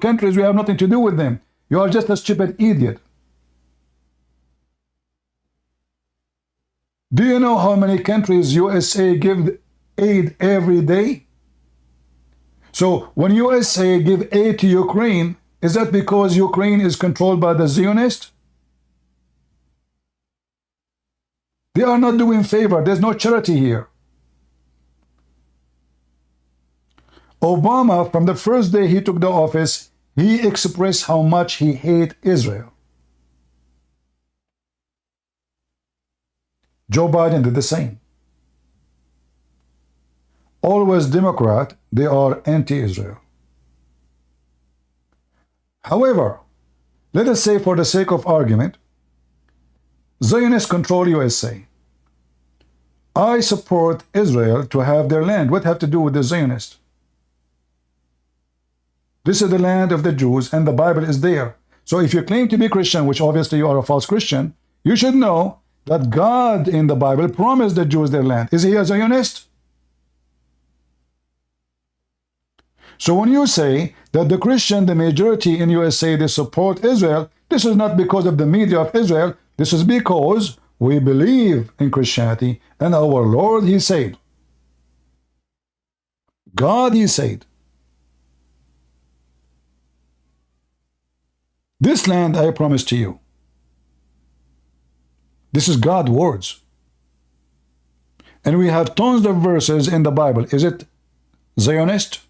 countries we have nothing to do with them. You are just a stupid idiot. Do you know how many countries USA give aid every day? So when USA give aid to Ukraine, is that because Ukraine is controlled by the Zionists? They are not doing favor. There's no charity here. Obama, from the first day he took the office, he expressed how much he hates Israel. Joe Biden did the same. always Democrat, they are anti-Israel. However, let us say for the sake of argument, Zionists control USA. I support Israel to have their land. What have to do with the Zionists? This is the land of the Jews, and the Bible is there. So if you claim to be Christian, which obviously you are a false Christian, you should know that God in the Bible promised the Jews their land. Is he a Zionist? So when you say that the Christian, the majority in USA, they support Israel, this is not because of the media of Israel. This is because we believe in Christianity, and our Lord, he said, God, he said, this land I promise to you. This is God's words. And we have tons of verses in the Bible. Is it Zionist?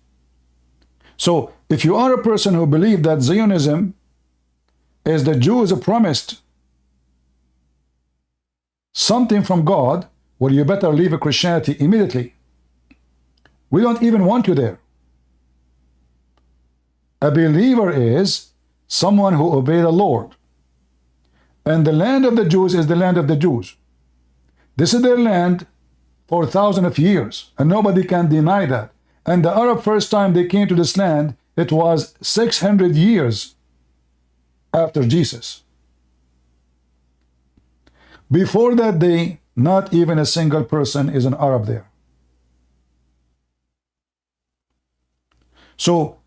So if you are a person who believes that Zionism is the Jews promised something from God, well, you better leave Christianity immediately. We don't even want you there. A believer is someone who obeys the Lord. And the land of the Jews is the land of the Jews. This is their land for thousands of years, and nobody can deny that. And the Arab, first time they came to this land, it was 600 years after Jesus. Before that day, not even a single person is an Arab there. So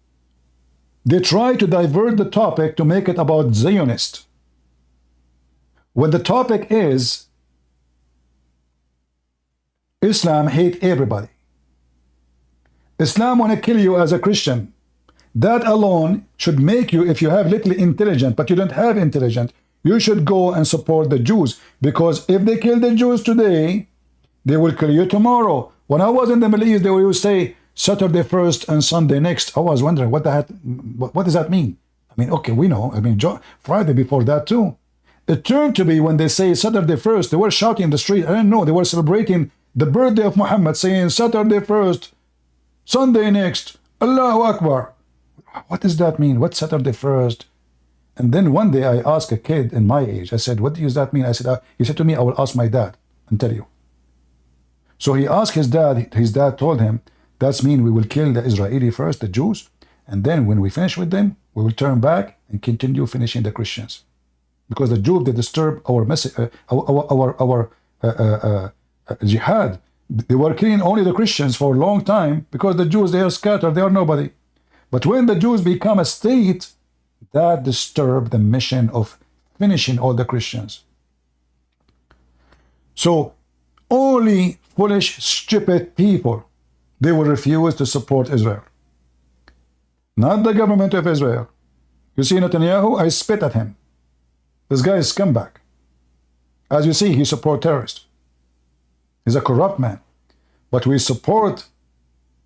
they try to divert the topic to make it about Zionist. When the topic is Islam hate everybody. Islam want to kill you as a Christian. That alone should make you, if you have little intelligence, but you don't have intelligence, you should go and support the Jews. Because if they kill the Jews today, they will kill you tomorrow. When I was in the Middle East, they would say Saturday first and Sunday next. I was wondering, what does that mean? I mean, okay, we know. I mean, Friday before that too. It turned to be when they say Saturday first, they were shouting in the street. I don't know, they were celebrating the birthday of Muhammad, saying Saturday first, Sunday next, Allahu Akbar. What does that mean? What's Saturday first? And then one day I asked a kid in my age, I said, what does that mean? I said, he said to me, I will ask my dad and tell you. So he asked his dad told him, that's mean we will kill the Israeli first, the Jews, and then when we finish with them, we will turn back and continue finishing the Christians. Because the Jews, they disturb our message, our jihad. They were killing only the Christians for a long time because the Jews, they are scattered, they are nobody. But when the Jews become a state, that disturbed the mission of finishing all the Christians. So only foolish, stupid people, they will refuse to support Israel. Not the government of Israel. You see Netanyahu, I spit at him. This guy is scumbag. As you see, he supports terrorists. He's a corrupt man. But we support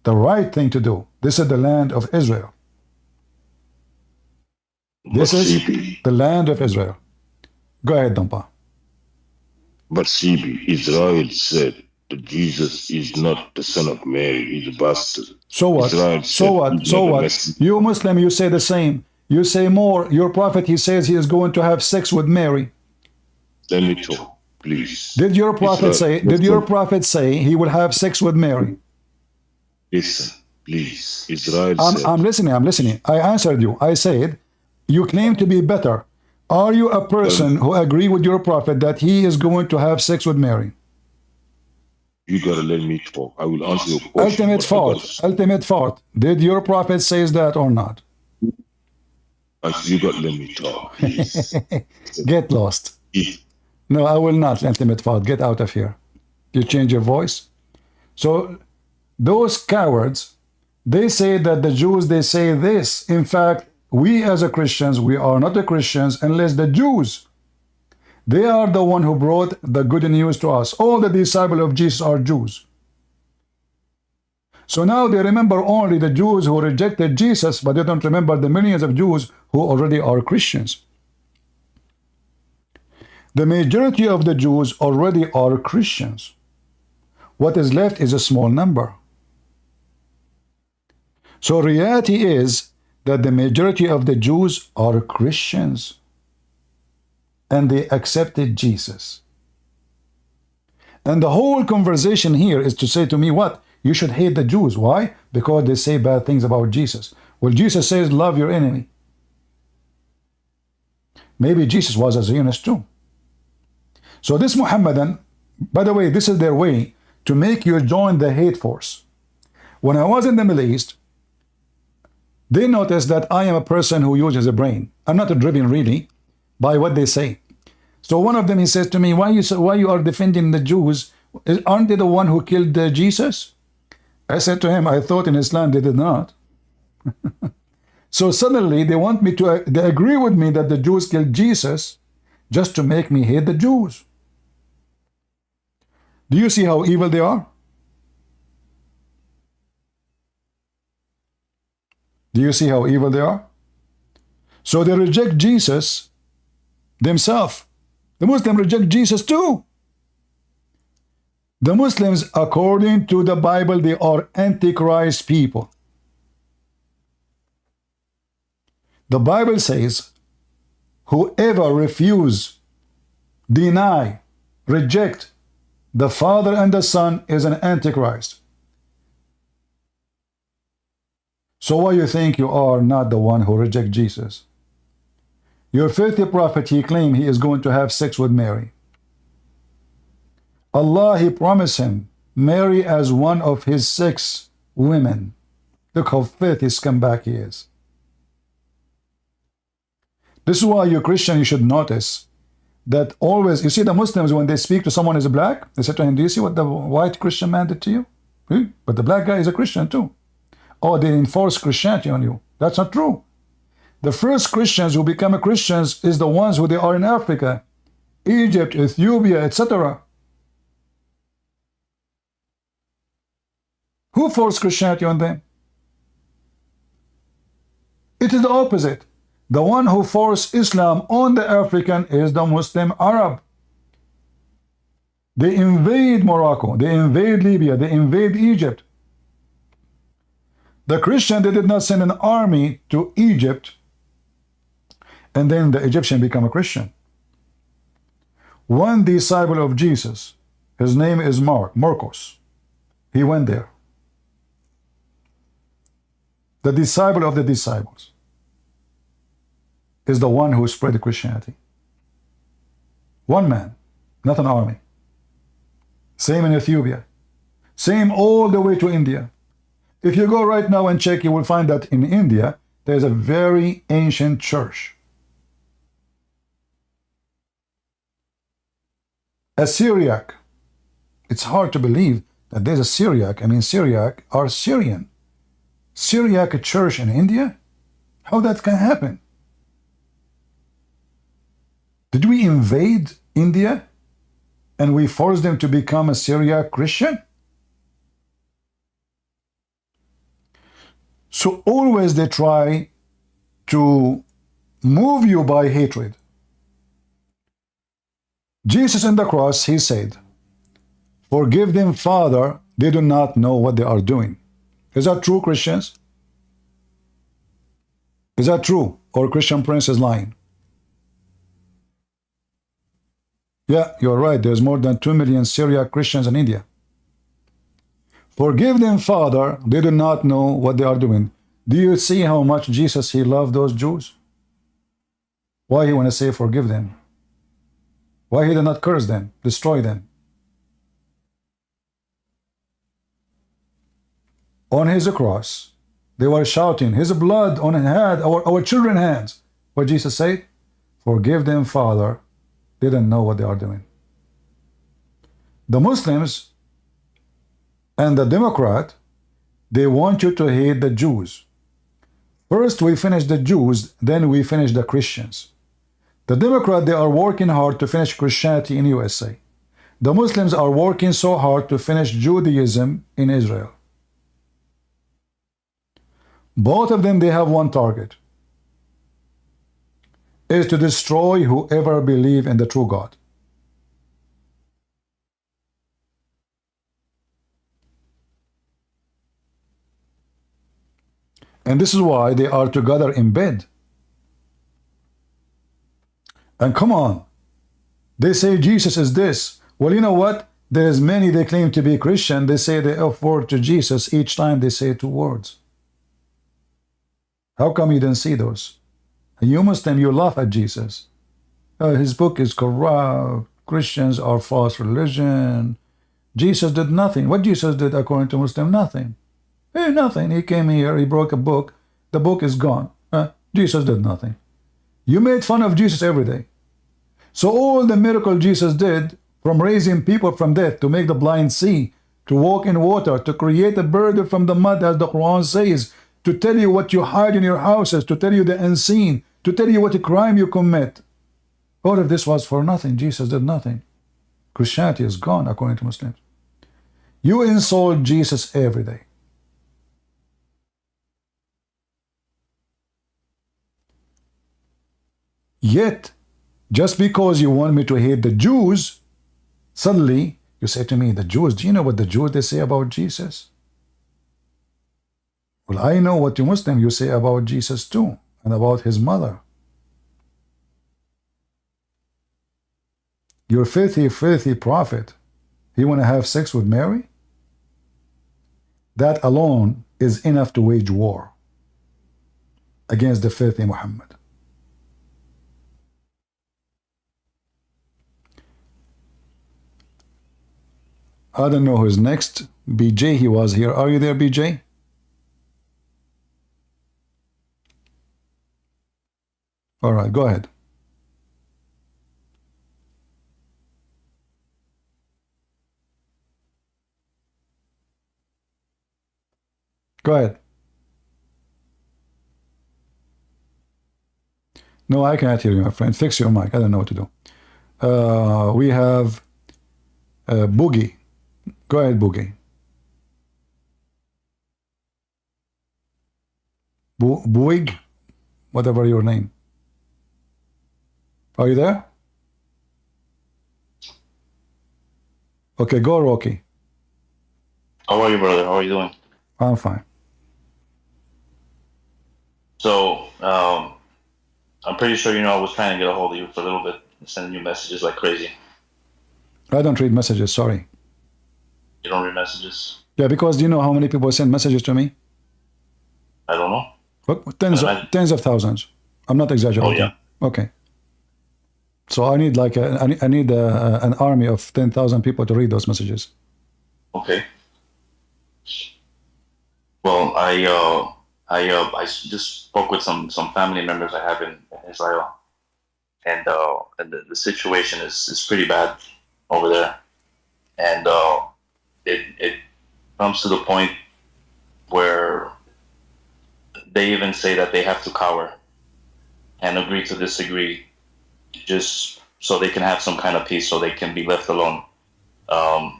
the right thing to do. This is the land of Israel. This is the land of Israel. Go ahead, Dampa. But CB, Israel said that Jesus is not the son of Mary, he's a bastard. So what? So what? So what? You Muslim, you say the same. You say more. Your prophet, he says he is going to have sex with Mary. Let me talk, please. Did your prophet say? Did your prophet say he will have sex with Mary? Listen, please. Israel said. I'm listening. I'm listening. I answered you. I said, you claim to be better. Are you a person who agree with your prophet that he is going to have sex with Mary? You gotta let me talk. I will answer your question. Ultimate fault. Ultimate fault. Did your prophet says that or not? You gotta let me talk, please. Get lost. No, I will not, ultimate fault. Get out of here. You change your voice. So those cowards, they say that the Jews, they say this. In fact, we as a Christians, we are not the Christians unless the Jews. They are the one who brought the good news to us. All the disciples of Jesus are Jews. So now they remember only the Jews who rejected Jesus, but they don't remember the millions of Jews who already are Christians. The majority of the Jews already are Christians. What is left is a small number. So reality is that the majority of the Jews are Christians and they accepted Jesus. And the whole conversation here is to say to me, what? You should hate the Jews. Why? Because they say bad things about Jesus. Well, Jesus says, love your enemy. Maybe Jesus was a Zionist too. So this Muhammadan, by the way, this is their way to make you join the hate force. When I was in the Middle East, they noticed that I am a person who uses a brain. I'm not driven really by what they say. So one of them, he says to me, why you are defending the Jews? Aren't they the one who killed Jesus? I said to him, I thought in Islam they did not. So suddenly they want me to, they agree with me that the Jews killed Jesus just to make me hate the Jews. Do you see how evil they are? Do you see how evil they are? So they reject Jesus themselves. The Muslims reject Jesus too. The Muslims, according to the Bible, they are Antichrist people. The Bible says, whoever refuse, deny, reject the Father and the Son is an Antichrist. So why you think you are not the one who reject Jesus? Your filthy prophet, he claimed he is going to have sex with Mary. Allah, he promised him Mary as one of his 6 women. Look how filthy scumbag he is. This is why you Christian, you should notice that always, you see the Muslims, when they speak to someone who is black, they say to him, do you see what the white Christian man did to you? But the black guy is a Christian too. Oh, they enforce Christianity on you. That's not true. The first Christians who become Christians is the ones who they are in Africa, Egypt, Ethiopia, etc. Who forced Christianity on them? It is the opposite. The one who forced Islam on the African is the Muslim Arab. They invade Morocco, they invade Libya, they invade Egypt. The Christian, they did not send an army to Egypt and then the Egyptian become a Christian. One disciple of Jesus, his name is Marcos. He went there. The disciple of the disciples is the one who spread Christianity. One man, not an army. Same in Ethiopia. Same all the way to India. If you go right now and check, you will find that in India, there's a very ancient church. A Syriac. It's hard to believe that there's a Syriac. I mean, Syriac are Syrian. Syriac church in India? How that can happen? Did we invade India and we forced them to become a Syriac Christian? So always they try to move you by hatred. Jesus on the cross, he said, forgive them, Father, they do not know what they are doing. Is that true, Christians? Is that true? Or Christian Prince is lying? Yeah, you're right. There's more than 2 million Syriac Christians in India. Forgive them, Father, they do not know what they are doing. Do you see how much Jesus, he loved those Jews? Why he want to say forgive them? Why he did not curse them, destroy them? On his cross, they were shouting, his blood on his head, our children's hands. What Jesus said? Forgive them, Father, they don't know what they are doing. The Muslims and the Democrat, they want you to hate the Jews. First we finish the Jews, then we finish the Christians. The Democrat, they are working hard to finish Christianity in USA. The Muslims are working so hard to finish Judaism in Israel. Both of them, they have one target, is to destroy whoever believes in the true God. And this is why they are together in bed. And come on, they say Jesus is this. Well, you know what? There's many, they claim to be Christian. They say the F word to Jesus each time they say 2 words. How come you didn't see those? And you Muslim, you laugh at Jesus. His book is corrupt. Christians are false religion. Jesus did nothing. What Jesus did according to Muslim? Nothing. Nothing. He came here, he broke a book. The book is gone. Jesus did nothing. You made fun of Jesus every day. So all the miracle Jesus did, from raising people from death, to make the blind see, to walk in water, to create a bird from the mud, as the Quran says, to tell you what you hide in your houses, to tell you the unseen, to tell you what a crime you commit. All of this was for nothing. Jesus did nothing. Christianity is gone according to Muslims. You insult Jesus every day. Yet, just because you want me to hate the Jews, suddenly you say to me, the Jews, do you know what the Jews they say about Jesus? Well, I know what you Muslim you say about Jesus too, and about his mother. Your filthy, filthy prophet, he want to have sex with Mary? That alone is enough to wage war against the filthy Muhammad. I don't know who's next. BJ, he was here. Are you there, BJ? All right, go ahead. Go ahead. No, I cannot hear you, my friend. Fix your mic. I don't know what to do. We have Boogie. Go ahead, Boogie. Boig, whatever your name. Are you there? Okay, go, Rocky. How are you, brother? How are you doing? I'm fine. So, I'm pretty sure you know I was trying to get a hold of you for a little bit, sending you messages like crazy. I don't read messages, sorry. You don't read messages? Yeah, because do you know how many people send messages to me? I don't know. What? Tens of thousands. I'm not exaggerating. Oh, yeah. Okay. So I need like I need an army of 10,000 people to read those messages. Okay. Well, I just spoke with some family members I have in Israel, and the situation is pretty bad over there, and it comes to the point where they even say that they have to cower and agree to disagree, just so they can have some kind of peace, so they can be left alone.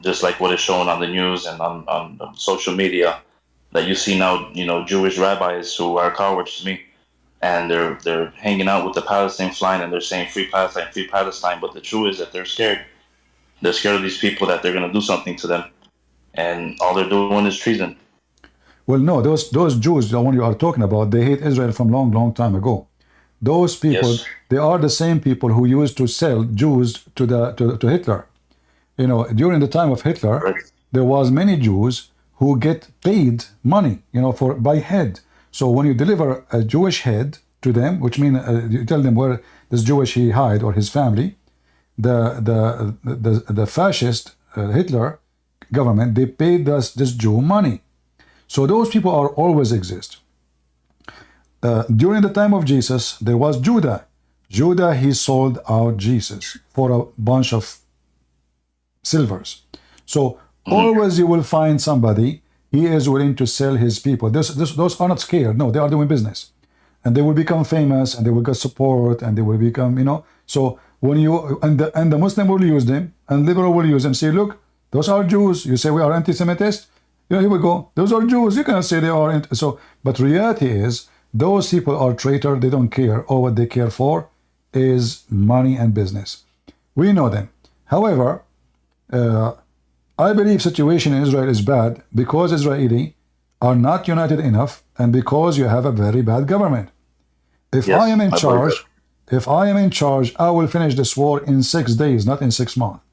Just like what is shown on the news and on social media, that you see now, you know, Jewish rabbis who are cowards to me, and they're hanging out with the Palestine flag, and they're saying free Palestine, free Palestine. But the truth is that they're scared. They're scared of these people, that they're going to do something to them, and all they're doing is treason. Well, no, those Jews, the one you are talking about, they hate Israel from long time ago. Those people, yes, they are the same people who used to sell Jews to Hitler. You know, during the time of Hitler, right, there was many Jews who get paid money, you know, for by head. So when you deliver a Jewish head to them, which means you tell them where this Jewish he hide or his family, the fascist Hitler government, they paid this Jew money. So those people are always exist. During the time of Jesus, there was Judah. Judah, he sold out Jesus for a bunch of silvers. So always you will find somebody, he is willing to sell his people. Those are not scared. No, they are doing business. And they will become famous, and they will get support, and they will become, you know. So when you, and the Muslim will use them, and liberal will use them. Say, look, those are Jews. You say we are anti-Semitist? You know, here we go. Those are Jews. You cannot say they are. So, but reality is, those people are traitor. They don't care. All what they care for is money and business. We know them. However, I believe situation in Israel is bad because Israeli are not united enough, and because you have a very bad government. If I am in charge, I will finish this war in 6 days, not in 6 months.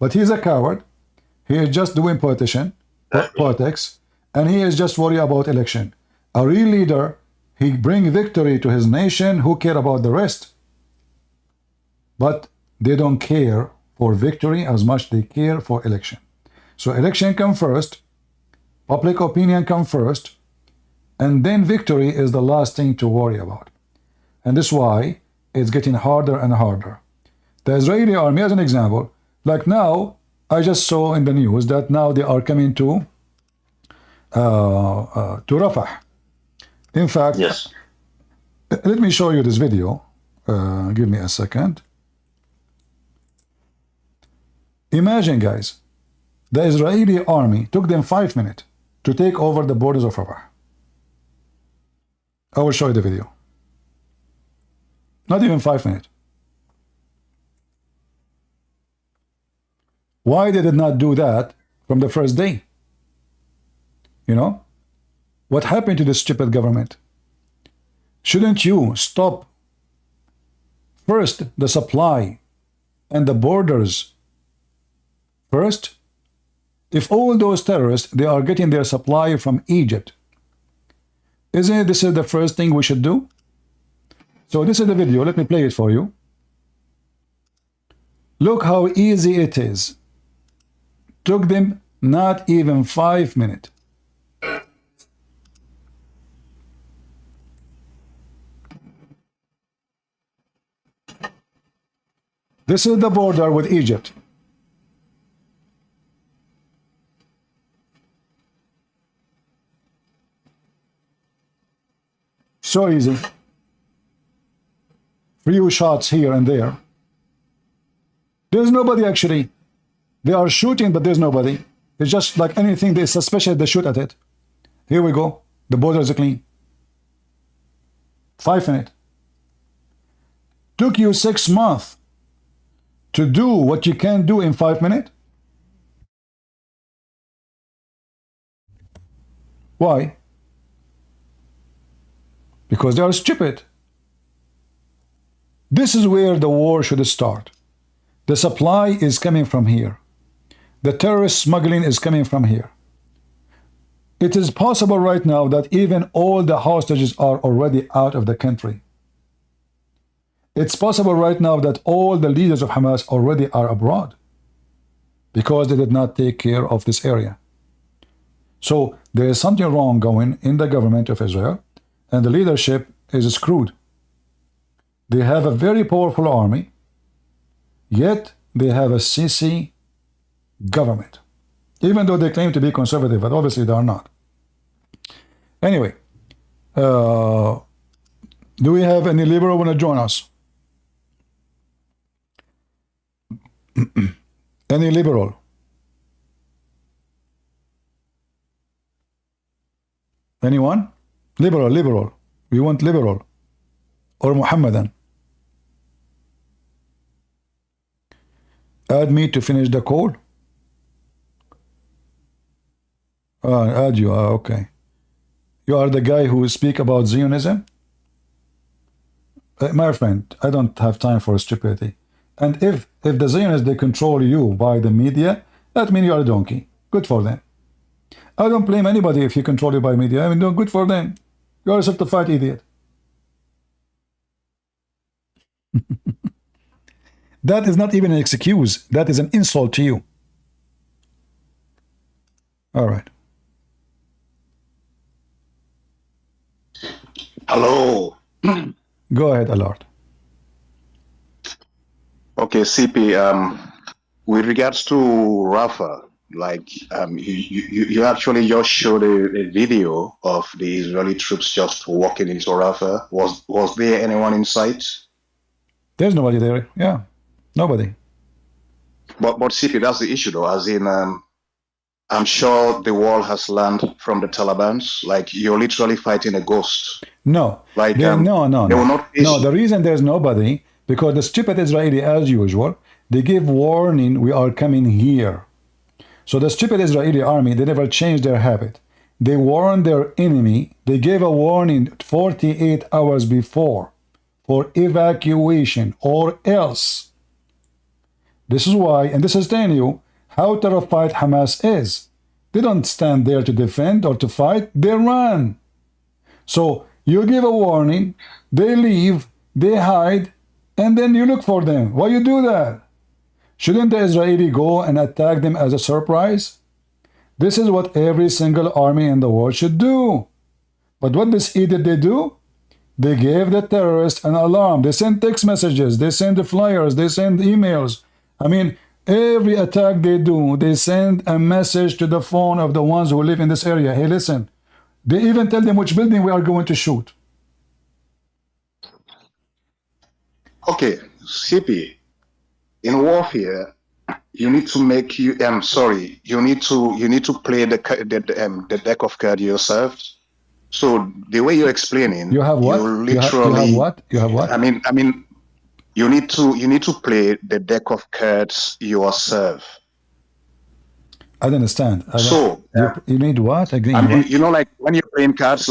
But he's a coward. He is just doing politics, and he is just worried about election. A real leader, he bring victory to his nation. Who care about the rest? But they don't care for victory as much they care for election. So election come first, public opinion come first, and then victory is the last thing to worry about. And this is why it's getting harder and harder. The Israeli army, as an example, like now, I just saw in the news that now they are coming to Rafah. In fact, Yes. Let me show you this video. Give me a second. Imagine, guys, the Israeli army took them 5 minutes to take over the borders of Rafah. I will show you the video. Not even 5 minutes. Why they did not do that from the first day? You know? What happened to this stupid government? Shouldn't you stop first the supply and the borders first? If all those terrorists, they are getting their supply from Egypt, isn't this the first thing we should do? So this is the video. Let me play it for you. Look how easy it is. Took them not even 5 minutes. This is the border with Egypt. So easy. Few shots here and there. There's nobody actually. They are shooting, but there's nobody. It's just like anything they suspicious, they shoot at it. Here we go. The borders are clean. 5 minutes. Took you 6 months to do what you can't do in 5 minutes? Why? Because they are stupid. This is where the war should start. The supply is coming from here. The terrorist smuggling is coming from here. It is possible right now that even all the hostages are already out of the country. It's possible right now that all the leaders of Hamas already are abroad because they did not take care of this area. So there is something wrong going in the government of Israel, and the leadership is screwed. They have a very powerful army, yet they have a Sisi government, even though they claim to be conservative, but obviously they are not. Anyway, do we have any liberal want to join us? Any liberal? Anyone? Liberal. We want liberal or Muhammadan. Add me to finish the call. Add you. Okay. You are the guy who speak about Zionism? My friend, I don't have time for stupidity. And if the Zionists, they control you by the media, that means you are a donkey. Good for them. I don't blame anybody if you control you by media. I mean, no, good for them. You are a certified idiot. That is not even an excuse. That is an insult to you. All right. Hello. Go ahead, Allard. Okay, CP. With regards to Rafah, like you actually just showed a video of the Israeli troops just walking into Rafah. Was there anyone in sight? There's nobody there. Yeah, nobody. But CP, that's the issue, though. As in, I'm sure the wall has learned from the Taliban's. Like you're literally fighting a ghost. No, like no. Will not no, the reason there's nobody, because the stupid Israeli, as usual, they give warning, we are coming here. So the stupid Israeli army, they never change their habit. they warned their enemy. They gave a warning 48 hours before for evacuation, or else. This is why, and this is telling you how terrified Hamas is. They don't stand there to defend or to fight, they run. So you give a warning, they leave, they hide, and then you look for them. Why you do that? Shouldn't the Israeli go and attack them as a surprise? This is what every single army in the world should do. But what this edict they do? They gave the terrorists an alarm. They send text messages, they send the flyers, they send emails. I mean, every attack they do, they send a message to the phone of the ones who live in this area. Hey, listen. They even tell them which building we are going to shoot. Okay, CP, in warfare, you need to make you. You need to play the deck of cards yourself. So the way you're explaining, you have what? You literally you have what? You have what? I mean, you need to play the deck of cards yourself. I don't understand. So you need what? Again, I mean, what? you know, like when you're playing cards,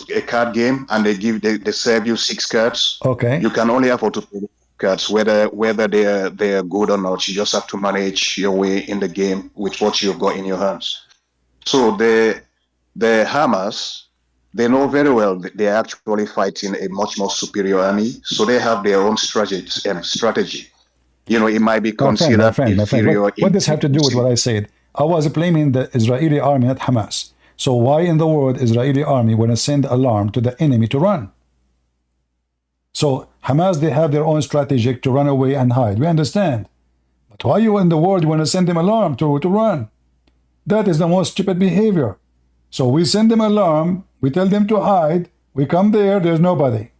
a card game, and they serve you 6 cards. Okay. You can only afford to play the cards, whether they're good or not. You just have to manage your way in the game with what you've got in your hands. So the Hamas, they know very well that they're actually fighting a much more superior army. So they have their own strategy. You know, it might be considered my friend. inferior. What does have to do with what I said? I was blaming the Israeli army, not Hamas. So why in the world Israeli army want to send alarm to the enemy to run? So Hamas, they have their own strategy to run away and hide. We understand. But why you in the world want to send them alarm to run? That is the most stupid behavior. So we send them alarm, we tell them to hide, we come there, there's nobody.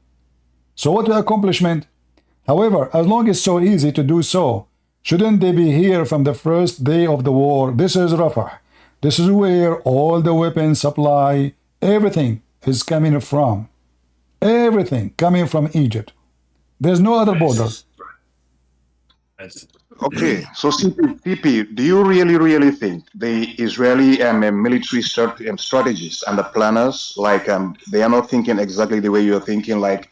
So what the accomplishment? However, as long as it's so easy to do so, shouldn't they be here from the first day of the war? This is Rafah. This is where all the weapons supply, everything is coming from. Everything coming from Egypt. There's no other border. Okay, so CP, do you really think the Israeli military strategists and the planners, like they are not thinking exactly the way you're thinking, like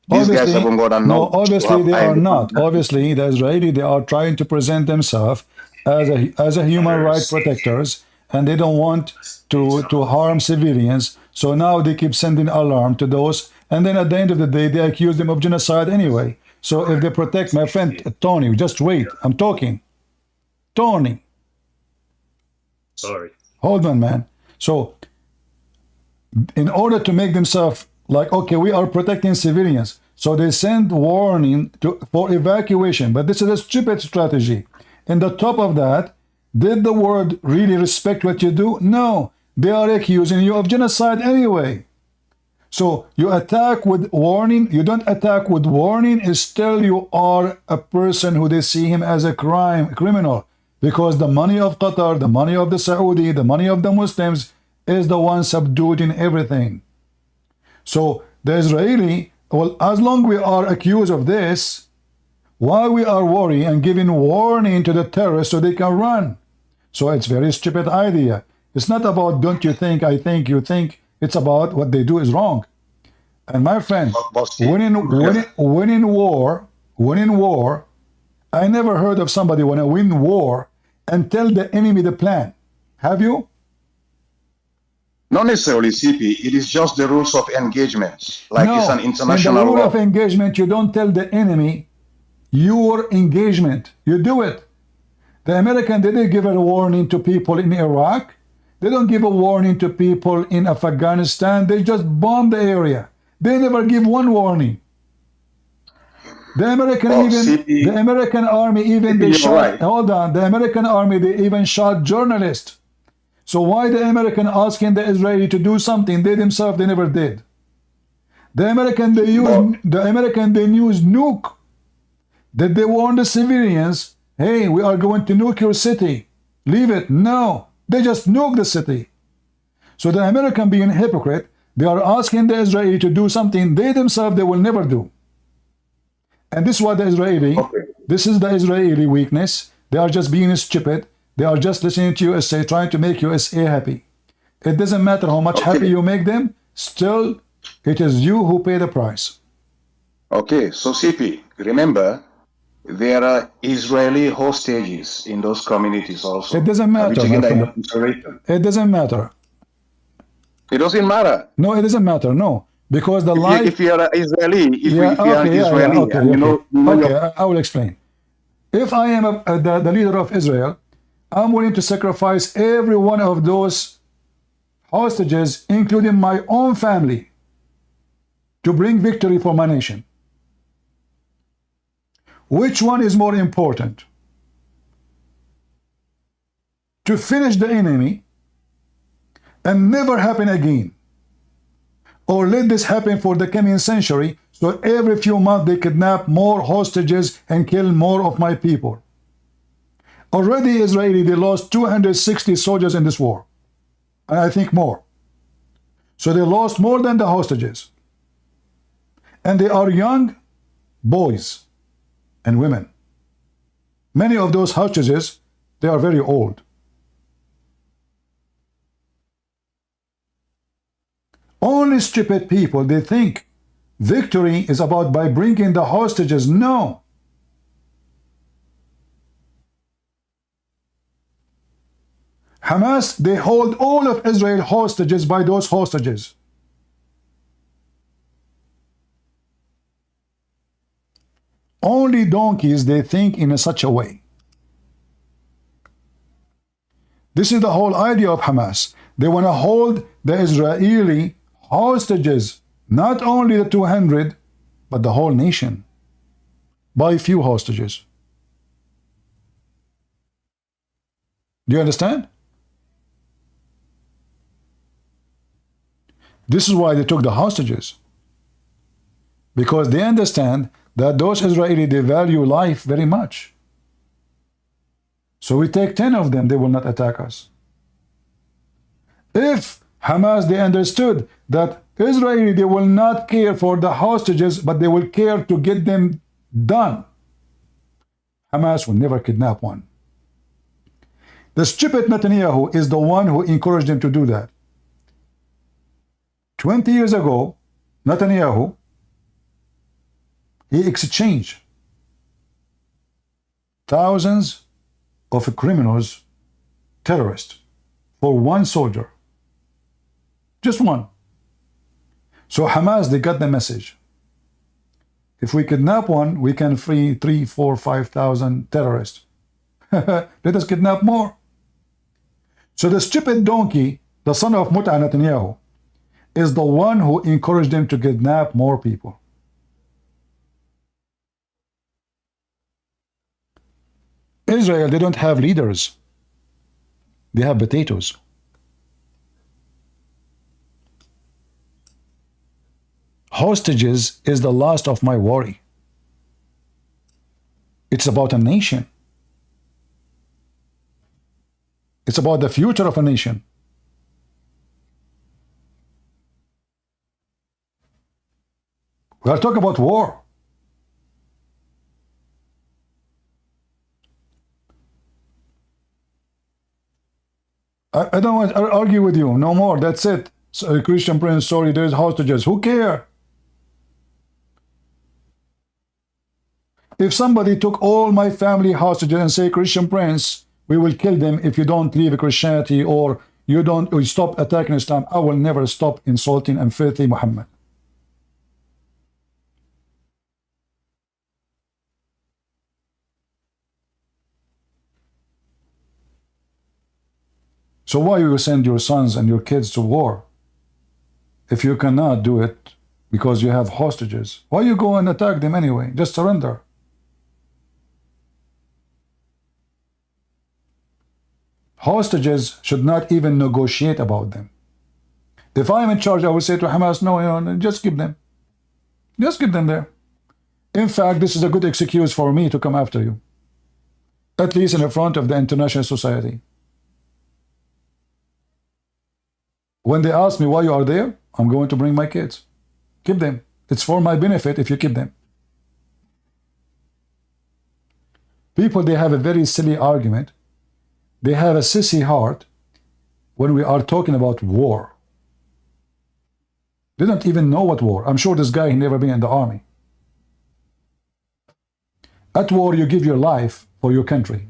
these guys haven't got enough? No, obviously they are not. Obviously, the Israeli, they are trying to present themselves as a human rights protectors, and they don't want to harm civilians. So now they keep sending alarm to those, and then at the end of the day, they accuse them of genocide anyway. So if they protect my friend Tony, just wait, I'm talking. Tony. Sorry. Hold on, man. So in order to make themselves like, okay, we are protecting civilians, so they send warning for evacuation. But this is a stupid strategy. And the top of that, did the world really respect what you do? No. They are accusing you of genocide anyway. So you attack with warning, you don't attack with warning, still you are a person who they see him as a criminal. Because the money of Qatar, the money of the Saudi, the money of the Muslims is the one subduing everything. So the Israeli, well, as long we are accused of this, why we are worrying and giving warning to the terrorists so they can run? So it's very stupid idea. It's not about don't you think, I think, you think. It's about what they do is wrong. And my friend, winning war, I never heard of somebody want to win war and tell the enemy the plan. Have you? Not necessarily, CP. It is just the rules of engagement. Like no, it's an international in the rule law. of engagement, you don't tell the enemy your engagement. You do it. The American, they didn't give a warning to people in Iraq. They don't give a warning to people in Afghanistan. They just bomb the area. They never give one warning. The American army even they shot. Right. Hold on. The American army they even shot journalists. So why the American asking the Israeli to do something they themselves they never did? The American they use nuke. That they warn the civilians, hey, we are going to nuke your city. Leave it. No. They just nuke the city. So the American being a hypocrite, they are asking the Israeli to do something they themselves they will never do. And this is what the Israeli, this is the Israeli weakness. They are just being stupid. They are just listening to USA, trying to make USA happy. It doesn't matter how much happy you make them, still, it is you who pay the price. Okay, so CP, remember, there are Israeli hostages in those communities also. It doesn't matter, my friend. It doesn't matter. It doesn't matter. No, it doesn't matter. No, because the life. If you are Israeli, if you are Israeli, okay, I will explain. If I am the leader of Israel, I'm willing to sacrifice every one of those hostages, including my own family, to bring victory for my nation. Which one is more important? To finish the enemy and never happen again, or let this happen for the coming century, so every few months they kidnap more hostages and kill more of my people. Already Israeli, they lost 260 soldiers in this war, and I think more. So they lost more than the hostages. And they are young boys and women. Many of those hostages, they are very old. Only stupid people, they think victory is about by bringing the hostages. No. Hamas, they hold all of Israel hostages by those hostages. Only donkeys, they think in such a way. This is the whole idea of Hamas. They want to hold the Israeli hostages, not only the 200, but the whole nation, by few hostages. Do you understand? This is why they took the hostages. Because they understand that those Israelis, they value life very much. So we take 10 of them, they will not attack us. If Hamas, they understood that Israeli, they will not care for the hostages, but they will care to get them done, Hamas will never kidnap one. The stupid Netanyahu is the one who encouraged them to do that. 20 years ago, Netanyahu, he exchanged thousands of criminals, terrorists, for one soldier. Just one. So Hamas, they got the message. If we kidnap one, we can free 3, 4, 5,000 terrorists. Let us kidnap more. So the stupid donkey, the son of Mut'a Netanyahu, is the one who encouraged them to kidnap more people. Israel, they don't have leaders. They have potatoes. Hostages is the last of my worry. It's about a nation. It's about the future of a nation. We are talking about war. I don't want to argue with you. No more. That's it. So, Christian Prince, sorry, there's hostages. Who care? If somebody took all my family hostages and say, Christian Prince, we will kill them if you don't leave Christianity or you stop attacking Islam, I will never stop insulting and filthy Muhammad. So why you send your sons and your kids to war if you cannot do it because you have hostages? Why you go and attack them anyway? Just surrender. Hostages should not even negotiate about them. If I'm in charge, I would say to Hamas, no, just keep them. Just keep them there. In fact, this is a good excuse for me to come after you. At least in the front of the international society. When they ask me why you are there, I'm going to bring my kids. Keep them. It's for my benefit if you keep them. People, they have a very silly argument. They have a sissy heart. when we are talking about war. They don't even know what war. I'm sure this guy he never been in the army. At war, you give your life for your country.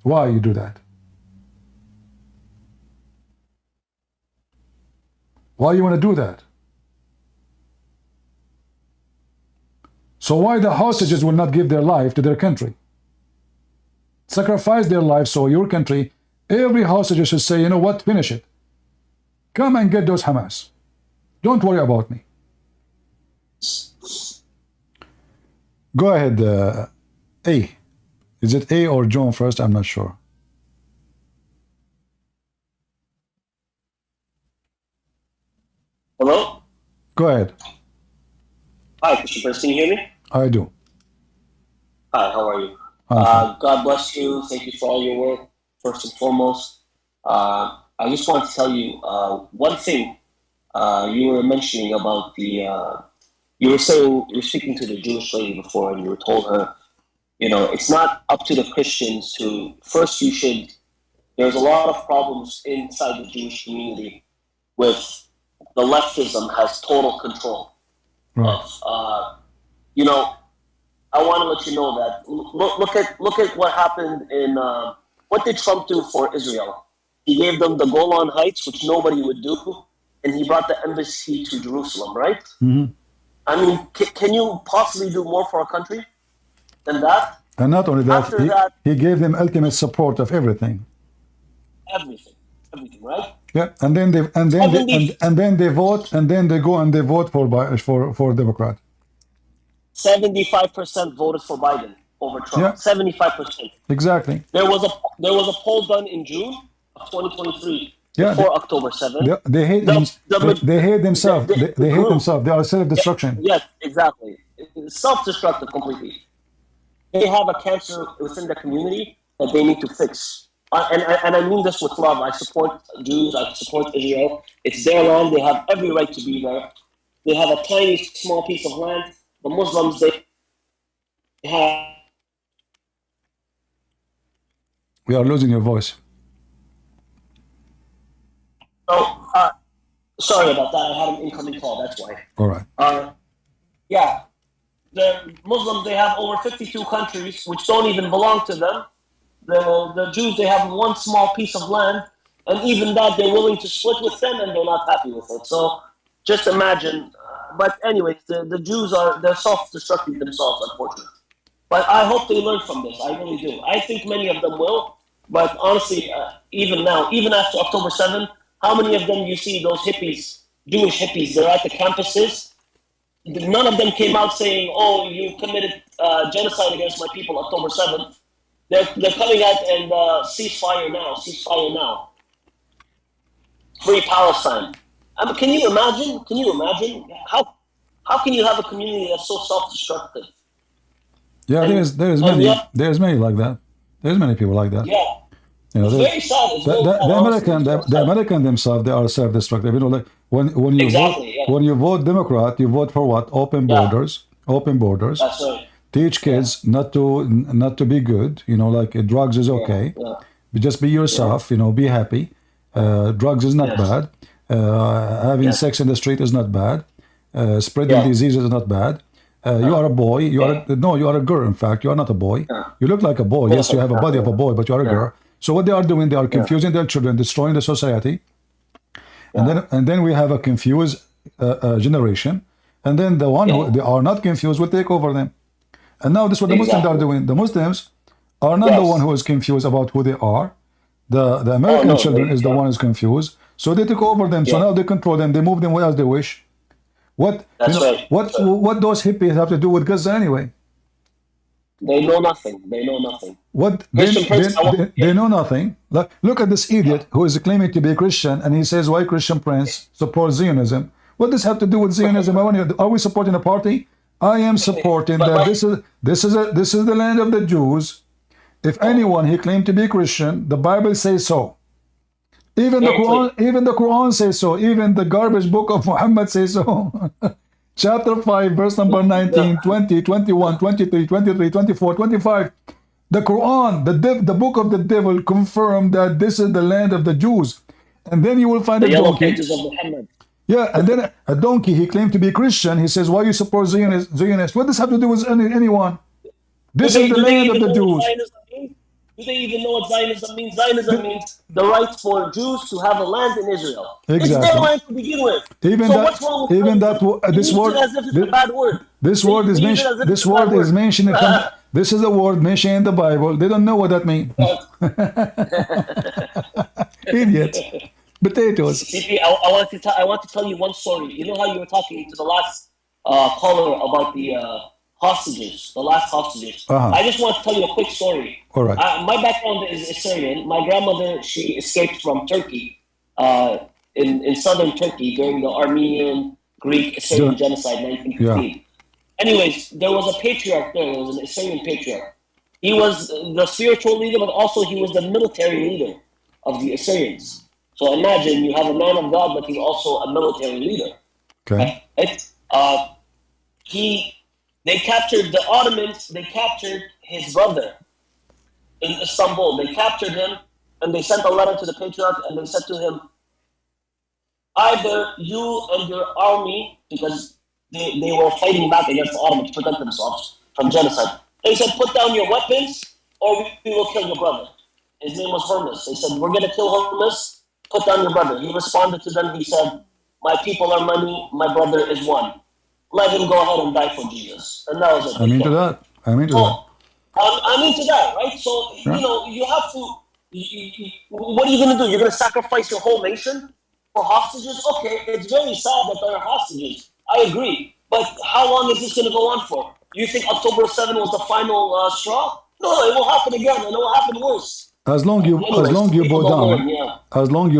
Why you do that? Why you want to do that? So why the hostages will not give their life to their country? Sacrifice their life so your country, every hostage should say, you know what, finish it. Come and get those Hamas. Don't worry about me. Go ahead, A. Is it A or John first? I'm not sure. Hello? Go ahead. Hi, Christian Prince. Can you hear me? I do. Hi, how are you? God bless you. Thank you for all your work, first and foremost. I just want to tell you one thing. You were mentioning about the, you were speaking to the Jewish lady before, and you were told her, you know, it's not up to the Christians to, first you should, there's a lot of problems inside the Jewish community with the leftism has total control. Right. You know, I want to let you know that look at what happened in what did Trump do for Israel? He gave them the Golan Heights, which nobody would do, and he brought the embassy to Jerusalem, right? Mm-hmm. I mean, can you possibly do more for a country than that? And not only that, After that, he gave them ultimate support of everything. everything, right? Yeah, and then they vote, and then they go and they vote for Democrat. 75% voted for Biden over Trump. Yeah. 75%. Exactly. There was a poll done in June of 2023 Yeah, before October 7th. They hate they hate themselves. They hate themselves. They are self-destruction. Yes, exactly. Self-destructive completely. They have a cancer within the community that they need to fix. And I mean this with love. I support Jews. I support Israel. It's their land. They have every right to be there. They have a tiny, small piece of land. The Muslims, they have... We are losing your voice. Oh, sorry about that. I had an incoming call. That's why. All right. Yeah. The Muslims, they have over 52 countries which don't even belong to them. The Jews, they have one small piece of land, and even that they're willing to split with them, and they're not happy with it. So just imagine. But anyways, the Jews they're self-destructive themselves, unfortunately. But I hope they learn from this. I really do. I think many of them will. But honestly, even now, even after October 7th, how many of them you see those hippies, Jewish hippies, they're at the campuses? None of them came out saying, "Oh, you committed genocide against my people." October 7th. They're coming out and ceasefire now. Free Palestine. Can you imagine? How can you have a community that's so self-destructive? Yeah, there's many like that. There's many people like that. Yeah. You know, it's very sad. The American themselves, they are self-destructive. You know, like when you vote Democrat, you vote for what? Open borders. That's right. Teach kids not to be good. You know, like drugs is okay. But just be yourself. You know, be happy. Drugs is not bad. Having sex in the street is not bad. Spreading diseases is not bad. You are a boy. You are a girl. In fact, you are not a boy. You look like a boy. Yes, you have a body of a boy, but you are a girl. So what they are doing, they are confusing their children, destroying the society. And then we have a confused generation. And then the one who they are not confused will take over them. And now this is what the Muslims are doing. The Muslims are not the one who is confused about who they are. The American children is the one who is confused. So they took over them. So now they control them. They move them as they wish. What those hippies have to do with Gaza anyway? They know nothing. What they know nothing. Look at this idiot who is claiming to be a Christian, and he says, "Why Christian Prince supports Zionism?" What does have to do with Zionism? Are we supporting a party? I am supporting that this is the land of the Jews. If anyone he claimed to be Christian, the Bible says so. Even the Quran says so. Even the garbage book of Muhammad says so. Chapter 5, verse number 19, 20, 21, 23, 23, 24, 25. The Quran, the book of the devil, confirmed that this is the land of the Jews. And then you will find The a yellow donkey. pages of Muhammad. Yeah, and then a donkey, he claimed to be Christian. He says, why you support Zionists? What does this have to do with anyone? This is the Do they land of even the know what Jews. Zionism means? Do they even know what Zionism means? Zionism means the right for Jews to have a land in Israel. It's their Exactly. land to begin with. Even So what's that, wrong with even Zionism? that, They this use it word, as if it's a bad word. this They word is use it mentioned. as if This it's a bad word is word. mentioned from. This is a word mentioned in the Bible. They don't know what that means. Idiot. Potatoes. CP, I want to tell you one story. You know how you were talking to the last caller about the hostages, the last hostages. I just want to tell you a quick story. All right. My background is Assyrian. My grandmother, she escaped from Turkey, in southern Turkey during the Armenian Greek Assyrian genocide, 1915. Anyways, there was a patriarch there. There was an Assyrian patriarch. He was the spiritual leader, but also he was the military leader of the Assyrians. So imagine you have a man of God, but he's also a military leader. Okay. They captured the Ottomans. They captured his brother in Istanbul. They captured him, and they sent a letter to the patriarch, and they said to him, either you and your army, because they were fighting back against the Ottomans to protect themselves from genocide. They said, put down your weapons, or we will kill your brother. His name was Hermes. They said, we're going to kill Hermes. Put down your brother. He responded to them. He said, my people are many. My brother is one. Let him go ahead and die for Jesus. And that was it. I'm into that. I'm into that. I'm into that, right? So, you know, you have to, what are you going to do? You're going to sacrifice your whole nation for hostages? Okay, it's very sad that there are hostages. I agree. But how long is this going to go on for? You think October 7 was the final straw? No, it will happen again, and it will happen worse. As long you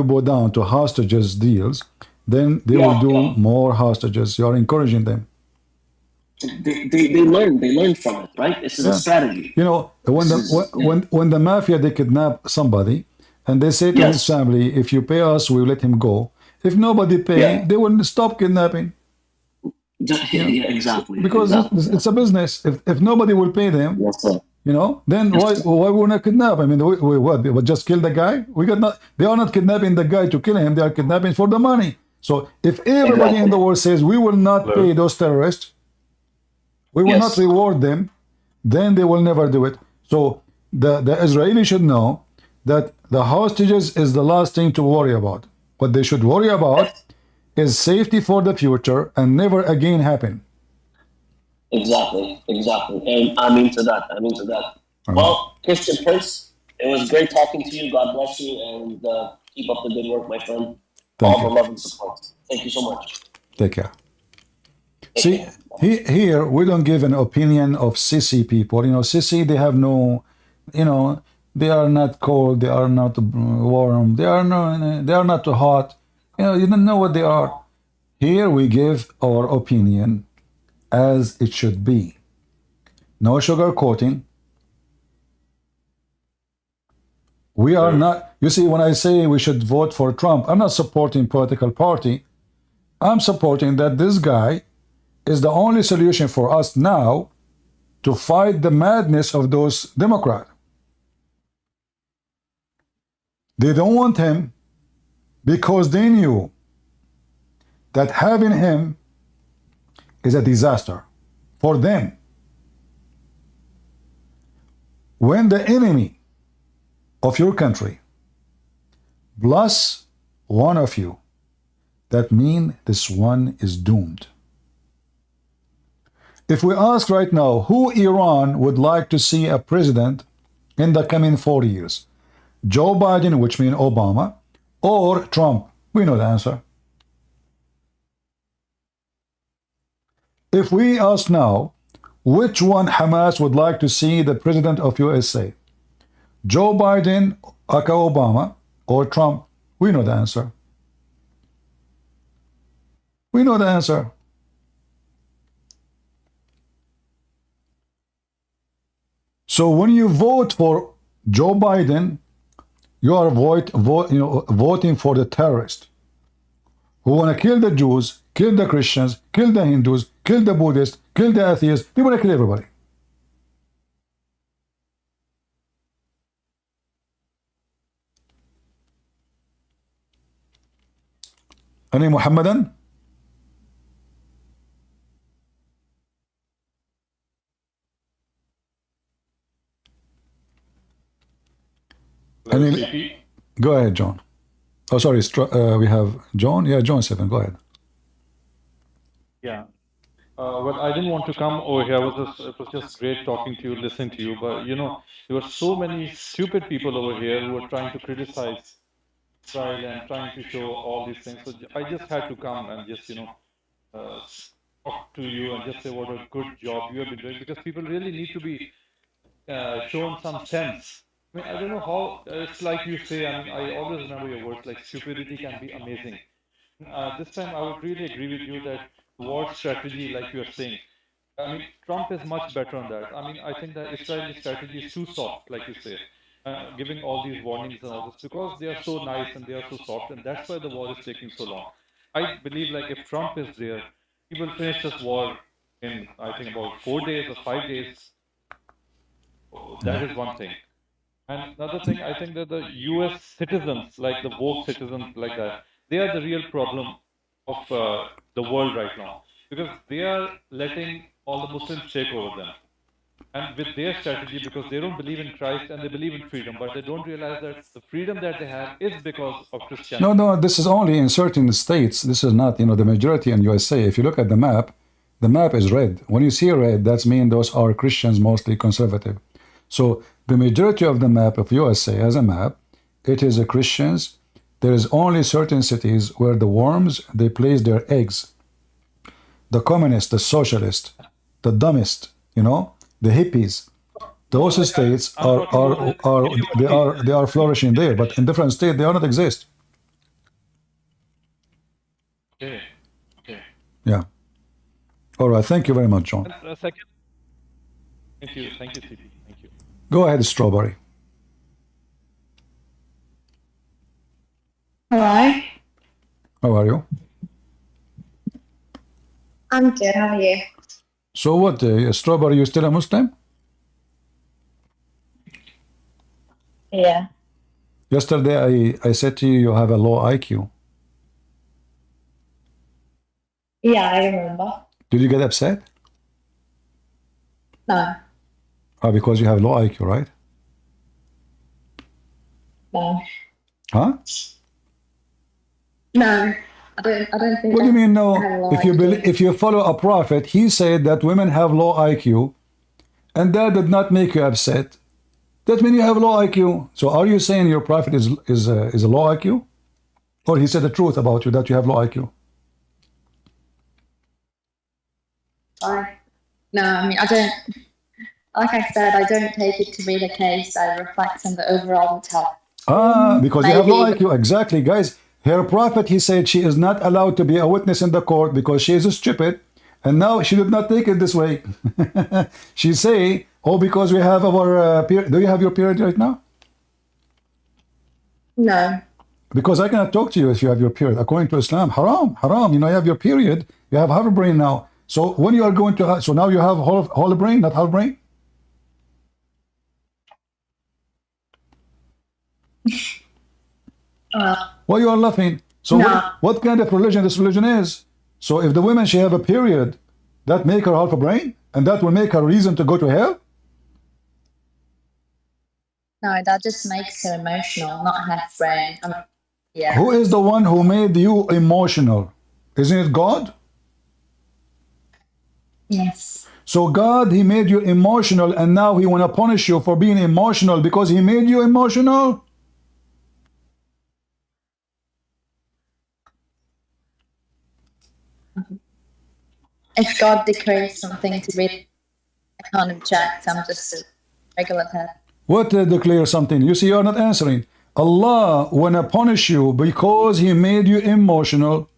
bow down to hostages deals, then they will do more hostages. You are encouraging them. They learn from it, right? This is a strategy. You know, when the mafia, they kidnap somebody and they say to his family, if you pay us, we'll let him go. If nobody pay, they will stop kidnapping. Exactly. Because it's a business. If nobody will pay them, you know, then why we not kidnap? I mean, we just kill the guy? They are not kidnapping the guy to kill him. They are kidnapping for the money. So if everybody in the world says we will not pay those terrorists, we will not reward them, then they will never do it. So the Israelis should know that the hostages is the last thing to worry about. What they should worry about is safety for the future and never again happen. Exactly. And I'm into that. Well, Christian Prince, it was great talking to you. God bless you, and keep up the good work, my friend. All the love and support. Thank you so much. Take care. See, here we don't give an opinion of sissy people. You know, sissy, they have no, you know, they are not cold, they are not warm, they are not too hot. You know, you don't know what they are. Here we give our opinion as it should be. No sugarcoating. We are not, you see, when I say we should vote for Trump, I'm not supporting political party. I'm supporting that this guy is the only solution for us now to fight the madness of those Democrats. They don't want him because they knew that having him is a disaster for them. When the enemy of your country plus one of you, that means this one is doomed. If we ask right now who Iran would like to see a president in the coming 4 years, Joe Biden, which means Obama, or Trump, we know the answer. If we ask now which one Hamas would like to see the president of USA, Joe Biden, aka Obama, or Trump, we know the answer. We know the answer. So when you vote for Joe Biden, you are voting for the terrorist who want to kill the Jews, kill the Christians, kill the Hindus, kill the Buddhists, kill the atheists. They want to kill everybody. Any Muhammadan? Any? Go ahead, John. Oh, sorry. We have John. Yeah, John 7. Go ahead. Yeah. Well, I didn't want to come over here. It was just great talking to you, listening to you. But you know, there were so many stupid people over here who were trying to criticize Israel and trying to show all these things. So I just had to come and just talk to you and just say what a good job you have been doing, because people really need to be shown some sense. I mean, I don't know how. It's like you say. I mean, I always remember your words. Like stupidity can be amazing. This time, I would really agree with you that war strategy, like you are saying, I mean, Trump is much better on that. I mean, I think that Israeli strategy is too soft, like you say, giving all these warnings and all this, because they are so nice and they are so soft, and that's why the war is taking so long. I believe, like, if Trump is there, he will finish this war in, I think, about 4 days or 5 days. That is one thing. And another thing, I think that the US citizens, like the woke citizens like that, they are the real problem of the world right now, because they are letting all the Muslims take over them. And with their strategy, because they don't believe in Christ and they believe in freedom, but they don't realize that the freedom that they have is because of Christianity. No, this is only in certain states. This is not, the majority in USA. If you look at the map is red. When you see red, that means those are Christians, mostly conservative. So the majority of the map of USA as a map, it is a Christians. There is only certain cities where the worms, they place their eggs. The communists, the socialists, the dumbest, the hippies. Those states are flourishing there, but in different states they are not exist. Okay. Yeah. All right. Thank you very much, John. Second. Thank you, CP. Thank you. Go ahead, Strawberry. Hello. How are you? I'm good. How are you? So what, Strawberry, you still a Muslim? Yeah. Yesterday I said to you, you have a low IQ. Yeah, I remember. Did you get upset? No. Oh, because you have low IQ, right? No. Huh? No. I don't think. What do you mean no? I have a low If you follow a prophet, he said that women have low IQ, and that did not make you upset. That means you have low IQ. So are you saying your prophet is a low IQ, or he said the truth about you that you have low IQ? No, I mean I don't. Like I said, I don't take it to be the case. I reflect on the overall mentality. Because you have low IQ. Exactly, guys. Her prophet, he said she is not allowed to be a witness in the court because she is stupid. And now she did not take it this way. She say, oh, because we have our period. Do you have your period right now? No. Because I cannot talk to you if you have your period. According to Islam, haram. You have your period. You have half a brain now. So when you are going to, so now you have whole brain, not half brain? Why you are laughing? So no. what kind of religion this religion is? So if the women, she have a period, that make her half a brain? And that will make her reason to go to hell? No, that just makes her emotional, not half brain. Yeah. Who is the one who made you emotional? Isn't it God? Yes. So God, he made you emotional, and now he want to punish you for being emotional because he made you emotional? If God decrees something to be, I can't object. I'm just a regular person. What declare something? You see, you are not answering. Allah wanna punish you because he made you emotional.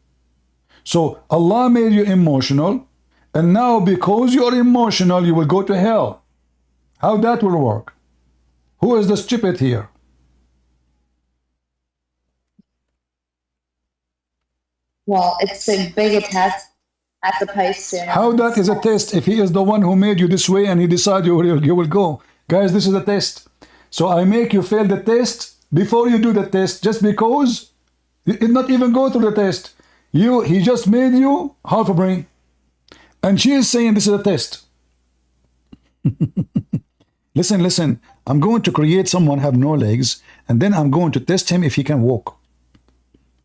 So Allah made you emotional, and now because you are emotional, you will go to hell. How that will work? Who is the stupid here? Well, it's a bigger test as opposed to... How that is a test if he is the one who made you this way and he decided you will go? Guys, this is a test. So I make you fail the test before you do the test just because you did not even go through the test. He just made you half a brain. And she is saying this is a test. Listen. I'm going to create someone have no legs, and then I'm going to test him if he can walk.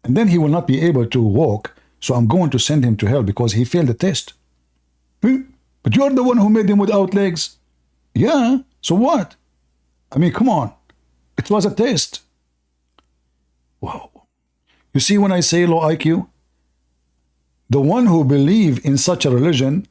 And then he will not be able to walk, so I'm going to send him to hell because he failed the test. But you're the one who made him without legs. Yeah, so what? I mean, come on. It was a test. Wow. You see when I say low IQ? The one who believe in such a religion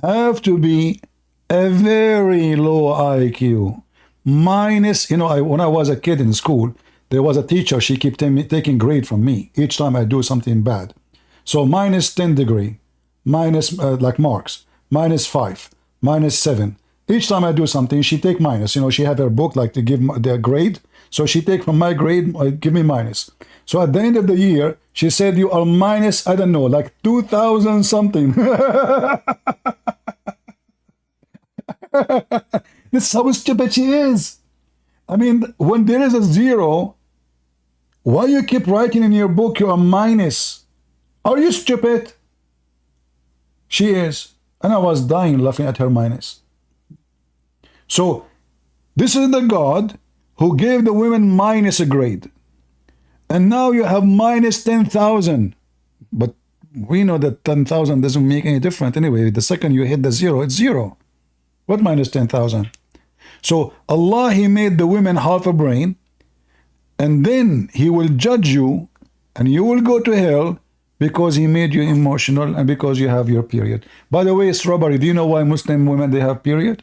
have to be a very low IQ. Minus, when I was a kid in school, there was a teacher, she kept taking grade from me each time I do something bad. So minus 10 degree, minus like marks, minus 5, minus 7. Each time I do something, she take minus. She have her book like to give their grade. So she take from my grade, give me minus. So at the end of the year, she said, you are minus, I don't know, like 2,000 something. This is how stupid she is. I mean, when there is a zero, why you keep writing in your book you are minus? Are you stupid? She is. And I was dying laughing at her minus. So, this is the God who gave the women minus a grade. And now you have minus 10,000. But we know that 10,000 doesn't make any difference anyway. The second you hit the zero, it's zero. What minus 10,000? So Allah, He made the women half a brain, and then He will judge you, and you will go to hell because He made you emotional and because you have your period. By the way, Strawberry, do you know why Muslim women, they have period?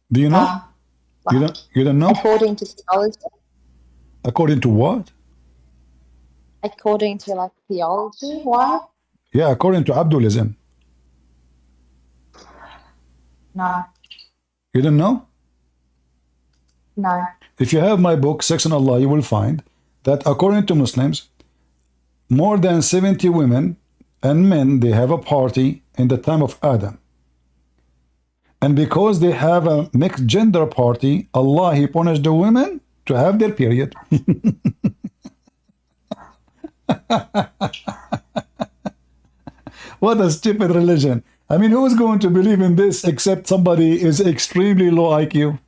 Do you know? You don't know? According to theology. According to what? According to like theology. Why? Yeah, according to Abdulism. No. You don't know? No. If you have my book, Sex and Allah, you will find that according to Muslims, more than 70 women and men, they have a party in the time of Adam. And because they have a mixed gender party, Allah, He punished the women to have their period. What a stupid religion. I mean, who is going to believe in this except somebody is extremely low IQ?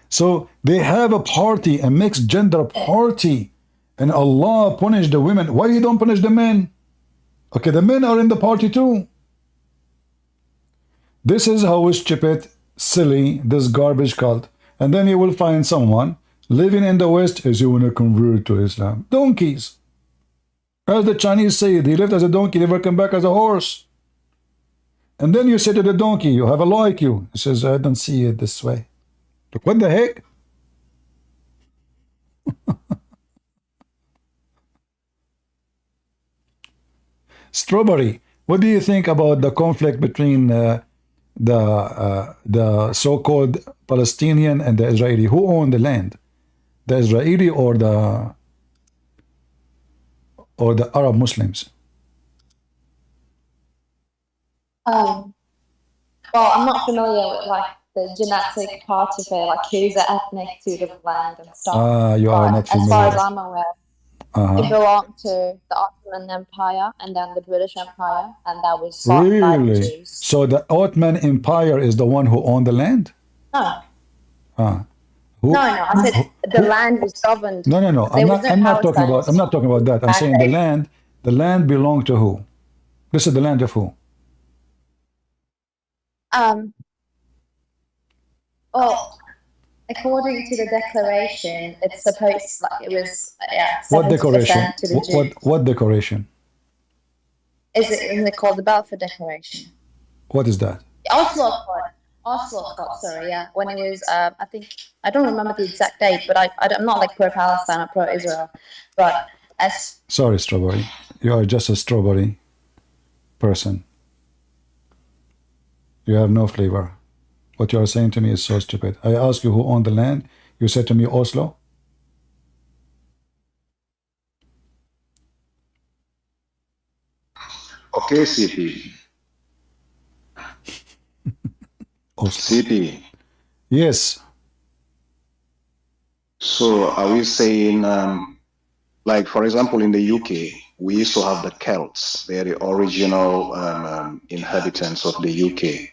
So they have a party, a mixed gender party, and Allah punished the women. Why you don't punish the men? Okay, the men are in the party too. This is how stupid, silly, this garbage cult. And then you will find someone living in the West as you want to convert to Islam. Donkeys. As the Chinese say, he lived as a donkey, never come back as a horse. And then you say to the donkey, you have a low IQ. He says, I don't see it this way. Look, what the heck? Strawberry, what do you think about the conflict between the so-called Palestinian and the Israeli? Who own the land? The Israeli or the Arab Muslims? Well, I'm not familiar with like the genetic part of it, like who's the ethnic to the land and stuff. You are not familiar. As far as I'm aware, it belonged to the Ottoman Empire and then the British Empire, and that was fought by the Really? Jews. So the Ottoman Empire is the one who owned the land? No. Who? No, I said the land was governed. No. There was no I'm not talking about that. I'm saying Okay. the land belonged to who? This is the land of who? Well, according to the declaration, it's supposed like it was What 70% decoration? to the Jews. What decoration? Isn't it called the Balfour Declaration? What is that? Oslo Accord, sorry, yeah. When it was, I think, I don't remember the exact date, but I'm not like pro-Palestine or pro-Israel. But as... Sorry, Strawberry. You are just a strawberry person. You have no flavor. What you are saying to me is so stupid. I ask you who owned the land. You said to me Oslo. Okay, CP. Oslo. CP. Yes. So are we saying, like, for example, in the UK, we used to have the Celts. They're the original inhabitants of the UK.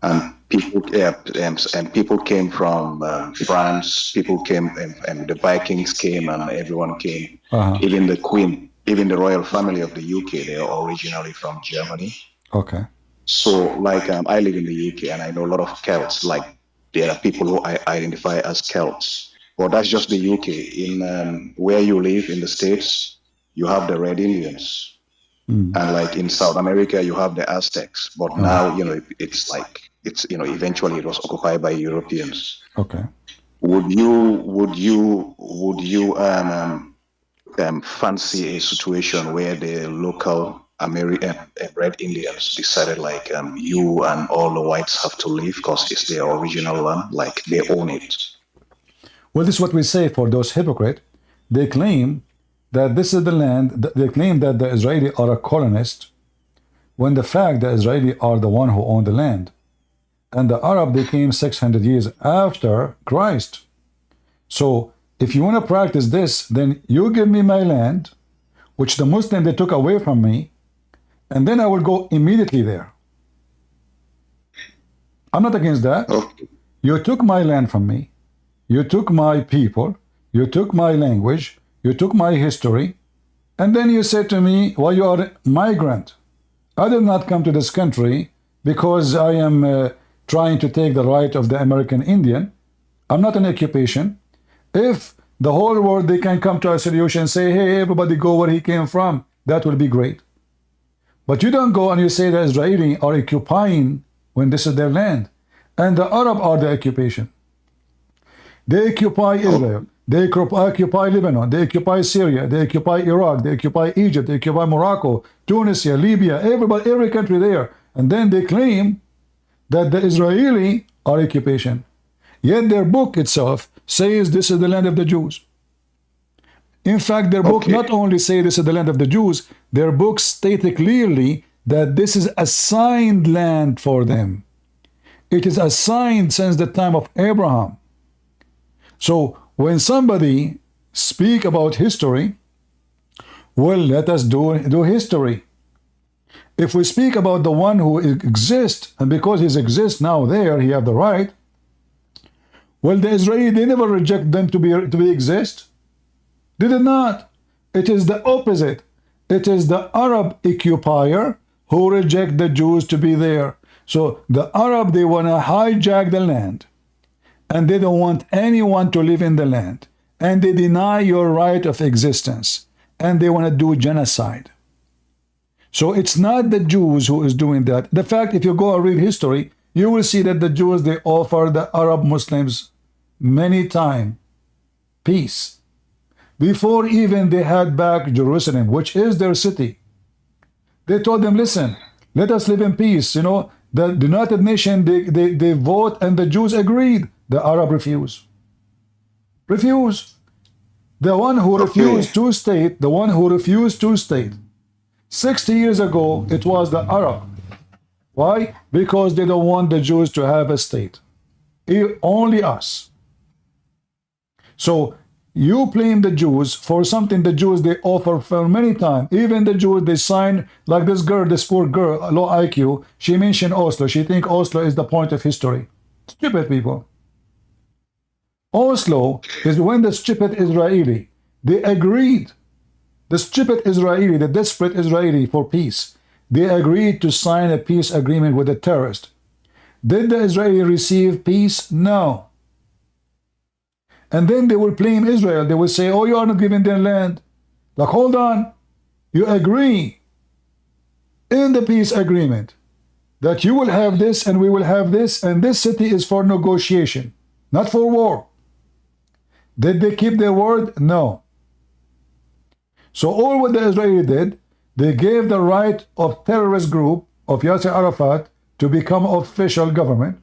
And people, and people came from France. People came, and the Vikings came, and everyone came. Even the Queen, even the royal family of the UK, they are originally from Germany. Okay. So, like, I live in the UK, and I know a lot of Celts. Like, there are people who I identify as Celts. But that's just the UK. In where you live in the States, you have the Red Indians. And like in South America, you have the Aztecs. But now, it's like, eventually it was occupied by Europeans. Okay. Would you fancy a situation where the local American Red Indians decided, like, you and all the whites have to leave because it's their original land, like they own it? Well, this is what we say for those hypocrites. They claim that this is the land, they claim that the Israeli are a colonist, when the fact the Israeli are the one who own the land. And the Arab, they came 600 years after Christ. So if you want to practice this, then you give me my land, which the Muslim they took away from me, and then I will go immediately there. I'm not against that. You took my land from me. You took my people. You took my language. You took my history. And then you said to me, well, you are a migrant. I did not come to this country because I am trying to take the right of the American Indian. I'm not an occupation. If the whole world, they can come to a solution and say, hey, everybody go where he came from, that will be great. But you don't go and you say the Israeli are occupying when this is their land. And the Arab are the occupation. They occupy Israel. They occupy Lebanon. They occupy Syria. They occupy Iraq. They occupy Egypt. They occupy Morocco, Tunisia, Libya, everybody, every country there. And then they claim that the Israeli are occupation. Yet their book itself says this is the land of the Jews. In fact, their book not only say this is the land of the Jews, their book stated clearly that this is assigned land for them. It is assigned since the time of Abraham. So when somebody speak about history, well, let us do history. If we speak about the one who exists, and because he exists now there, he have the right. Well, the Israeli, they never reject them to be exist. They did not. It is the opposite. It is the Arab occupier who reject the Jews to be there. So the Arab, they want to hijack the land. And they don't want anyone to live in the land. And they deny your right of existence. And they want to do genocide. So it's not the Jews who is doing that. The fact, if you go and read history, you will see that the Jews, they offer the Arab Muslims many times peace. Before even they had back Jerusalem, which is their city. They told them, listen, let us live in peace. You know, the United Nations, they vote and the Jews agreed. The Arab refused. Refuse. The one who refused to state, the one who refused to state, 60 years ago, it was the Arab. Why? Because they don't want the Jews to have a state. Only us. So you blame the Jews for something the Jews they offer for many times. Even the Jews they sign, like this girl, this poor girl, low IQ, she mentioned Oslo. She think Oslo is the point of history. Stupid people. Oslo is when the stupid Israeli, they agreed. The stupid Israeli, the desperate Israeli for peace, they agreed to sign a peace agreement with the terrorist. Did the Israeli receive peace? No. And then they will blame Israel. They will say, oh, you are not giving their land. Like, hold on. You agree in the peace agreement that you will have this and we will have this, and this city is for negotiation, not for war. Did they keep their word? No. So all what the Israeli did, they gave the right of terrorist group of Yasser Arafat to become official government,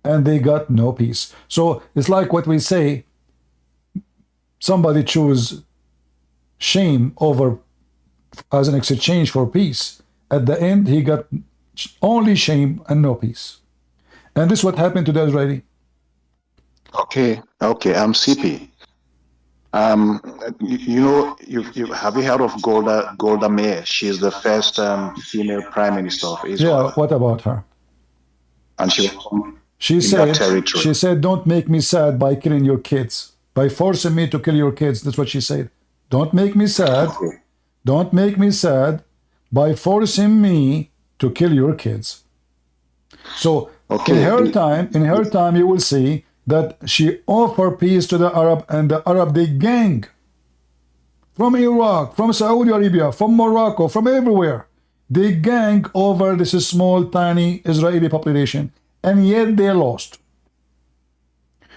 and they got no peace. So it's like what we say, somebody choose shame over as an exchange for peace. At the end, he got only shame and no peace. And this is what happened to the Israeli. Okay, okay. I'm CP. You have you heard of Golda Meir? She's the first female prime minister of Israel. Yeah, what about her? And she was She in that said, territory. don't make me sad by killing your kids, by forcing me to kill your kids. That's what she said. Don't make me sad. Don't make me sad by forcing me to kill your kids. So in her time, you will see that she offered peace to the Arab, and the Arab, they gang from Iraq, from Saudi Arabia, from Morocco, from everywhere. They gang over this small, tiny Israeli population, and yet they lost.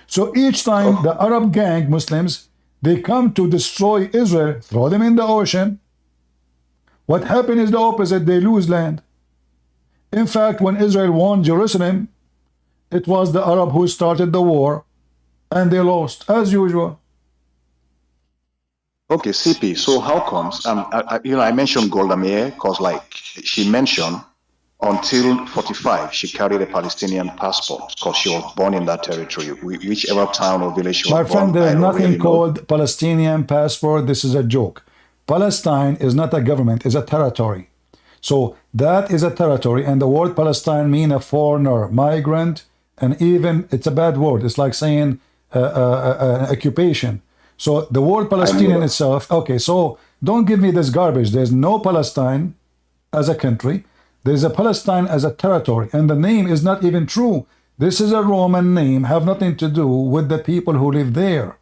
So each time the Arab gang, Muslims, they come to destroy Israel, throw them in the ocean. What happened is the opposite. They lose land. In fact, when Israel won Jerusalem, it was the Arab who started the war, and they lost, as usual. Okay, CP. So how comes? I mentioned Golda Meir because, like, she mentioned until 45, she carried a Palestinian passport because she was born in that territory, whichever town or village she was My born. friend, there is nothing really called Palestinian passport. This is a joke. Palestine is not a government, it's a territory. So that is a territory, and the word Palestine means a foreigner, migrant, and even it's a bad word. It's like saying occupation. So the word Palestinian itself, okay, so don't give me this garbage. There's no Palestine as a country. There's a Palestine as a territory, and the name is not even true. This is a Roman name, have nothing to do with the people who live there.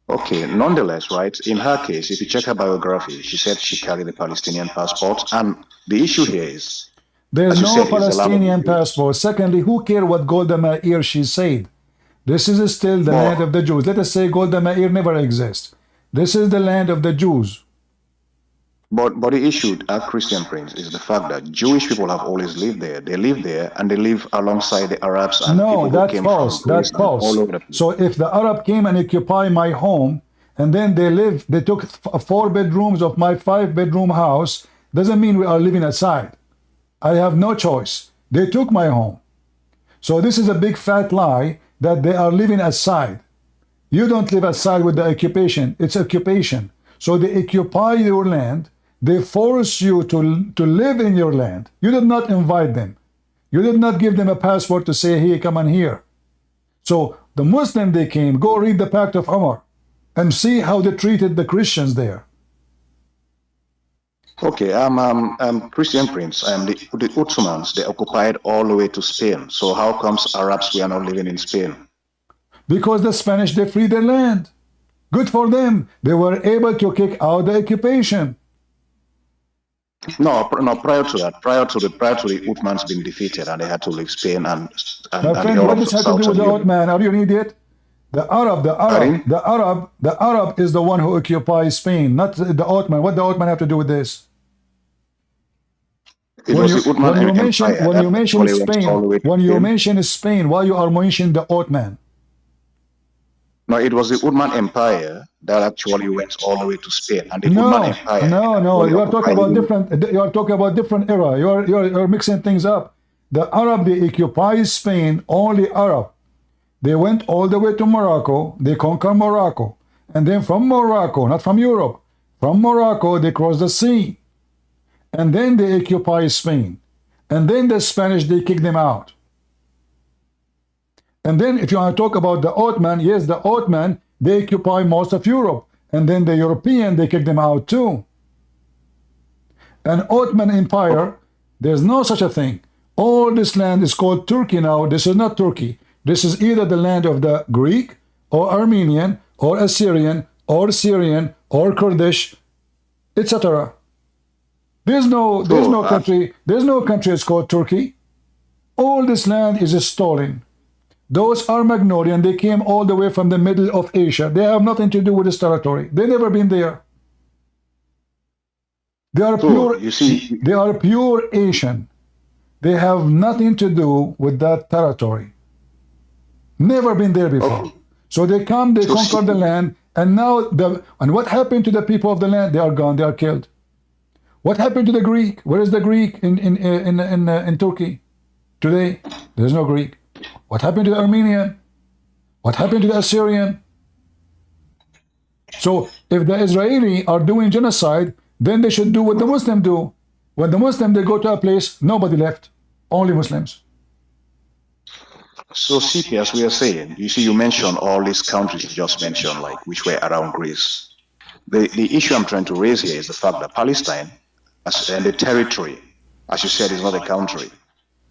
Okay, nonetheless, right, in her case, if you check her biography, she said she carried a Palestinian passport, and the issue here is, there's no Palestinian passport. Secondly, who cares what Golda Meir she said? This is still the land of the Jews. Let us say Golda Meir never exists. This is the land of the Jews. But the issue, Christian Prince, is the fact that Jewish people have always lived there. They live there, and they live alongside the Arabs and people who came from that's false. all over the place. So if the Arab came and occupied my home, and then they took 4 bedrooms of my 5-bedroom house, doesn't mean we are living outside. I have no choice. They took my home. So this is a big fat lie that they are living outside. You don't live outside with the occupation. It's occupation. So they occupy your land. They force you to live in your land. You did not invite them. You did not give them a passport to say, hey, come on here. So the Muslim, they came. Go read the Pact of Umar and see how they treated the Christians there. Okay, Christian Prince, the Ottomans, they occupied all the way to Spain. So how comes Arabs were not living in Spain? Because the Spanish, they freed their land. Good for them. They were able to kick out the occupation. No, prior to that, prior to the Ottomans being defeated and they had to leave Spain and my friend, what does that have to do with the Ottoman? Are you an idiot? The Arab is the one who occupies Spain, not the Ottoman. What the Ottoman have to do with this? When you mention Spain, why you are mentioning the Ottoman? No, it was the Ottoman Empire that actually went all the way to Spain, and the Ottoman Empire. No. You are talking about different. You are talking about different era. You're mixing things up. The Arab, they occupy Spain. Only Arab. They went all the way to Morocco. They conquered Morocco, and then from Morocco, not from Europe, from Morocco they crossed the sea, and then they occupy Spain, and then the Spanish, they kick them out. And then if you want to talk about the Ottoman, yes, the Ottoman, they occupy most of Europe. And then the European, they kick them out too. An Ottoman Empire, there's no such a thing. All this land is called Turkey now. This is not Turkey. This is either the land of the Greek or Armenian or Assyrian or Syrian or Kurdish, etc. There's no country. There's no country that's called Turkey. All this land is stolen. Those are Magnolian. They came all the way from the middle of Asia. They have nothing to do with this territory. They've never been there. They are pure. You see, they are pure Asian. They have nothing to do with that territory. Never been there before. So they come, they conquer the land, and now and what happened to the people of the land? They are gone. They are killed. What happened to the Greek? Where is the Greek in Turkey today? There's no Greek. What happened to the Armenian? What happened to the Assyrian? So if the Israeli are doing genocide, then they should do what the Muslims do. When the Muslims, they go to a place, nobody left, only Muslims. So, CP, as we are saying, you see, you mentioned all these countries you just mentioned, like which were around Greece. The issue I'm trying to raise here is the fact that Palestine and the territory, as you said, is not a country.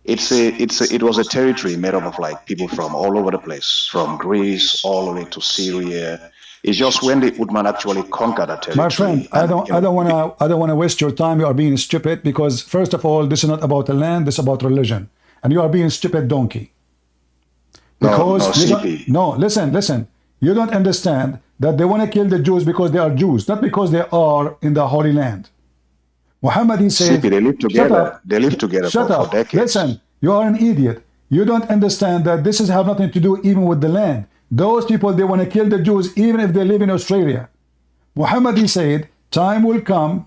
It was a territory made up of like people from all over the place, from Greece all the way to Syria. It's just when the Uthman actually conquered that territory. My friend, I don't want to waste your time. You are being stupid because first of all, this is not about the land. This is about religion, and you are being stupid donkey. Because no, listen. You don't understand that they want to kill the Jews because they are Jews, not because they are in the Holy Land. Muhammad, he said, they live together. Shut up. They live together Shut for up. decades. Listen, you are an idiot. You don't understand that this has have nothing to do even with the land. Those people, they want to kill the Jews even if they live in Australia. Muhammad, he said, time will come,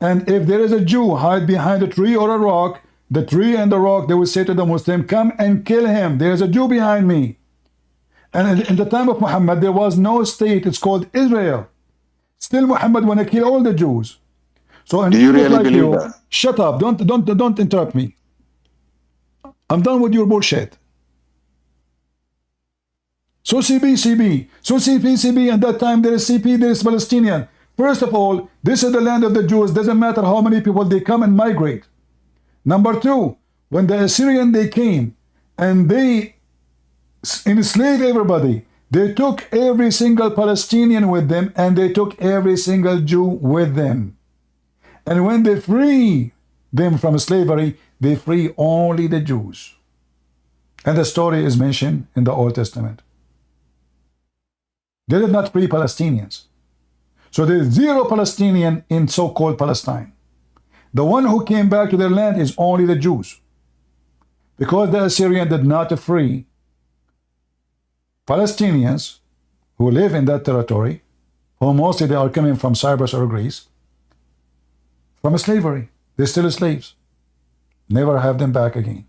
and if there is a Jew hide behind a tree or a rock, the tree and the rock, they will say to the Muslim, come and kill him. There is a Jew behind me. And in the time of Muhammad, there was no state. It's called Israel. Still, Muhammad want to kill all the Jews. So an idiot like you, shut up. Don't interrupt me. I'm done with your bullshit. So CP, and that time there is CP, there is Palestinian. First of all, this is the land of the Jews. Doesn't matter how many people they come and migrate. Number two, when the Assyrian, they came and they enslaved everybody. They took every single Palestinian with them, and they took every single Jew with them. And when they free them from slavery, they free only the Jews. And the story is mentioned in the Old Testament. They did not free Palestinians. So there is zero Palestinian in so-called Palestine. The one who came back to their land is only the Jews. Because the Assyrian did not free Palestinians who live in that territory, who mostly they are coming from Cyprus or Greece, from slavery. They're still slaves. Never have them back again.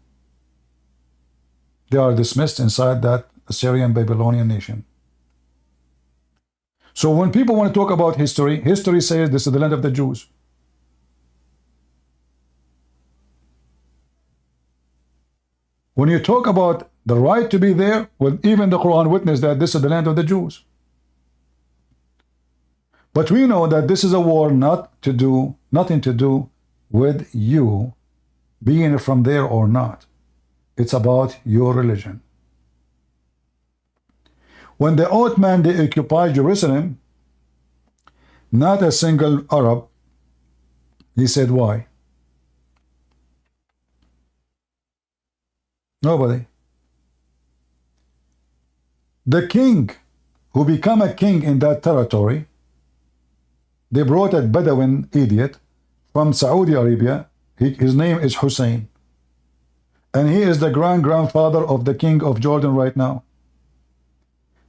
They are dismissed inside that Assyrian Babylonian nation. So when people want to talk about history, history says this is the land of the Jews. When you talk about the right to be there, well, even the Quran witnessed that this is the land of the Jews. But we know that this is a war nothing to do with you being from there or not. It's about your religion. When the Ottoman, they occupied Jerusalem, not a single Arab, he said, why? Nobody. The king who became a king in that territory, they brought a Bedouin idiot from Saudi Arabia. His name is Hussein. And he is the grandfather of the king of Jordan right now.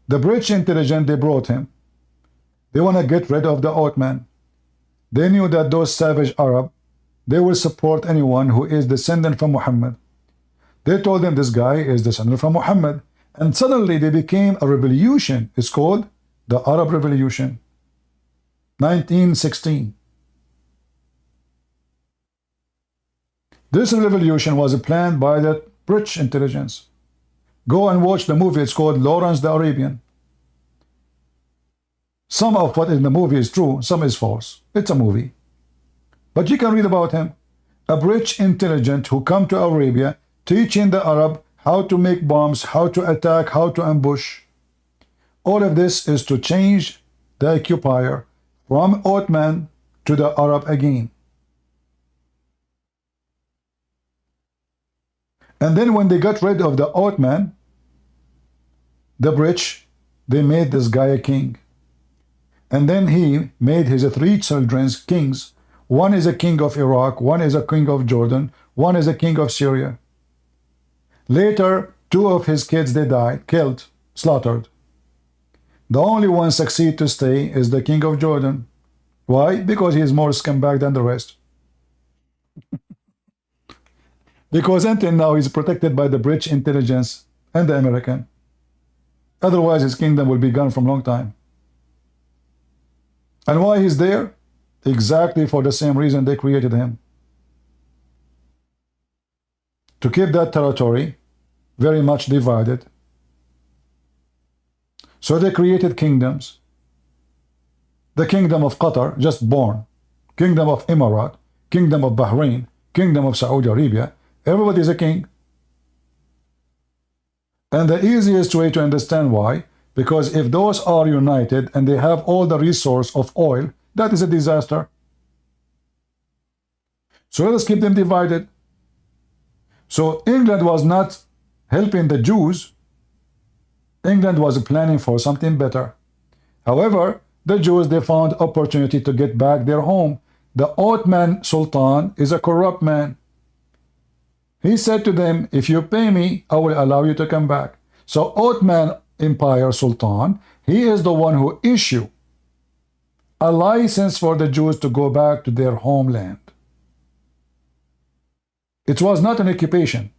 The British intelligence, they brought him. They want to get rid of the Ottoman. They knew that those savage Arab, they will support anyone who is descendant from Muhammad. They told them this guy is descendant from Muhammad. And suddenly they became a revolution. It's called the Arab Revolution. 1916. This revolution was planned by the British intelligence. Go and watch the movie. It's called Lawrence the Arabian. Some of what in the movie is true, some is false. It's a movie. But you can read about him. A British intelligence who come to Arabia teaching the Arab how to make bombs, how to attack, how to ambush. All of this is to change the occupier from Ottoman to the Arab again. And then when they got rid of the Ottoman, the British, they made this guy a king. And then he made his three children kings. One is a king of Iraq, one is a king of Jordan, one is a king of Syria. Later, two of his kids, they died, killed, slaughtered. The only one succeed to stay is the king of Jordan. Why? Because he is more scumbag than the rest. Because until now he's protected by the British intelligence and the American. Otherwise, his kingdom will be gone from long time. And why he's there? Exactly for the same reason they created him. To keep that territory very much divided. So they created kingdoms. The kingdom of Qatar, just born. Kingdom of Emirat, kingdom of Bahrain, kingdom of Saudi Arabia. Everybody is a king. And the easiest way to understand why, because if those are united and they have all the resource of oil, that is a disaster. So let us keep them divided. So England was not helping the Jews. England was planning for something better. However, the Jews, they found opportunity to get back their home. The Ottoman Sultan is a corrupt man. He said to them, if you pay me, I will allow you to come back. So Ottoman Empire Sultan, he is the one who issued a license for the Jews to go back to their homeland. It was not an occupation.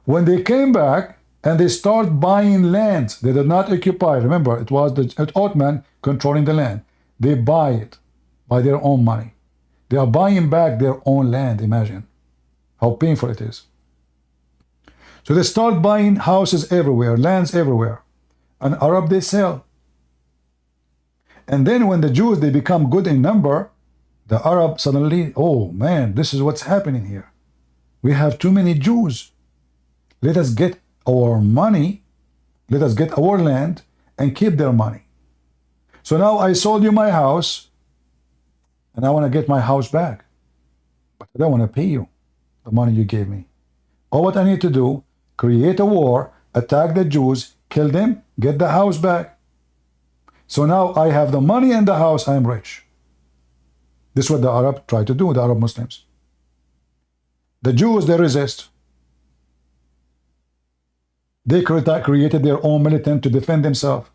When they came back and they start buying land, they did not occupy. Remember, it was the Ottoman controlling the land. They buy it by their own money. They are buying back their own land. Imagine how painful it is. So they start buying houses everywhere, lands everywhere. And Arab, they sell. And then when the Jews, they become good in number, the Arab suddenly, oh man, this is what's happening here. We have too many Jews. Let us get our money, let us get our land and keep their money. So now I sold you my house and I want to get my house back. But I don't want to pay you the money you gave me. All what I need to do, create a war, attack the Jews, kill them, get the house back. So now I have the money and the house, I am rich. This is what the Arab try to do, the Arab Muslims. The Jews, they resist. They created their own militant to defend themselves.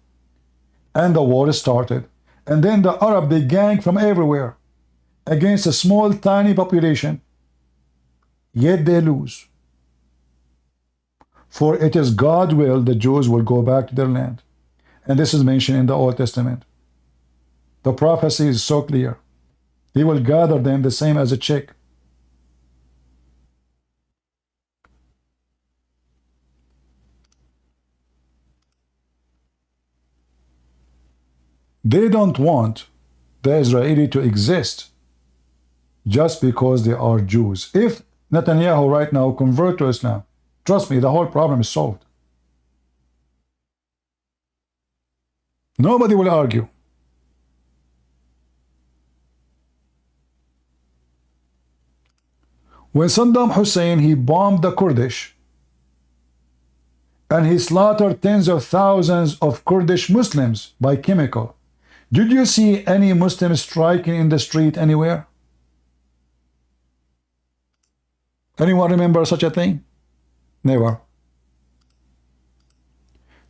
And the war started. And then the Arab, they gang from everywhere against a small, tiny population. Yet they lose. For it is God's will the Jews will go back to their land. And this is mentioned in the Old Testament. The prophecy is so clear. He will gather them the same as a chick. They don't want the Israeli to exist just because they are Jews. If Netanyahu right now convert to Islam, trust me, the whole problem is solved. Nobody will argue. When Saddam Hussein, he bombed the Kurdish and he slaughtered tens of thousands of Kurdish Muslims by chemical. Did you see any Muslims striking in the street anywhere? Anyone remember such a thing? Never.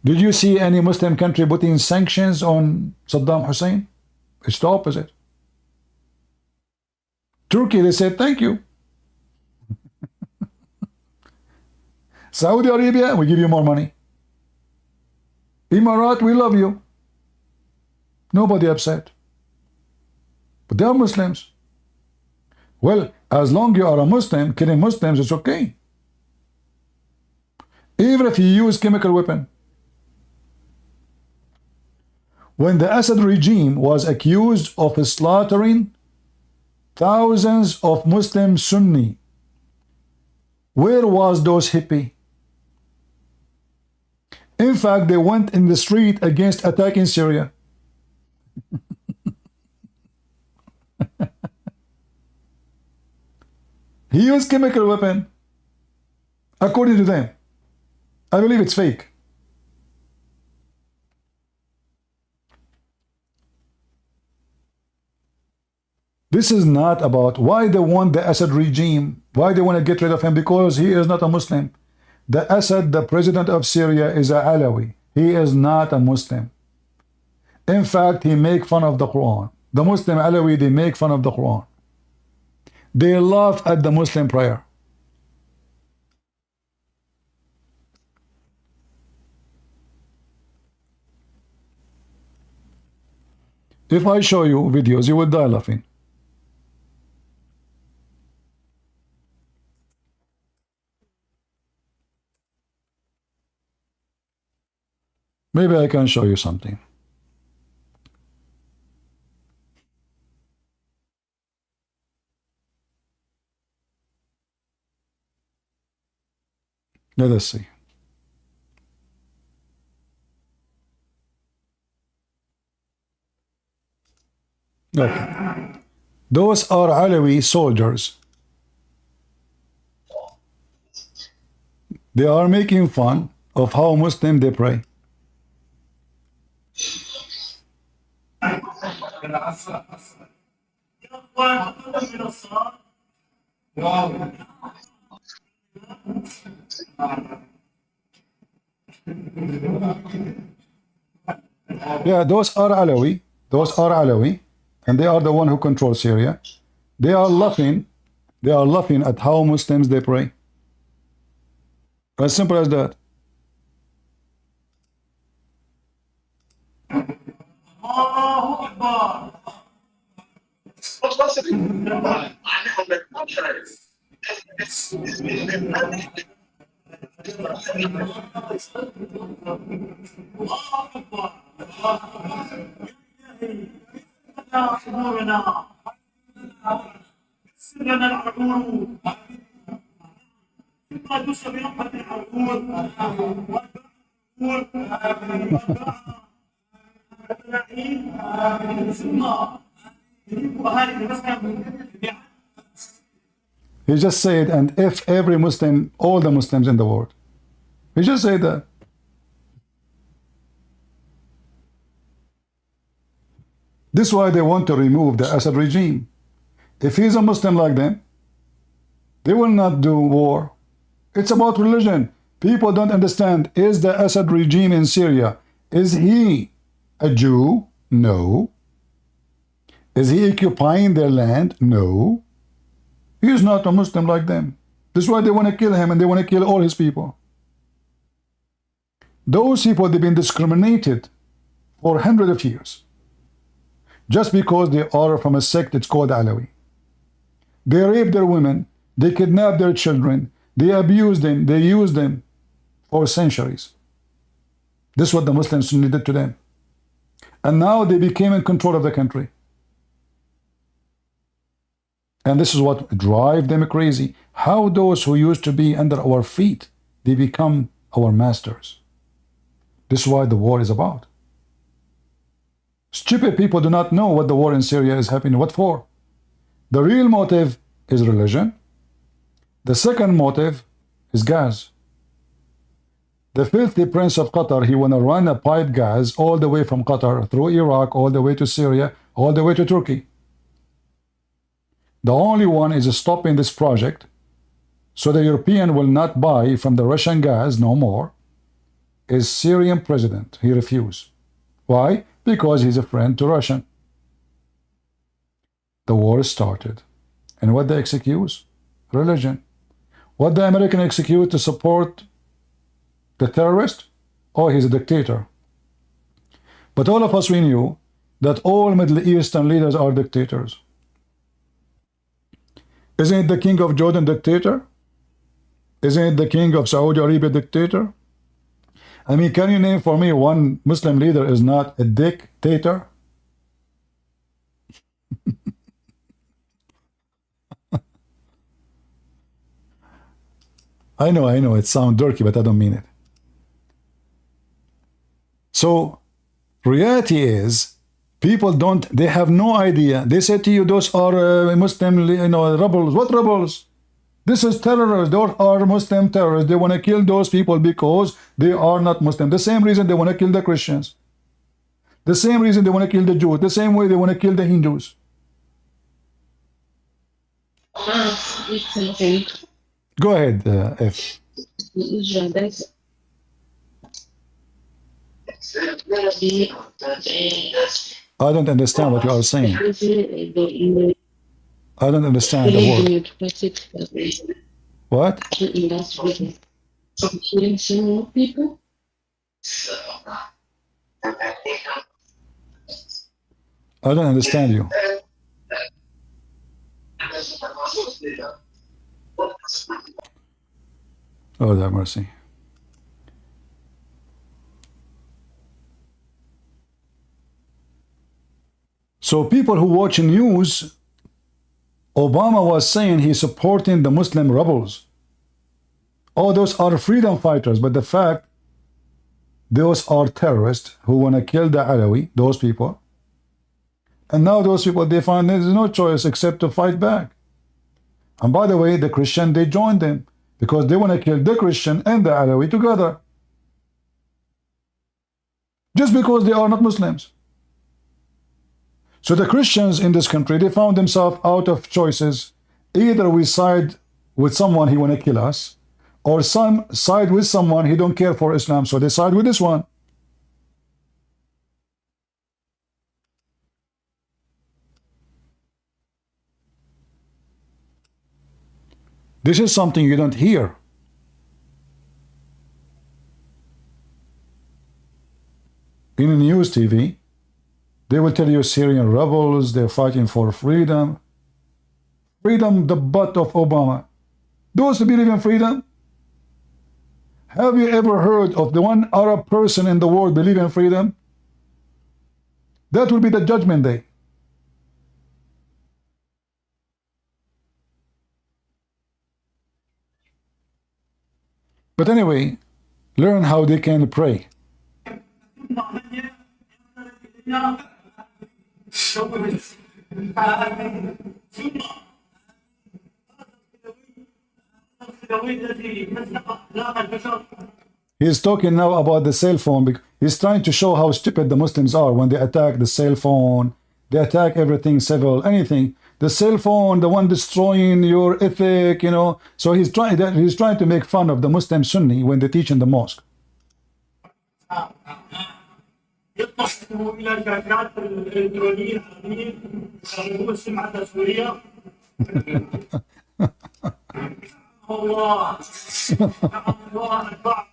Did you see any Muslim country putting sanctions on Saddam Hussein? It's the opposite. Turkey, they said thank you. Saudi Arabia, we give you more money. Emirat, we love you. Nobody upset. But they are Muslims. Well, as long as you are a Muslim, killing Muslims, it's okay. Even if you use chemical weapon. When the Assad regime was accused of slaughtering thousands of Muslim Sunni, where was those hippie? In fact, they went in the street against attacking Syria. He used chemical weapon, according to them. I believe it's fake. This is not about why they want the Assad regime, why they want to get rid of him, because he is not a Muslim. The Assad, the president of Syria, is a Alawi. He is not a Muslim. In fact, he make fun of the Quran. The Muslim Alawi, they make fun of the Quran. They laugh at the Muslim prayer. If I show you videos, you will die laughing. Maybe I can show you something. Let us see. Okay. Those are Alawi soldiers. They are making fun of how Muslim they pray. Yeah, those are Alawi. Those are Alawi. And they are the one who controls Syria. They are laughing. They are laughing at how Muslims they pray. As simple as that. He just said, and if every Muslim, all the Muslims in the world. He just said that. This is why they want to remove the Assad regime. If he's a Muslim like them, they will not do war. It's about religion. People don't understand. Is the Assad regime in Syria, is he a Jew? No. Is he occupying their land? No. He is not a Muslim like them. This is why they want to kill him, and they want to kill all his people. Those people, they've been discriminated for hundreds of years. Just because they are from a sect, it's called Alawi. They rape their women, they kidnap their children, they abuse them, they use them for centuries. This is what the Muslims did to them. And now they became in control of the country. And this is what drives them crazy. How those who used to be under our feet, they become our masters. This is why the war is about. Stupid people do not know what the war in Syria is happening. What for? The real motive is religion. The second motive is gas. The filthy prince of Qatar, he want to run a pipe gas all the way from Qatar, through Iraq, all the way to Syria, all the way to Turkey. The only one is stopping this project so the European will not buy from the Russian gas no more is Syrian president. He refused. Why? Because he's a friend to Russia. The war started. And what they execute? Religion. What the American execute to support the terrorist? Oh, he's a dictator. But all of us, we knew that all Middle Eastern leaders are dictators. Isn't it the king of Jordan dictator? Isn't it the king of Saudi Arabia dictator? I mean, can you name for me one Muslim leader is not a dictator? I know, it sounds dirty, but I don't mean it. So, reality is, people they have no idea. They say to you, those are Muslim, rebels. What rebels? This is terrorists. Those are Muslim terrorists. They want to kill those people because they are not Muslim. The same reason they want to kill the Christians. The same reason they want to kill the Jews. The same way they want to kill the Hindus. Go ahead, F. I don't understand what you are saying. I don't understand the word. What? I don't understand you. Oh, have mercy. So people who watch news, Obama was saying he's supporting the Muslim rebels. Oh, those are freedom fighters, but the fact those are terrorists who want to kill the Alawi, those people. And now those people, they find there's no choice except to fight back. And by the way, the Christian, they joined them because they want to kill the Christian and the Alawi together. Just because they are not Muslims. So the Christians in this country, they found themselves out of choices. Either we side with someone he want to kill us, or some side with someone he don't care for Islam, so they side with this one. This is something you don't hear. In the news TV, they will tell you Syrian rebels, they're fighting for freedom. Freedom, the butt of Obama. Those who believe in freedom, have you ever heard of the one Arab person in the world believe in freedom? That will be the judgment day. But anyway, learn how they can pray. He's talking now about the cell phone. He's trying to show how stupid the Muslims are when they attack the cell phone. They attack everything civil, anything. The cell phone, the one destroying your ethic, you know. So he's trying to make fun of the Muslim Sunni when they teach in the mosque.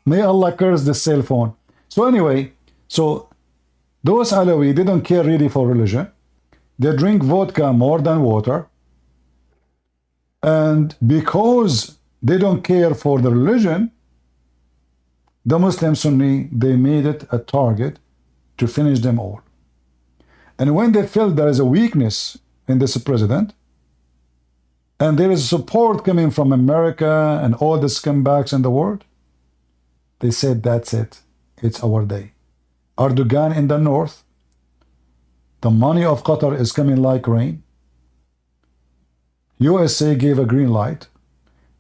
May Allah curse the cell phone. So anyway, so those Alawi, they don't care really for religion. They drink vodka more than water. And because they don't care for the religion, the Muslim Sunni, they made it a target to finish them all. And when they felt there is a weakness in this president, and there is support coming from America and all the scumbags in the world, they said, that's it. It's our day. Erdogan in the north, the money of Qatar is coming like rain. USA gave a green light.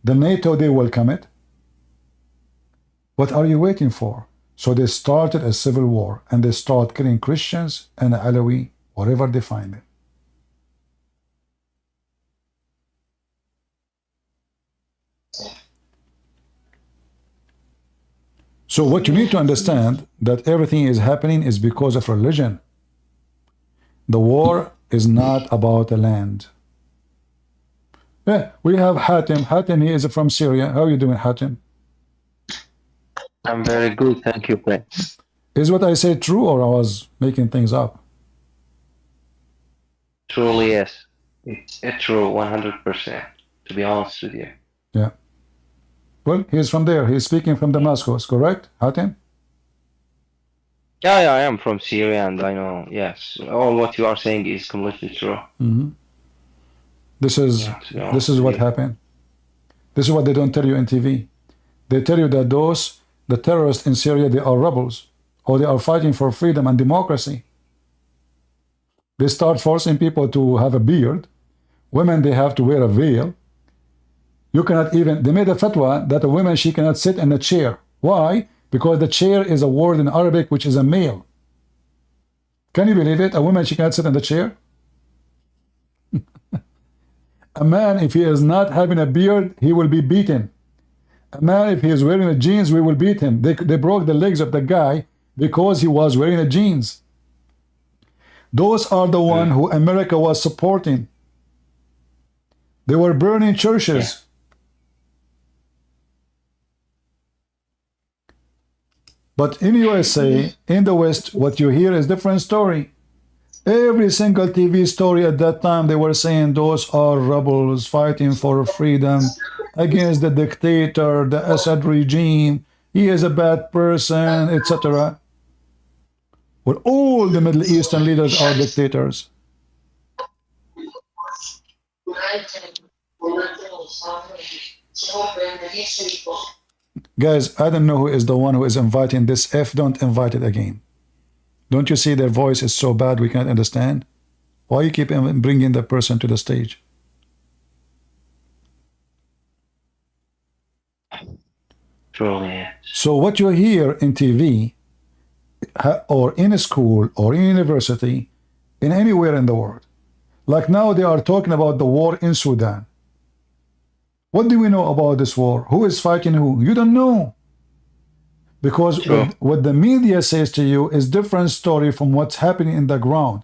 The NATO, they welcome it. What are you waiting for? So they started a civil war, and they start killing Christians and Alawi, wherever they find them. So what you need to understand, that everything is happening is because of religion. The war is not about the land. Yeah, we have Hatim. Hatim, he is from Syria. How are you doing, Hatim? I'm very good, thank you, Clay. Is what I said true, or I was making things up? Truly, yes. It's true, 100%, to be honest with you. Yeah. Well, he's from there. He's speaking from Damascus, correct, Hatim? Yeah, I am from Syria, and I know, yes, all what you are saying is completely true. Mm-hmm. This is what happened. This is what they don't tell you on TV. They tell you that the terrorists in Syria, they are rebels, or they are fighting for freedom and democracy. They start forcing people to have a beard. Women, they have to wear a veil. You cannot even, they made a fatwa that a woman, she cannot sit in a chair. Why? Because the chair is a word in Arabic which is a male. Can you believe it? A woman, she cannot sit in the chair? A man, if he is not having a beard, he will be beaten. A man, if he is wearing a jeans, we will beat him. They broke the legs of the guy because he was wearing a jeans. Those are the one who America was supporting. They were burning churches. But in USA, in the West, what you hear is different story. Every single TV story at that time, they were saying those are rebels fighting for freedom against the dictator, the Assad regime. He is a bad person, etc. Well, all the Middle Eastern leaders are dictators. Guys, I don't know who is the one who is inviting this. If don't invite it again. Don't you see their voice is so bad we can't understand? Why you keep bringing the person to the stage? Truly. So what you hear in TV or in a school or in university, in anywhere in the world, like now they are talking about the war in Sudan. What do we know about this war? Who is fighting who? You don't know. Because what the media says to you is different story from what's happening in the ground.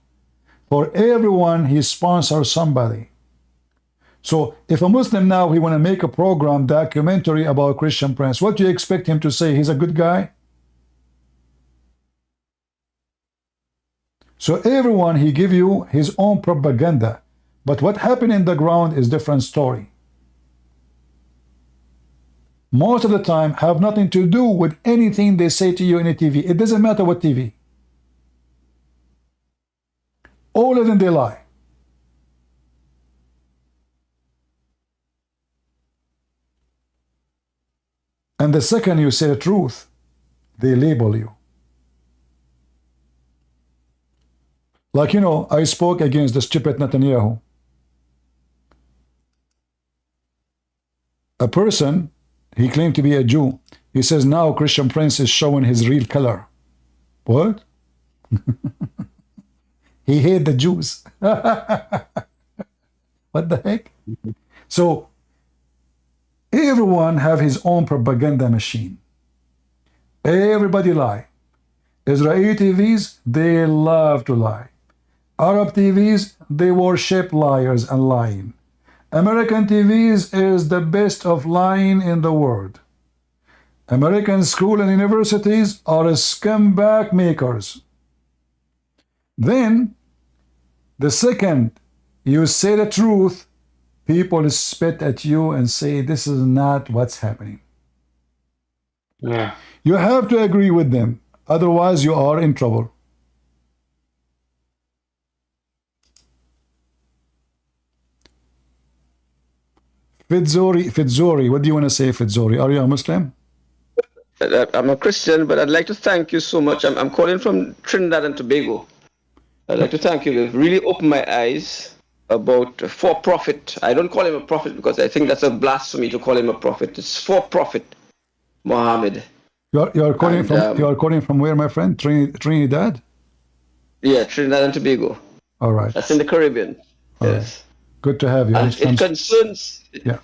For everyone, he sponsors somebody. So if a Muslim now, he want to make a program, documentary about Christian Prince, what do you expect him to say? He's a good guy? So everyone, he give you his own propaganda. But what happened in the ground is different story. Most of the time have nothing to do with anything they say to you in a TV. It doesn't matter what TV. All of them, they lie. And the second you say the truth, they label you. Like, you know, I spoke against the stupid Netanyahu. A person, he claimed to be a Jew. He says now Christian Prince is showing his real color. What? He hate the Jews. What the heck? So everyone have his own propaganda machine. Everybody lie. Israeli TVs, they love to lie. Arab TVs, they worship liars and lying. American TVs is the best of lying in the world. American school and universities are scumbag makers. Then, the second you say the truth, people spit at you and say this is not what's happening. Yeah. You have to agree with them, otherwise you are in trouble. Fitzori, what do you want to say, Fitzori? Are you a Muslim? I'm a Christian, but I'd like to thank you so much. I'm calling from Trinidad and Tobago. I'd like to thank you. You've really opened my eyes about for-profit. I don't call him a prophet because I think that's a blasphemy to call him a prophet. It's for-profit, Mohammed. You are calling from where, my friend? Trinidad? Yeah, Trinidad and Tobago. All right. That's in the Caribbean. All yes. Right. Good to have you. And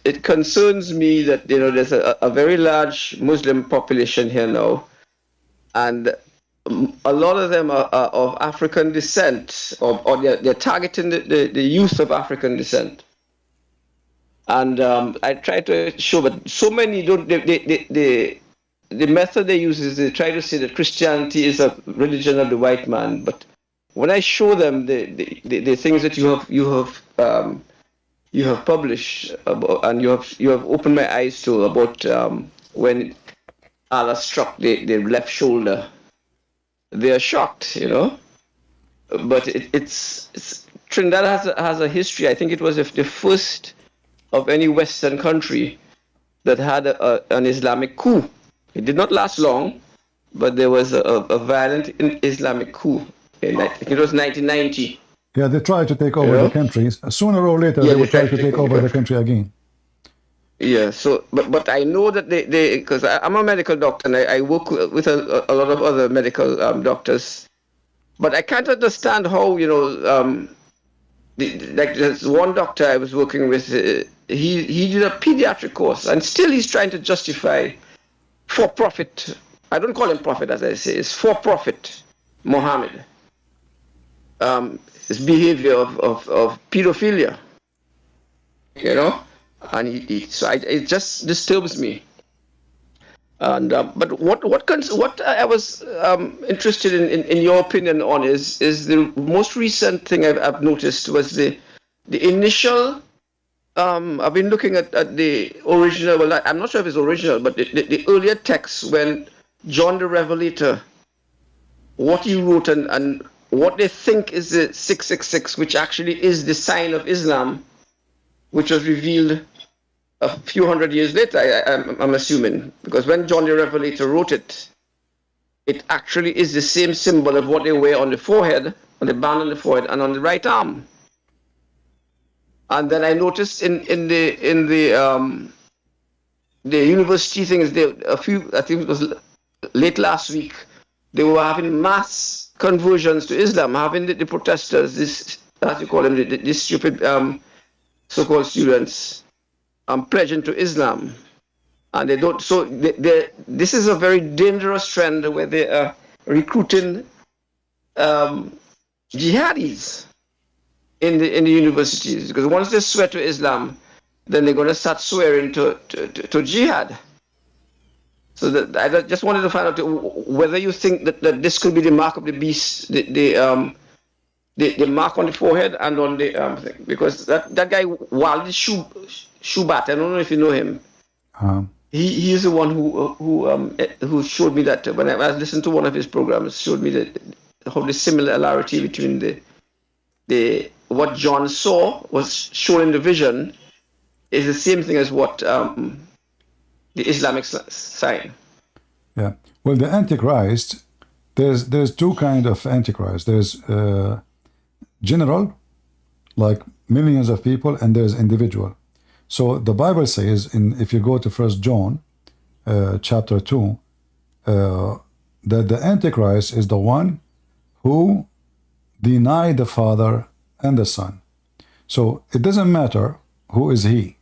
it concerns me that there's a very large Muslim population here now, and a lot of them are of African descent, or they're targeting the youth of African descent. And I try to show, but so many don't. The method they use is they try to say that Christianity is a religion of the white man, but when I show them the things that you have published about, and you have opened my eyes to about when Allah struck the left shoulder, they are shocked, But it's Trinidad has a history. I think it was the first of any Western country that had an Islamic coup. It did not last long, but there was a violent Islamic coup. I think it was 1990. Yeah, they tried to take over the countries. Sooner or later, they will try to take over the country again. Yeah, so, but I know that because I'm a medical doctor and I work with a lot of other medical doctors, but I can't understand how, like there's one doctor I was working with, he did a pediatric course and still he's trying to justify for-profit. I don't call him prophet, as I say, it's for-profit Mohammed. His behavior of pedophilia, and so it just disturbs me. And but what I was interested in your opinion on is the most recent thing I've noticed was the initial. I've been looking at the original. Well, I'm not sure if it's original, but the earlier text when John the Revelator, what he wrote and what they think is the 666, which actually is the sign of Islam, which was revealed a few hundred years later, I'm assuming, because when John the Revelator wrote it, it actually is the same symbol of what they wear on the forehead, on the band on the forehead, and on the right arm. And then I noticed in the university things, I think it was late last week, they were having mass conversions to Islam, having the protesters, this, as you call them, these stupid so-called students, pledging to Islam. And they don't, so this is a very dangerous trend where they are recruiting jihadis in the universities, because once they swear to Islam, then they're going to start swearing to jihad. So that, I just wanted to find out whether you think that this could be the mark of the beast, the mark on the forehead and on the thing, because that guy Walid Shubat, I don't know if you know him. He is the one who showed me that when I listened to one of his programs, showed me that how the similarity between the what John saw was shown in the vision is the same thing as what the Islamic sign. Yeah. Well, the Antichrist, there's two kind of Antichrist. There's general, like millions of people, and there's individual. So the Bible says, if you go to 1 John chapter 2, that the Antichrist is the one who denied the Father and the Son. So it doesn't matter who is he,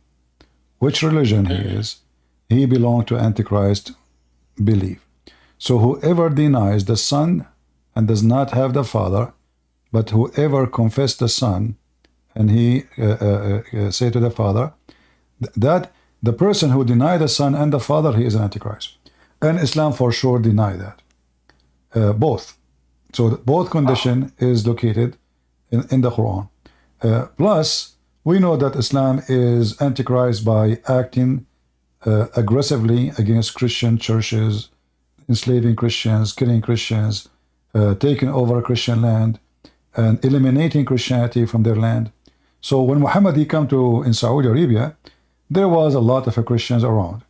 which religion he is, he belongs to Antichrist belief. So whoever denies the Son and does not have the Father, but whoever confess the Son and he say to the Father, that the person who denied the Son and the Father, he is an Antichrist. And Islam for sure deny that. Both. So both condition is located in the Quran. Plus, we know that Islam is Antichrist by acting aggressively against Christian churches, enslaving Christians, killing Christians, taking over Christian land, and eliminating Christianity from their land. So when Muhammad he came to in Saudi Arabia, there was a lot of Christians around.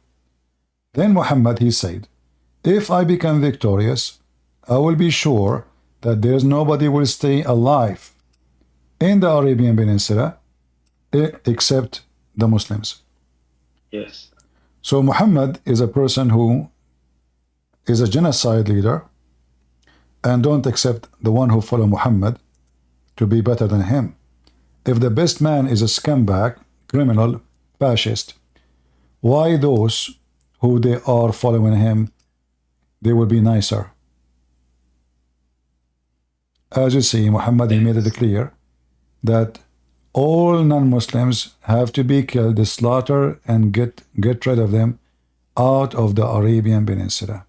Then Muhammad he said, if I become victorious, I will be sure that there's nobody will stay alive in the Arabian Peninsula except the Muslims. Yes. So Muhammad is a person who is a genocide leader and don't accept the one who follow Muhammad to be better than him. If the best man is a scumbag, criminal, fascist, why those who they are following him, they will be nicer? As you see, Muhammad he made it clear that all non-Muslims have to be killed, slaughtered, and get rid of them out of the Arabian Peninsula.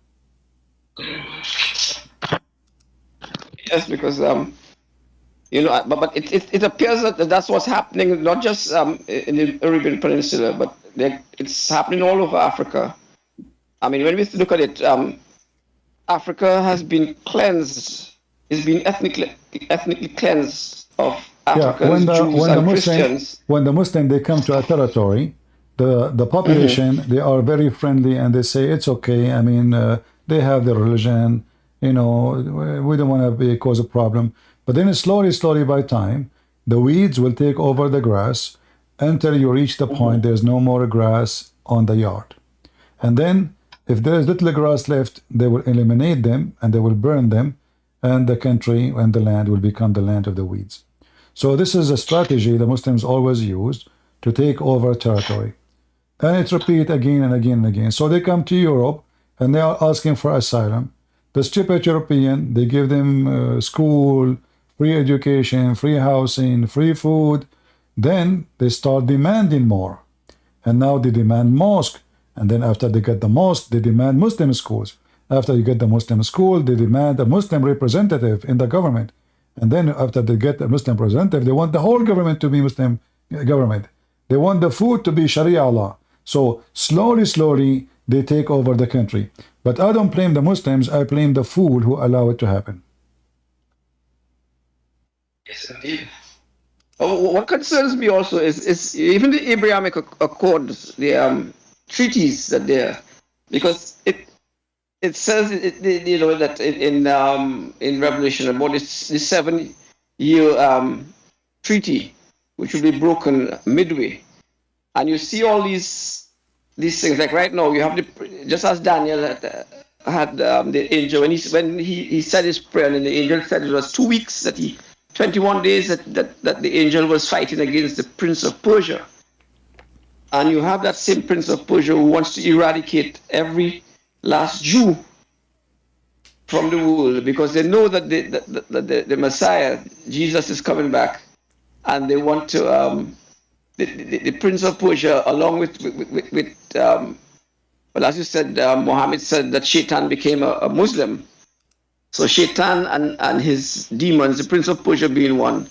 Yes, because but it appears that that's what's happening, not just in the Arabian Peninsula, but it's happening all over Africa. I mean, when we look at it, Africa has been cleansed. It's been ethnically cleansed of Africans, Jews, and Christians. When the Muslim they come to a territory, the population they are very friendly and they say it's okay. I mean, they have their religion. You know, we don't want to cause a problem. But then slowly by time, the weeds will take over the grass until you reach the point there's no more grass on the yard. And then if there is little grass left, they will eliminate them and they will burn them, and the country and the land will become the land of the weeds. So this is a strategy the Muslims always used to take over territory. And it's repeated again and again and again. So they come to Europe and they are asking for asylum. The stupid European, they give them school, free education, free housing, free food. Then they start demanding more. And now they demand mosque. And then after they get the mosque, they demand Muslim schools. After you get the Muslim school, they demand a Muslim representative in the government. And then after they get a Muslim representative, they want the whole government to be Muslim government. They want the food to be Sharia law. So slowly, they take over the country. But I don't blame the Muslims, I blame the fool who allow it to happen. Yes, indeed. What concerns me also is even the Abrahamic Accords, the treaties that they're, because it says you know that in Revelation about this 7-year treaty, which will be broken midway, and you see all these things like right now you have the, just as Daniel had the angel when he said his prayer, and the angel said it was 2 weeks that 21 days that the angel was fighting against the Prince of Persia. And you have that same Prince of Persia who wants to eradicate every last Jew from the world, because they know that the Messiah, Jesus, is coming back. And they want to, the Prince of Persia, along with well, as you said, Muhammad said that Shaitan became a Muslim. So Shaitan and his demons, the Prince of Persia being one,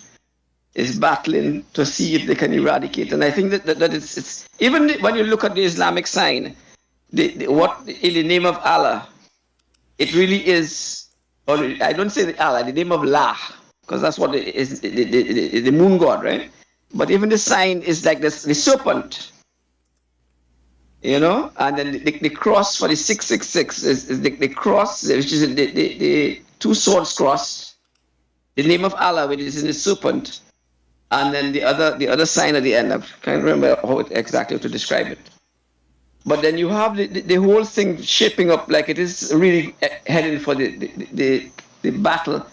is battling to see if they can eradicate. And I think that it's even when you look at the Islamic sign, what in the name of Allah, it really is, or I don't say the Allah, the name of La, because that's what it is, the moon god, right? But even the sign is like this, the serpent, you know, and then the cross for the 666 is the cross, which is the two swords cross, the name of Allah, which is in the serpent, and then the other sign at the end. I can't remember how exactly to describe it. But then you have the whole thing shaping up like it is really heading for the battle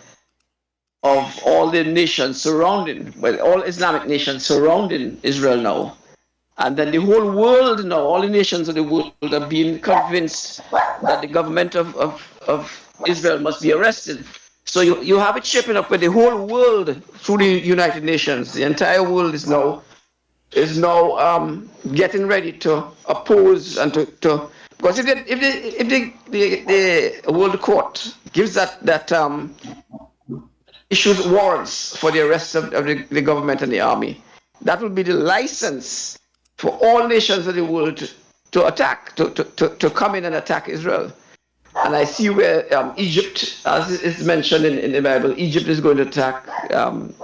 of all the nations surrounding, well, all Islamic nations surrounding Israel now. And then the whole world now, all the nations of the world are being convinced that the government of Israel must be arrested. So you have it shaping up with the whole world through the United Nations. The entire world is now getting ready to oppose and to because if the World Court gives that issues warrants for the arrest of the government and the army, that will be the license for all nations of the world to attack, to come in and attack Israel. And I see where Egypt, as is mentioned in the Bible, Egypt is going to attack from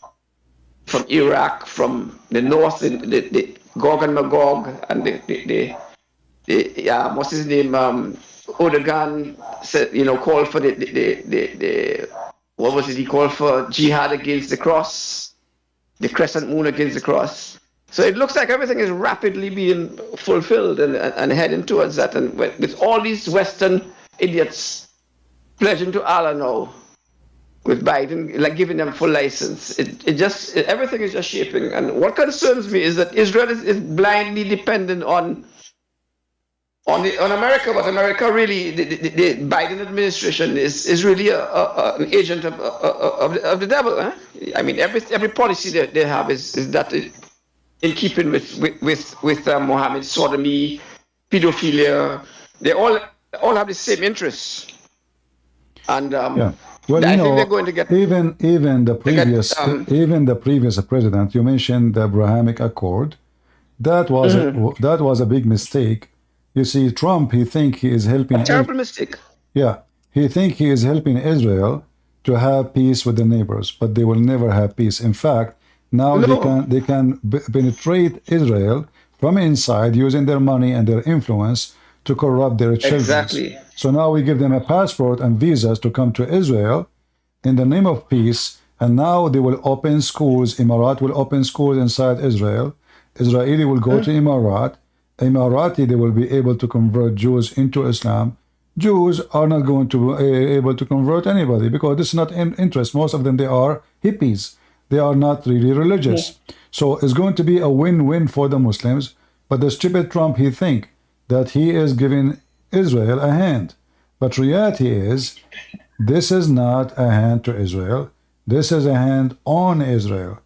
Iraq, from the north, the Gog and Magog, and the what's his name, Erdogan said, called for the what was it? He called for jihad against the cross, the crescent moon against the cross. So it looks like everything is rapidly being fulfilled and heading towards that. And with all these Western idiots pledging to Allah now, with Biden, like giving them full license, everything is just shaping. And what concerns me is that Israel is blindly dependent on America, but America really, the Biden administration is really an agent of the devil. Huh? I mean, every policy they have is that in keeping with Mohammed, sodomy, pedophilia. They all have the same interests, and yeah. Well, I think they're going to get even the previous president. You mentioned the Abrahamic Accord. That was a big mistake. You see, Trump, he think he is helping. Terrible mistake. Yeah, he think he is helping Israel to have peace with the neighbors, but they will never have peace. In fact, now they can penetrate Israel from inside using their money and their influence to corrupt their children. Exactly. So now we give them a passport and visas to come to Israel in the name of peace, and now they will open schools. Emirat will open schools inside Israel. Israeli will go to Emirat. Emirati, they will be able to convert Jews into Islam. Jews are not going to be able to convert anybody because this is not in interest. Most of them, they are hippies. They are not really religious. So it's going to be a win-win for the Muslims. But the stupid Trump, he think that he is giving Israel a hand. But reality is, this is not a hand to Israel. This is a hand on Israel.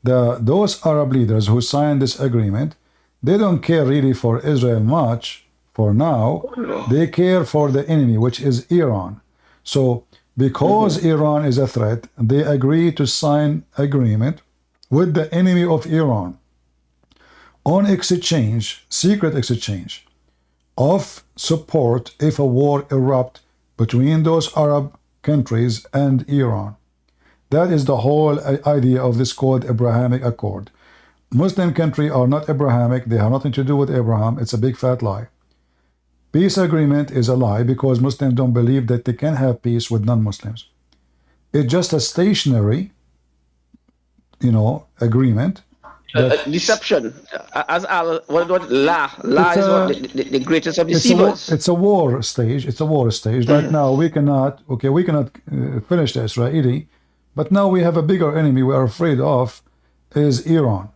Those Arab leaders who signed this agreement, they don't care really for Israel much For now, they care for the enemy, which is Iran. So because Iran is a threat, they agree to sign agreement with the enemy of Iran on exchange, secret exchange of support if a war erupt between those Arab countries and Iran. That is the whole idea of this called Abrahamic Accord. Muslim countries are not Abrahamic. They have nothing to do with Abraham. It's a big fat lie. Peace agreement is a lie because Muslims don't believe that they can have peace with non-Muslims. It's just a stationary, agreement. Deception. As what la is what the greatest of deceivers. It's a war stage. It's a war stage. Right now we cannot finish the Israeli, but now we have a bigger enemy we are afraid of is Iran.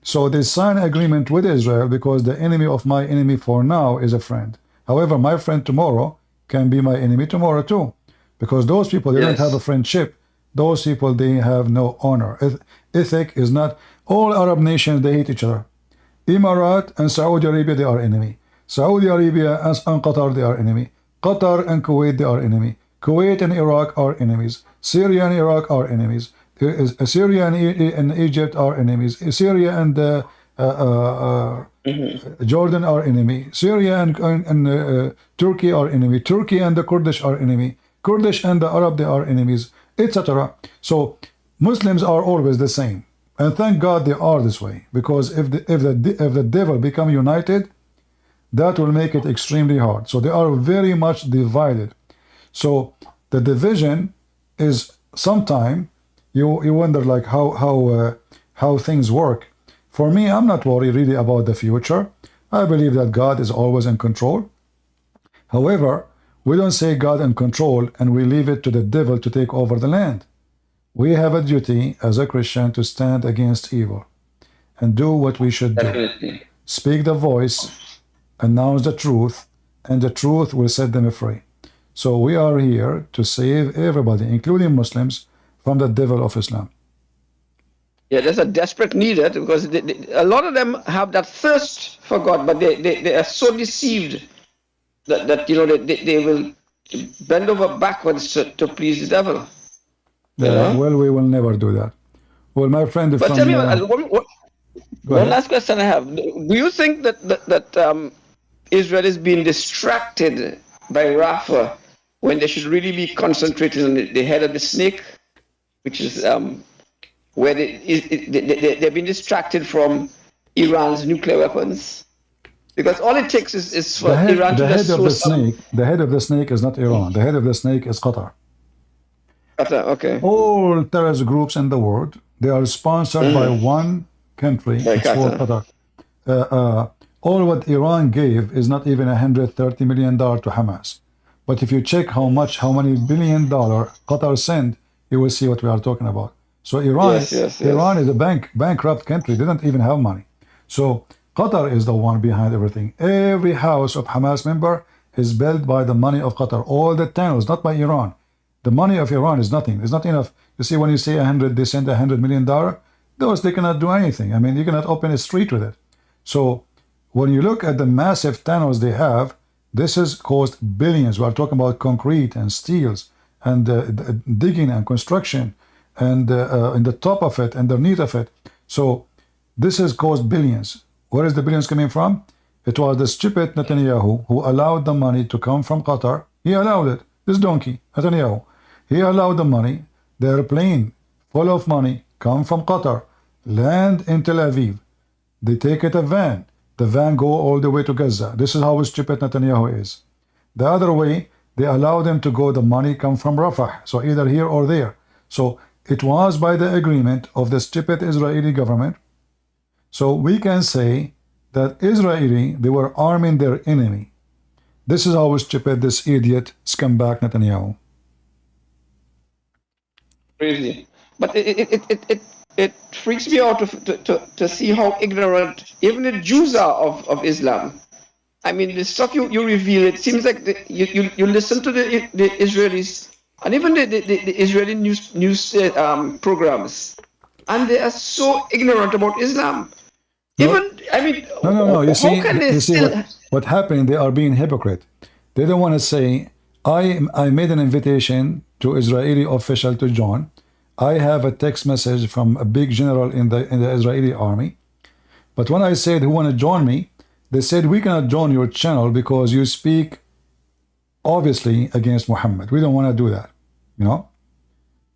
So they sign agreement with Israel because the enemy of my enemy for now is a friend. However, my friend tomorrow can be my enemy tomorrow too, because those people, they don't have a friendship. Those people, they have no honor. Ethic is not. All Arab nations, they hate each other. Emirat and Saudi Arabia, they are enemy. Saudi Arabia and Qatar, they are enemy. Qatar and Kuwait, they are enemy. Kuwait and Iraq are enemies. Syria and Iraq are enemies. Syria and Egypt are enemies. Syria and Jordan are enemy. Syria and Turkey are enemy. Turkey and the Kurdish are enemy. Kurdish and the Arab, they are enemies, etc. So Muslims are always the same. And thank God they are this way, because if the devil become united, that will make it extremely hard. So they are very much divided. So the division is sometime you wonder like how things work. For me, I'm not worried really about the future. I believe that God is always in control. However, we don't say God in control and we leave it to the devil to take over the land. We have a duty as a Christian to stand against evil and do what we should do. Speak the voice, announce the truth, and the truth will set them free. So we are here to save everybody, including Muslims, from the devil of Islam. Yeah, there's a desperate need because a lot of them have that thirst for God, but they are so deceived that they will bend over backwards to please the devil. Well, we will never do that. Well, my friend but from... tell me, one last question I have. Do you think that Israel is being distracted by Rafah when they should really be concentrating on the head of the snake, which is where they've been distracted from Iran's nuclear weapons? Because all it takes is for Iran to just throw some... The head of the snake is not Iran. The head of the snake is Qatar. Okay. All terrorist groups in the world, they are sponsored by one country. It's called Qatar. All what Iran gave is not even $130 million to Hamas. But if you check how many $1 billion Qatar sent, you will see what we are talking about. So Iran, Iran is a bankrupt country. They don't even have money. So Qatar is the one behind everything. Every house of Hamas member is built by the money of Qatar. All the tunnels, not by Iran. The money of Iran is nothing. It's not enough. You see, when you say they sent $100 million, those, they cannot do anything. I mean, you cannot open a street with it. So when you look at the massive tunnels they have, this has cost billions. We are talking about concrete and steels and digging and construction and in the top of it, underneath of it. So this has cost billions. Where is the billions coming from? It was the stupid Netanyahu who allowed the money to come from Qatar. He allowed it. This donkey, Netanyahu. He allowed the money, the airplane full of money, come from Qatar, land in Tel Aviv. They take it a van. The van go all the way to Gaza. This is how stupid Netanyahu is. The other way, they allow them to go, the money come from Rafah. So either here or there. So it was by the agreement of the stupid Israeli government. So we can say that Israeli, they were arming their enemy. This is how stupid this idiot scumbag Netanyahu. Crazy. But it freaks me out to see how ignorant even the Jews are of Islam. I mean, the stuff you reveal, it seems like you listen to the Israelis and even the Israeli news programs, and they are so ignorant about Islam. No. Even, I mean, no. You see, what happened, they are being hypocrite. They don't want to say, I made an invitation to Israeli official to join. I have a text message from a big general in the Israeli army. But when I said who want to join me, they said we cannot join your channel because you speak obviously against Muhammad. We don't want to do that. You know,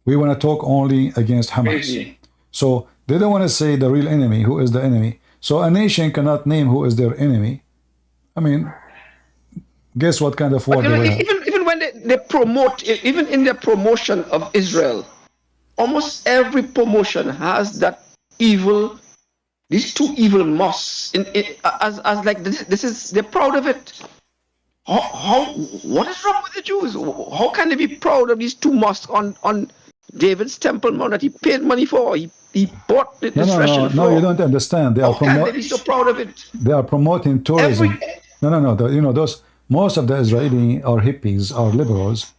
we want to talk only against Hamas. Crazy. So they don't want to say the real enemy, who is the enemy. So a nation cannot name who is their enemy. I mean, guess what kind of war But they will have. even when they promote, even in their promotion of Israel, almost every promotion has that evil, these two evil mosques as like this is, they're proud of it. What is wrong with the Jews? How can they be proud of these two mosques on David's Temple Mount that he paid money for? He bought the threshing floor. No, you don't understand. How can they be so proud of it? They are promoting tourism. No. You know, those most of the Israeli are hippies, are liberals,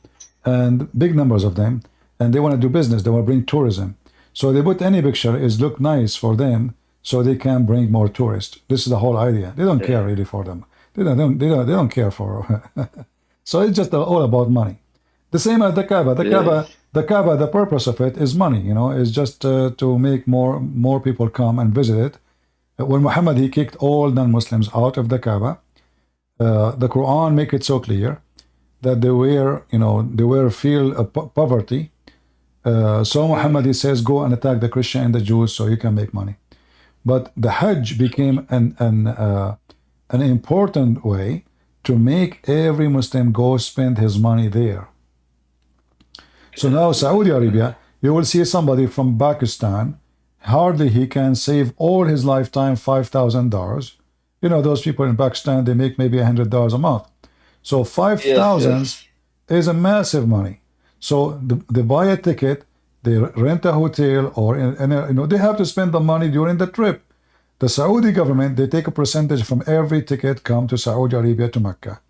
and big numbers of them, and they want to do business. They want to bring tourism. So they put any picture is look nice for them, so they can bring more tourists. This is the whole idea. They don't care really for them. They don't care for. So it's just all about money. The same as the Kaaba. The Kaaba, the purpose of it is money. You know, is just to make more people come and visit it. When Muhammad, he kicked all non-Muslims out of the Kaaba. The Quran make it so clear that they were feel poverty. So Muhammad, he says, go and attack the Christian and the Jews so you can make money. But the Hajj became an important way to make every Muslim go spend his money there. So now Saudi Arabia, you will see somebody from Pakistan, hardly he can save all his lifetime $5,000. You know, those people in Pakistan, they make maybe $100 a month. So 5,000 is a massive money. So they buy a ticket, they rent a hotel, or they have to spend the money during the trip. The Saudi government, they take a percentage from every ticket come to Saudi Arabia to Mecca.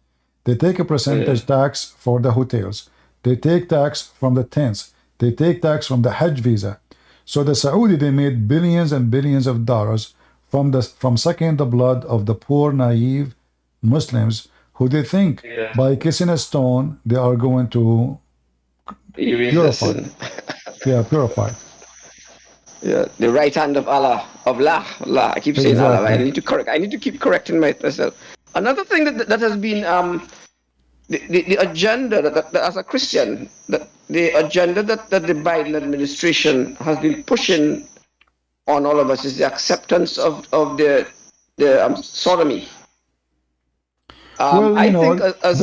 They take a percentage tax for the hotels. They take tax from the tents. They take tax from the Hajj visa. So the Saudi, they made billions and billions of dollars from sucking the blood of the poor, naive Muslims who they think by kissing a stone they are going to purify. Purify. Yeah, the right hand of Allah, of Allah. I keep saying Allah. I need to keep correcting myself. Another thing that has been the agenda that as a Christian, the agenda that the Biden administration has been pushing on all of us is the acceptance of the sodomy. Well, I think as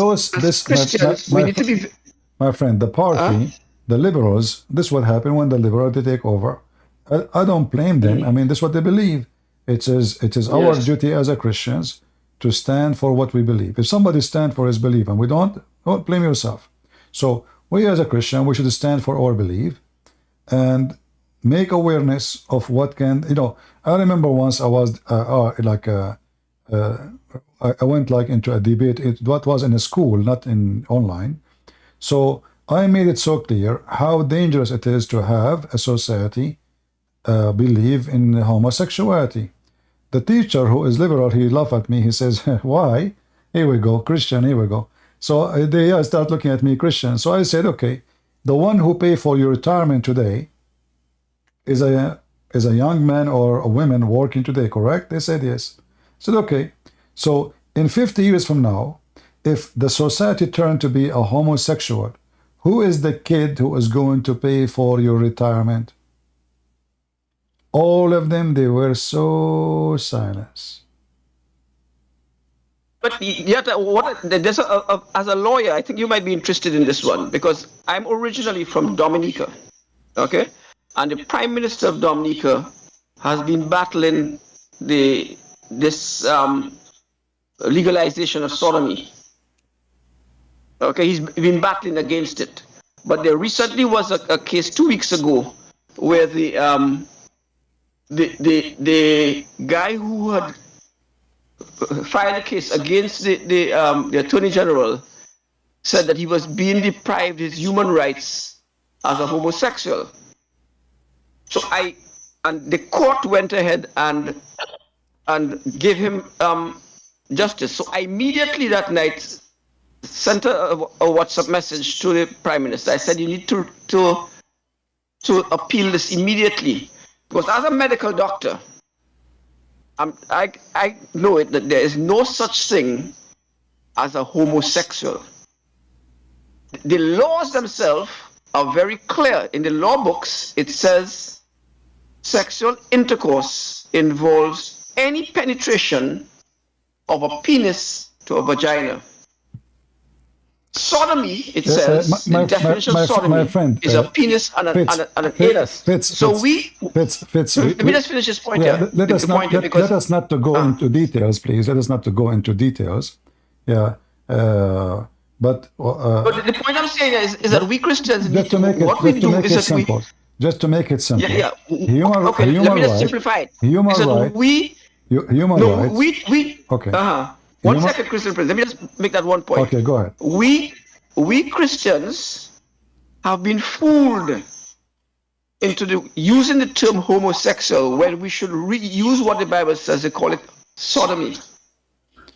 Christians, we need to be. My friend, the party, the liberals, this is what happened when the liberals, they take over. I don't blame them. I mean, this is what they believe. It is our duty as a Christians to stand for what we believe. If somebody stand for his belief and we don't blame yourself. So we as a Christian, we should stand for our belief and make awareness of what can, I remember once I was I went into a debate. What was in a school, not in online. So I made it so clear how dangerous it is to have a society believe in homosexuality. The teacher, who is liberal, he laughed at me. He says, why? Here we go, Christian, here we go. So they start looking at me, Christian. So I said, okay, the one who pay for your retirement today is a young man or a woman working today, correct? They said yes. I said, okay. So in 50 years from now, if the society turned to be a homosexual, who is the kid who is going to pay for your retirement? All of them, they were so silent. But yet, as a lawyer, I think you might be interested in this one because I'm originally from Dominica, okay? And the Prime Minister of Dominica has been battling this legalization of sodomy. Okay, he's been battling against it. But there recently was a case 2 weeks ago where the guy who had filed a case against the Attorney General said that he was being deprived his human rights as a homosexual. So the court went ahead and gave him justice. So I immediately that night sent a WhatsApp message to the Prime Minister. I said, you need to appeal this immediately. Because as a medical doctor, I know it that there is no such thing as a homosexual. The laws themselves are very clear. In the law books, it says sexual intercourse involves any penetration of a penis to a vagina. Sodomy, it says, the definition of sodomy is a penis and an anus. So Fitz, let me just finish this point here. Let us not to go into details, please. Let us not to go into details. Yeah. But the point I'm saying is that we Christians need to, just to make it simple. Yeah. Okay, let me just simplify it. Human right. Human rights. Okay. One second, Christian Prince. Let me just make that one point. Okay, go ahead. We Christians have been fooled into using the term homosexual when we should use what the Bible says. They call it sodomy.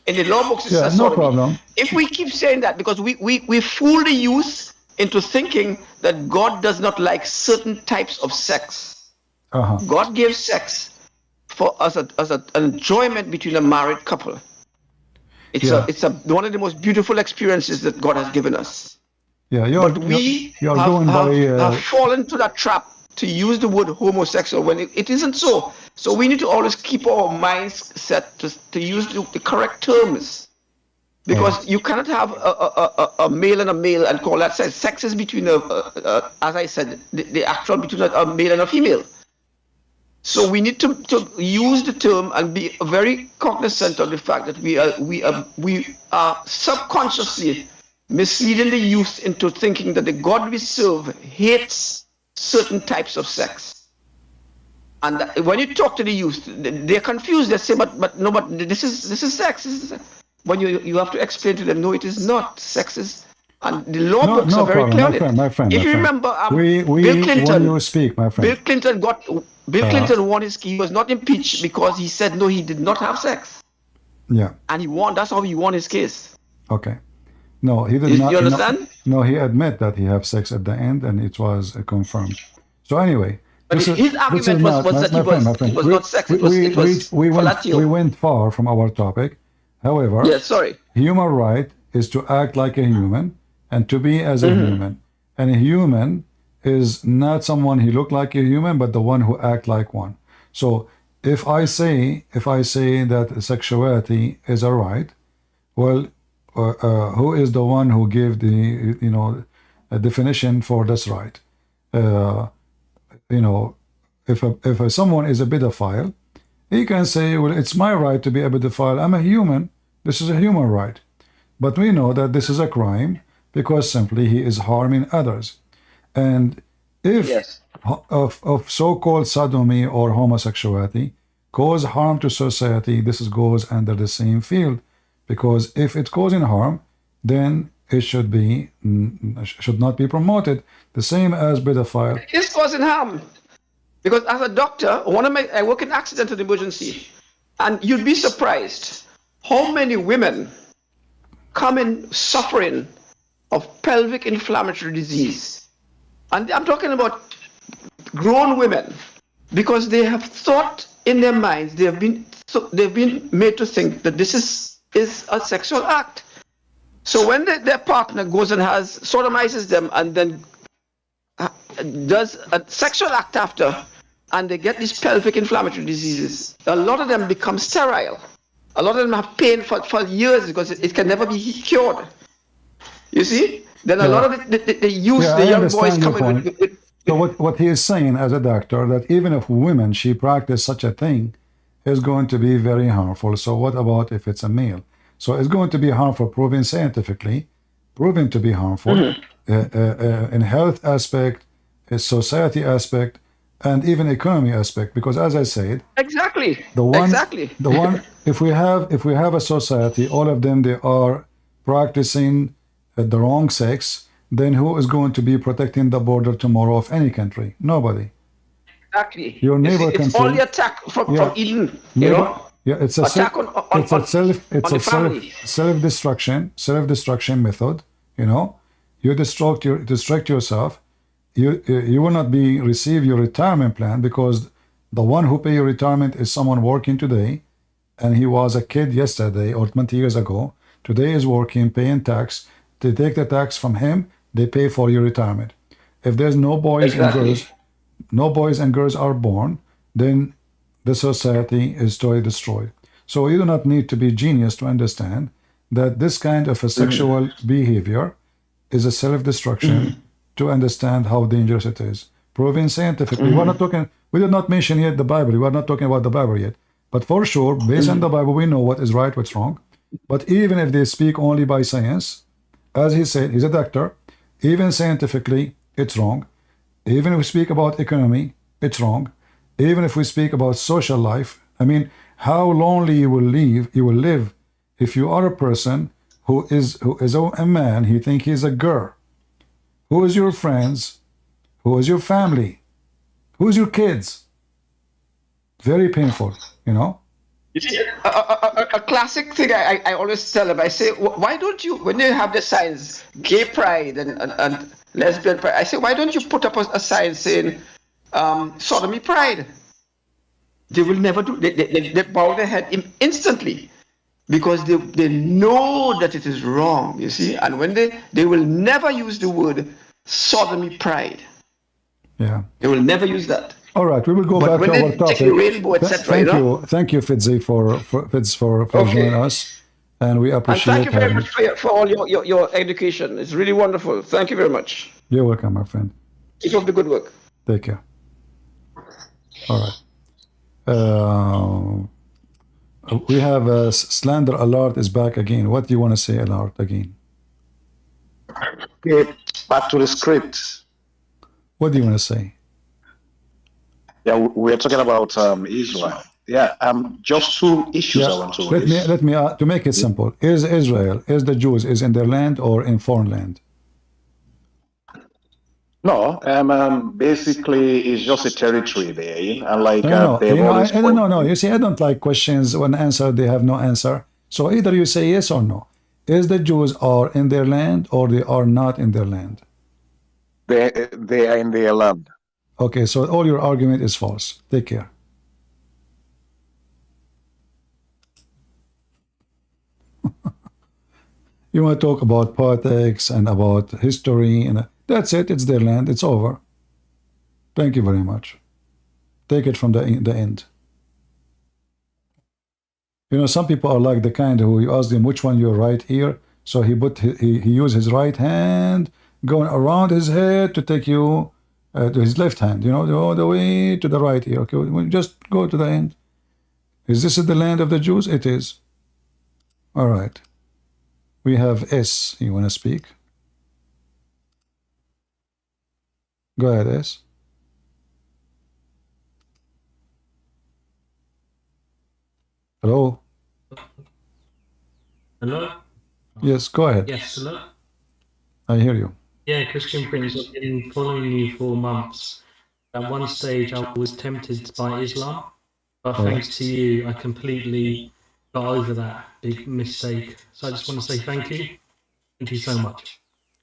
In the law books, it says no sodomy. problem. If we keep saying that, because we fool the youth into thinking that God does not like certain types of sex. God gave sex for as an enjoyment between a married couple. It's one of the most beautiful experiences that God has given us. But we have fallen to that trap to use the word homosexual when it isn't so. So we need to always keep our minds set to use the correct terms. Because you cannot have a male and a male and call that sex. Sex is between, as I said, the actual between a male and a female. So we need to use the term and be very cognizant of the fact that we are subconsciously misleading the youth into thinking that the God we serve hates certain types of sex. And when you talk to the youth, they're confused. They say, but this is sex. When you have to explain to them, no, it is not. Sex is, and the law books are very clear. My friend. If you remember, Bill Clinton, when you speak, my friend. Bill Clinton won he was not impeached because he said no, he did not have sex. Yeah. And he won. That's how he won his case. Okay. No, he did not. You understand? No, he admitted that he had sex at the end, and it was confirmed. So anyway. But his argument was that he was not sexist. We went far from our topic. However, human right is to act like a human and to be as a human. And a human is not someone who look like a human, but the one who act like one. So if I say that sexuality is a right, well, who is the one who gave the a definition for this right? If someone is a pedophile, he can say, well, it's my right to be a pedophile. I'm a human. This is a human right. But we know that this is a crime because simply he is harming others. And if of so-called sodomy or homosexuality cause harm to society, this goes under the same field. Because if it causes harm, then it should not be promoted. The same as pedophile. It's causing harm. Because as a doctor, I work in accidental emergency, and you'd be surprised how many women come in suffering of pelvic inflammatory disease. And I'm talking about grown women, because they have thought in their minds, they've been made to think that this is a sexual act. So when their partner goes and sodomizes them and then does a sexual act after, and they get these pelvic inflammatory diseases, a lot of them become sterile. A lot of them have pain for years because it can never be cured. You see? Then a lot of the youth, the young boys come in with. So what he is saying as a doctor, that even if women, she practice such a thing, is going to be very harmful. So what about if it's a male? So it's going to be harmful, proven scientifically, proven to be harmful in health aspect, society aspect, and even economy aspect. Because as I said, the one if we have a society, all of them, they are practicing the wrong sex, then who is going to be protecting the border tomorrow of any country? Nobody. Exactly. Your neighbor can it's say, all the attack from Eden. Yeah, it's a attack on the family. self-destruction method. You know, you destruct yourself. You will not receive your retirement plan because the one who pay your retirement is someone working today, and he was a kid yesterday or 20 years ago. Today is working, paying tax. They take the tax from him. They pay for your retirement. If there's no boys and girls are born, then the society is totally destroyed. So you do not need to be genius to understand that this kind of a sexual behavior is a self-destruction to understand how dangerous it is. Proven scientifically. We did not mention yet the Bible. We are not talking about the Bible yet. But for sure, based on the Bible, we know what is right, what's wrong. But even if they speak only by science, as he said, he's a doctor, even scientifically, it's wrong. Even if we speak about economy, it's wrong. Even if we speak about social life, I mean, how lonely you will live if you are a person who is a man, he think he's a girl. Who is your friends? Who is your family? Who is your kids? Very painful, you know? You see, a classic thing I always tell them, I say, why don't you, when you have the signs, gay pride and lesbian pride, I say, why don't you put up a sign saying sodomy pride? They will never do, they bow their head instantly because they know that it is wrong, you see, and when they will never use the word sodomy pride. Yeah. They will never use that. All right, we will go back to our topic. Rainbow, Thank you, Fitzy, for joining us, and we appreciate. And thank you very much for all your education. It's really wonderful. Thank you very much. You're welcome, my friend. Keep up the good work. Take care. All right. We have a slander alert is back again. What do you want to say, alert again? Okay, back to the script. What do you want to say? Yeah, we're talking about Israel. Yeah, just two issues I want to raise. Let me to make it simple. Is Israel, is the Jews, is in their land or in foreign land? No, basically it's just a territory there, and like no. You see, I don't like questions when answer they have no answer. So either you say yes or no. Is the Jews are in their land or they are not in their land? They are in their land. Okay, so all your argument is false. Take care. You want to talk about politics and about history, and that's it. It's their land. It's over. Thank you very much. Take it from the end. You know, some people are like the kind who you ask them which one you're right here, so he used his right hand going around his head to take you to his left hand, you know, all the way to the right here. Okay, we'll just go to the end. Is this the land of the Jews? It is. All right. We have S. You want to speak? Go ahead, S. Hello? Hello? Yes, go ahead. Yes, hello? I hear you. Yeah, Christian Prince, I've been following you for months. At one stage, I was tempted by Islam, but thanks to you, I completely got over that big mistake. So I just want to say thank you. Thank you so much.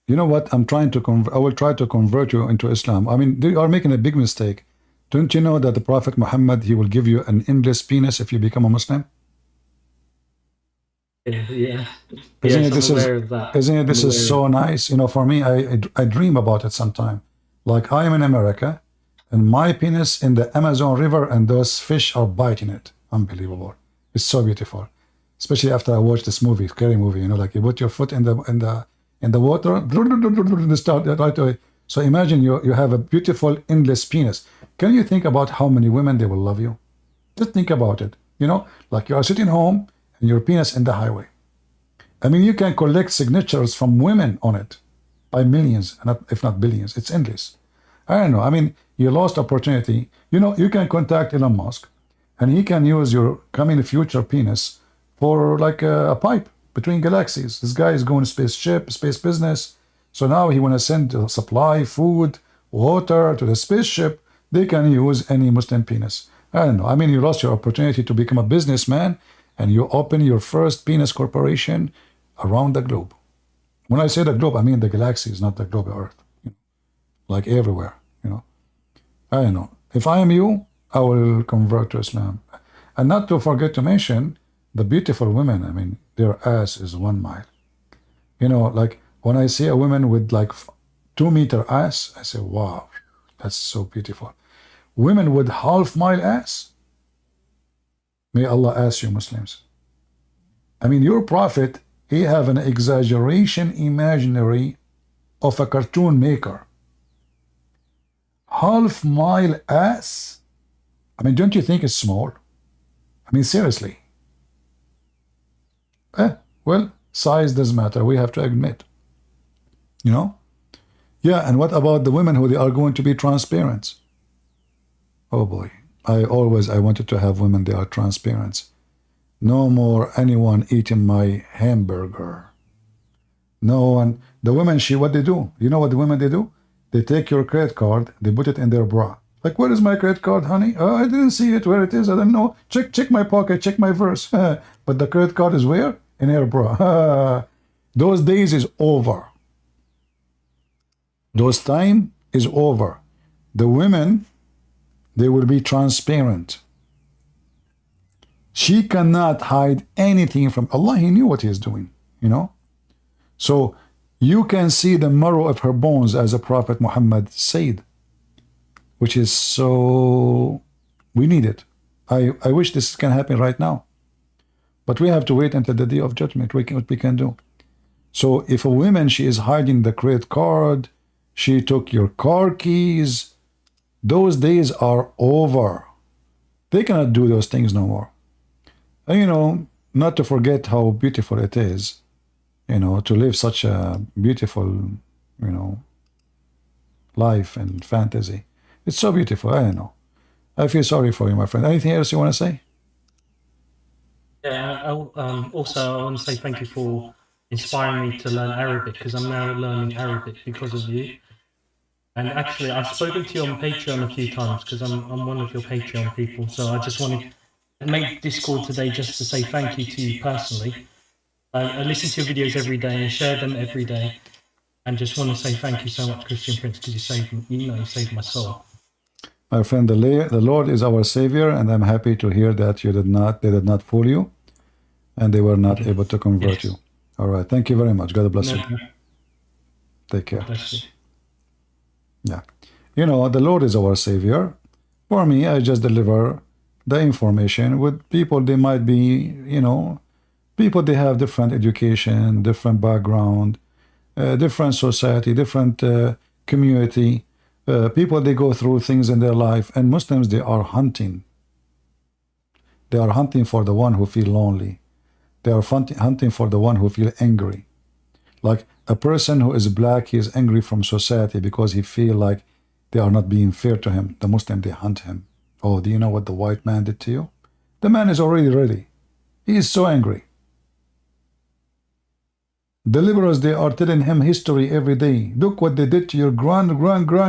You know what? I'm trying to I will try to convert you into Islam. I mean, you are making a big mistake. Don't you know that the Prophet Muhammad, he will give you an endless penis if you become a Muslim? Yeah. Isn't it this is so nice? You know, for me, I dream about it sometime. Like I am in America, and my penis in the Amazon River, and those fish are biting it. Unbelievable. It's so beautiful. Especially after I watched this movie, scary movie. You know, like you put your foot in the water, they start right away. So imagine you have a beautiful endless penis. Can you think about how many women they will love you? Just think about it. You know, like you are sitting home and your penis in the highway. I mean, you can collect signatures from women on it by millions, if not billions. It's endless. I don't know. I mean, you lost opportunity. You know, you can contact Elon Musk, and he can use your coming future penis for like a pipe between galaxies. This guy is going spaceship, space business. So now he want to send supply, food, water to the spaceship. They can use any Muslim penis. I don't know. I mean, you lost your opportunity to become a businessman and you open your first penis corporation around the globe. When I say the globe, I mean the galaxies, not the globe of Earth. Like everywhere, I don't know. If I am you, I will convert to Islam. And not to forget to mention the beautiful women. I mean, their ass is 1 mile. Like when I see a woman with like 2-meter ass, I say, wow, that's so beautiful. Women with half-mile ass, may Allah ask you Muslims. I mean, your prophet, he have an exaggeration imaginary of a cartoon maker. Half-mile ass? I mean, don't you think it's small? I mean, seriously. Well, size doesn't matter. We have to admit. Yeah, and what about the women who they are going to be transparent? Oh boy. I wanted to have women, they are transparent. No more anyone eating my hamburger. No one. The women, what they do? You know what the women they do? They take your credit card, they put it in their bra. Like, where is my credit card, honey? Oh, I didn't see it. Where it is? I don't know. Check my pocket, check my verse. But the credit card is where? In her bra. Those days is over. Those time is over. The women, they will be transparent. She cannot hide anything from Allah. He knew what he is doing, So you can see the marrow of her bones, as the Prophet Muhammad said, which is so, we need it. I wish this can happen right now. But we have to wait until the day of judgment. What we can do. So if a woman, she is hiding the credit card, she took your car keys, those days are over. They cannot do those things no more. And not to forget how beautiful it is, to live such a beautiful, life and fantasy. It's so beautiful. I don't know. I feel sorry for you, my friend. Anything else you want to say? Yeah, also, I want to say thank you for inspiring me to learn Arabic, because I'm now learning Arabic because of you. And actually, I've spoken to you on Patreon a few times because I'm one of your Patreon people. So I just wanted to make Discord today just to say thank you to you personally. I listen to your videos every day and share them every day, and just want to say thank you so much, Christian Prince, because you saved my soul. My friend, the Lord is our Savior, and I'm happy to hear that they did not fool you, and they were not able to convert you. All right, thank you very much. God bless you. Take care. Yeah. The Lord is our Savior. For me, I just deliver the information with people. They might be, people, they have different education, different background, different society, different community. People, they go through things in their life. And Muslims, they are hunting. They are hunting for the one who feel lonely. They are hunting for the one who feel angry. Like a person who is black, he is angry from society because he feel like they are not being fair to him. The Muslim, they hunt him. Oh, do you know what the white man did to you? The man is already ready. He is so angry. The liberals, they are telling him history every day. Look what they did to your grandparents.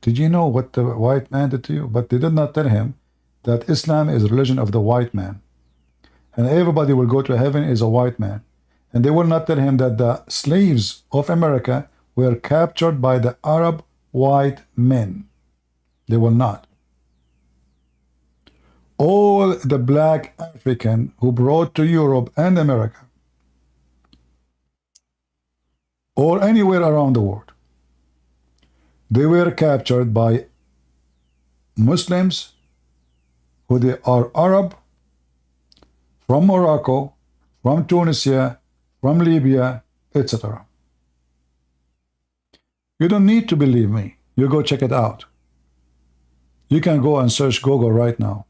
Did you know what the white man did to you? But they did not tell him that Islam is religion of the white man. And everybody will go to heaven is a white man. And they will not tell him that the slaves of America were captured by the Arab white men. They will not. All the black African who brought to Europe and America, or anywhere around the world, they were captured by Muslims who they are Arab, from Morocco, from Tunisia, from Libya, etc. You don't need to believe me. You go check it out. You can go and search Google right now.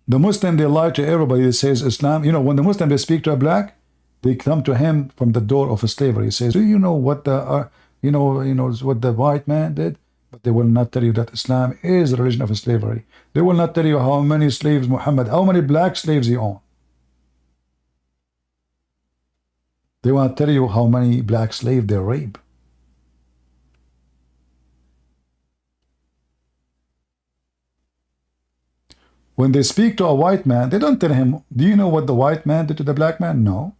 The Muslim, they lie to everybody that says Islam. When the Muslim, they speak to a black, they come to him from the door of slavery. He says, do you know what what the white man did? But they will not tell you that Islam is a religion of slavery. They will not tell you how many slaves Muhammad, how many black slaves he owned. They will not tell you how many black slaves they rape. When they speak to a white man, they don't tell him, do you know what the white man did to the black man? No.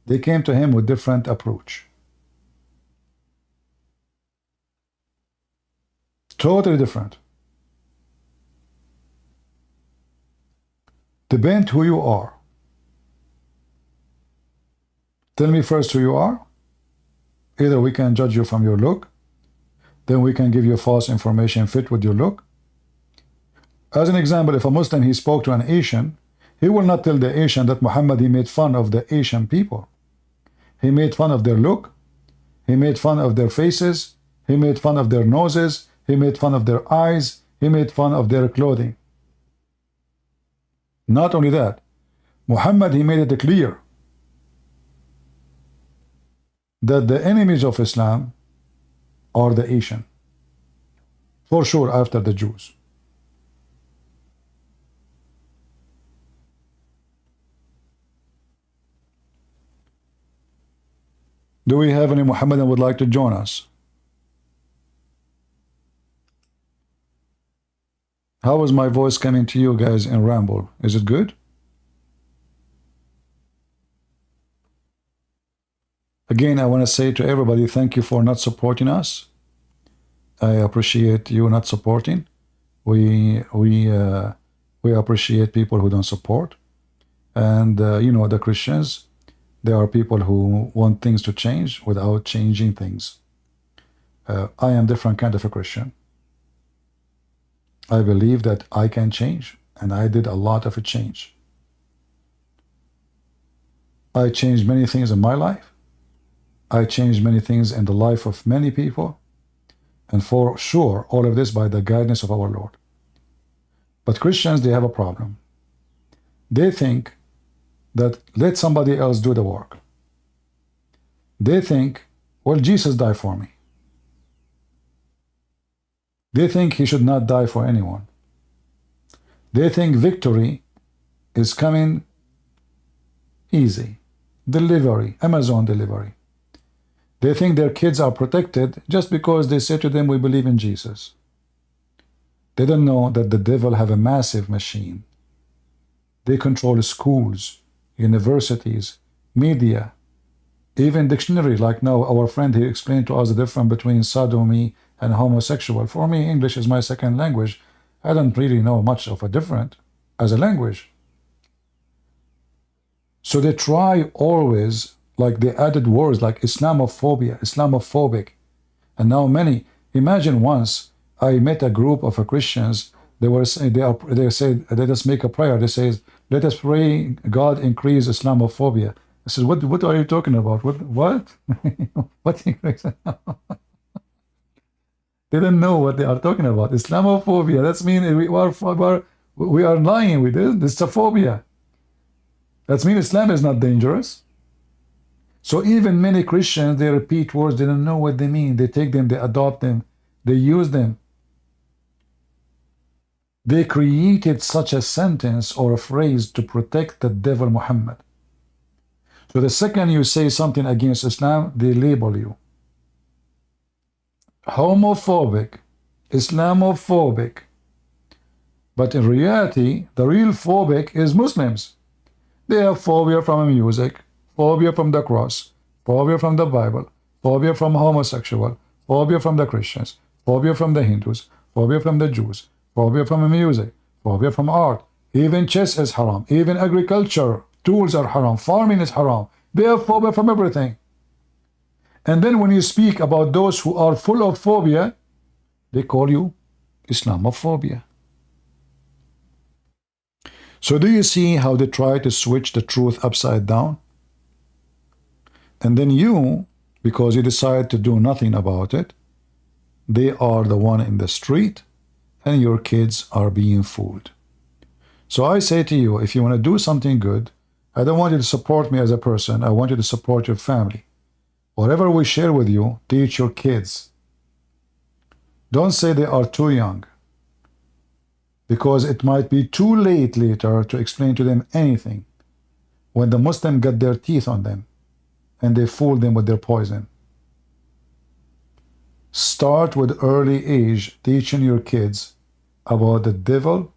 They came to him with different approach. Totally different. Depend who you are. Tell me first who you are. Either we can judge you from your look, then we can give you false information fit with your look. As an example, if a Muslim, he spoke to an Asian, he will not tell the Asian that Muhammad, he made fun of the Asian people. He made fun of their look, he made fun of their faces, he made fun of their noses, he made fun of their eyes, he made fun of their clothing. Not only that, Muhammad, he made it clear that the enemies of Islam are the Asian, for sure, after the Jews. Do we have any Muhammadan who would like to join us? How is my voice coming to you guys in Ramble? Is it good? Again, I want to say to everybody, thank you for not supporting us. I appreciate you not supporting. We appreciate people who don't support. And you know, the Christians, there are people who want things to change without changing things. I am different kind of a Christian. I believe that I can change, and I did a lot of a change. I changed many things in my life. I changed many things in the life of many people, and for sure, all of this by the guidance of our Lord. But Christians, they have a problem. They think that let somebody else do the work. They think, well, Jesus died for me. They think he should not die for anyone. They think victory is coming easy. Delivery, Amazon delivery. They think their kids are protected just because they say to them, we believe in Jesus. They don't know that the devil have a massive machine. They control schools, universities, media, even dictionary. Like now, our friend, he explained to us the difference between sodomy and homosexual. For me, English is my second language. I don't really know much of a difference as a language. So they try always, like they added words like Islamophobia, Islamophobic. And now many, imagine once I met a group of Christians, they were saying, they said, let us make a prayer. They say, let us pray God increase Islamophobia. I said, what are you talking about? What? What increase? They don't know what they are talking about. Islamophobia, that's mean we are lying with it. It's a phobia. That means Islam is not dangerous. So even many Christians, they repeat words, they don't know what they mean. They take them, they adopt them, they use them. They created such a sentence or a phrase to protect the devil Muhammad. So the second you say something against Islam, they label you homophobic, Islamophobic. But in reality, the real phobic is Muslims. They have phobia from music, phobia from the cross, phobia from the Bible, phobia from homosexual, phobia from the Christians, phobia from the Hindus, phobia from the Jews, phobia from music, phobia from art. Even chess is haram. Even agriculture, tools are haram. Farming is haram. They have phobia from everything. And then when you speak about those who are full of phobia, they call you Islamophobia. So do you see how they try to switch the truth upside down? And then you, because you decide to do nothing about it, they are the one in the street and your kids are being fooled. So I say to you, if you want to do something good, I don't want you to support me as a person. I want you to support your family. Whatever we share with you, teach your kids. Don't say they are too young, because it might be too late later to explain to them anything when the Muslim got their teeth on them and they fooled them with their poison. Start with early age teaching your kids about the devil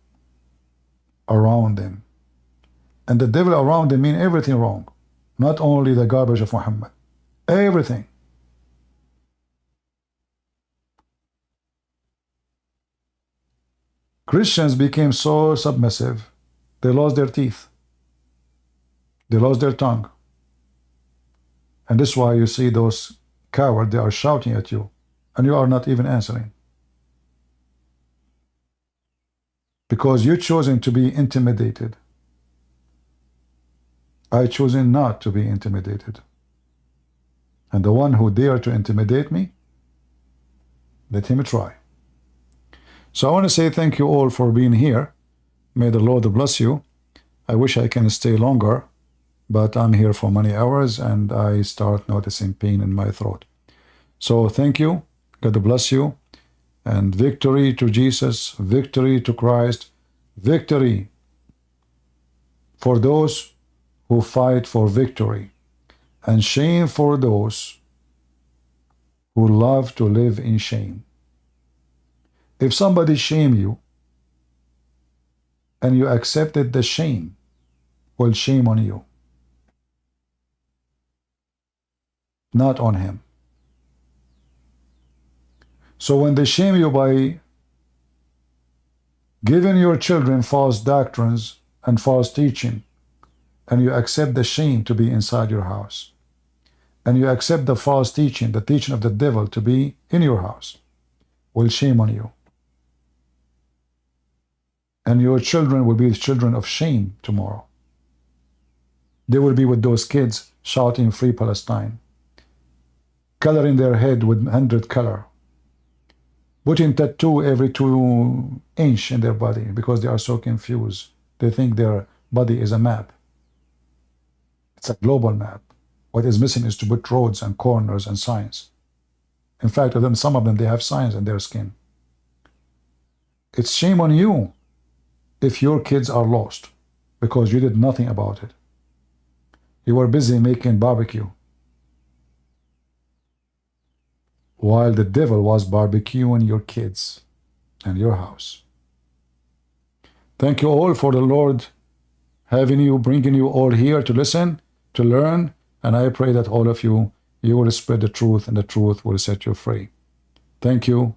around them. And the devil around them mean everything wrong, not only the garbage of Muhammad. Everything. Christians became so submissive, they lost their teeth. They lost their tongue. And this is why you see those cowards, they are shouting at you, and you are not even answering. Because you're choosing to be intimidated. I choosing not to be intimidated. And the one who dare to intimidate me, let him try. So I want to say thank you all for being here. May the Lord bless you. I wish I can stay longer, but I'm here for many hours and I start noticing pain in my throat. So thank you. God bless you. And victory to Jesus, victory to Christ, victory for those who fight for victory, and shame for those who love to live in shame. If somebody shame you and you accepted the shame, well, shame on you, not on him. So when they shame you by giving your children false doctrines and false teaching, and you accept the shame to be inside your house, and you accept the false teaching, the teaching of the devil to be in your house, well, shame on you. And your children will be the children of shame tomorrow. They will be with those kids shouting Free Palestine, coloring their head with 100 color, putting tattoo every 2 inch in their body because they are so confused. They think their body is a map. It's a global map. What is missing is to put roads and corners and signs. In fact, some of them, they have signs in their skin. It's shame on you if your kids are lost because you did nothing about it. You were busy making barbecue while the devil was barbecuing your kids and your house. Thank you all for the Lord having you, bringing you all here to listen, to learn, and I pray that all of you, you will spread the truth and the truth will set you free. Thank you.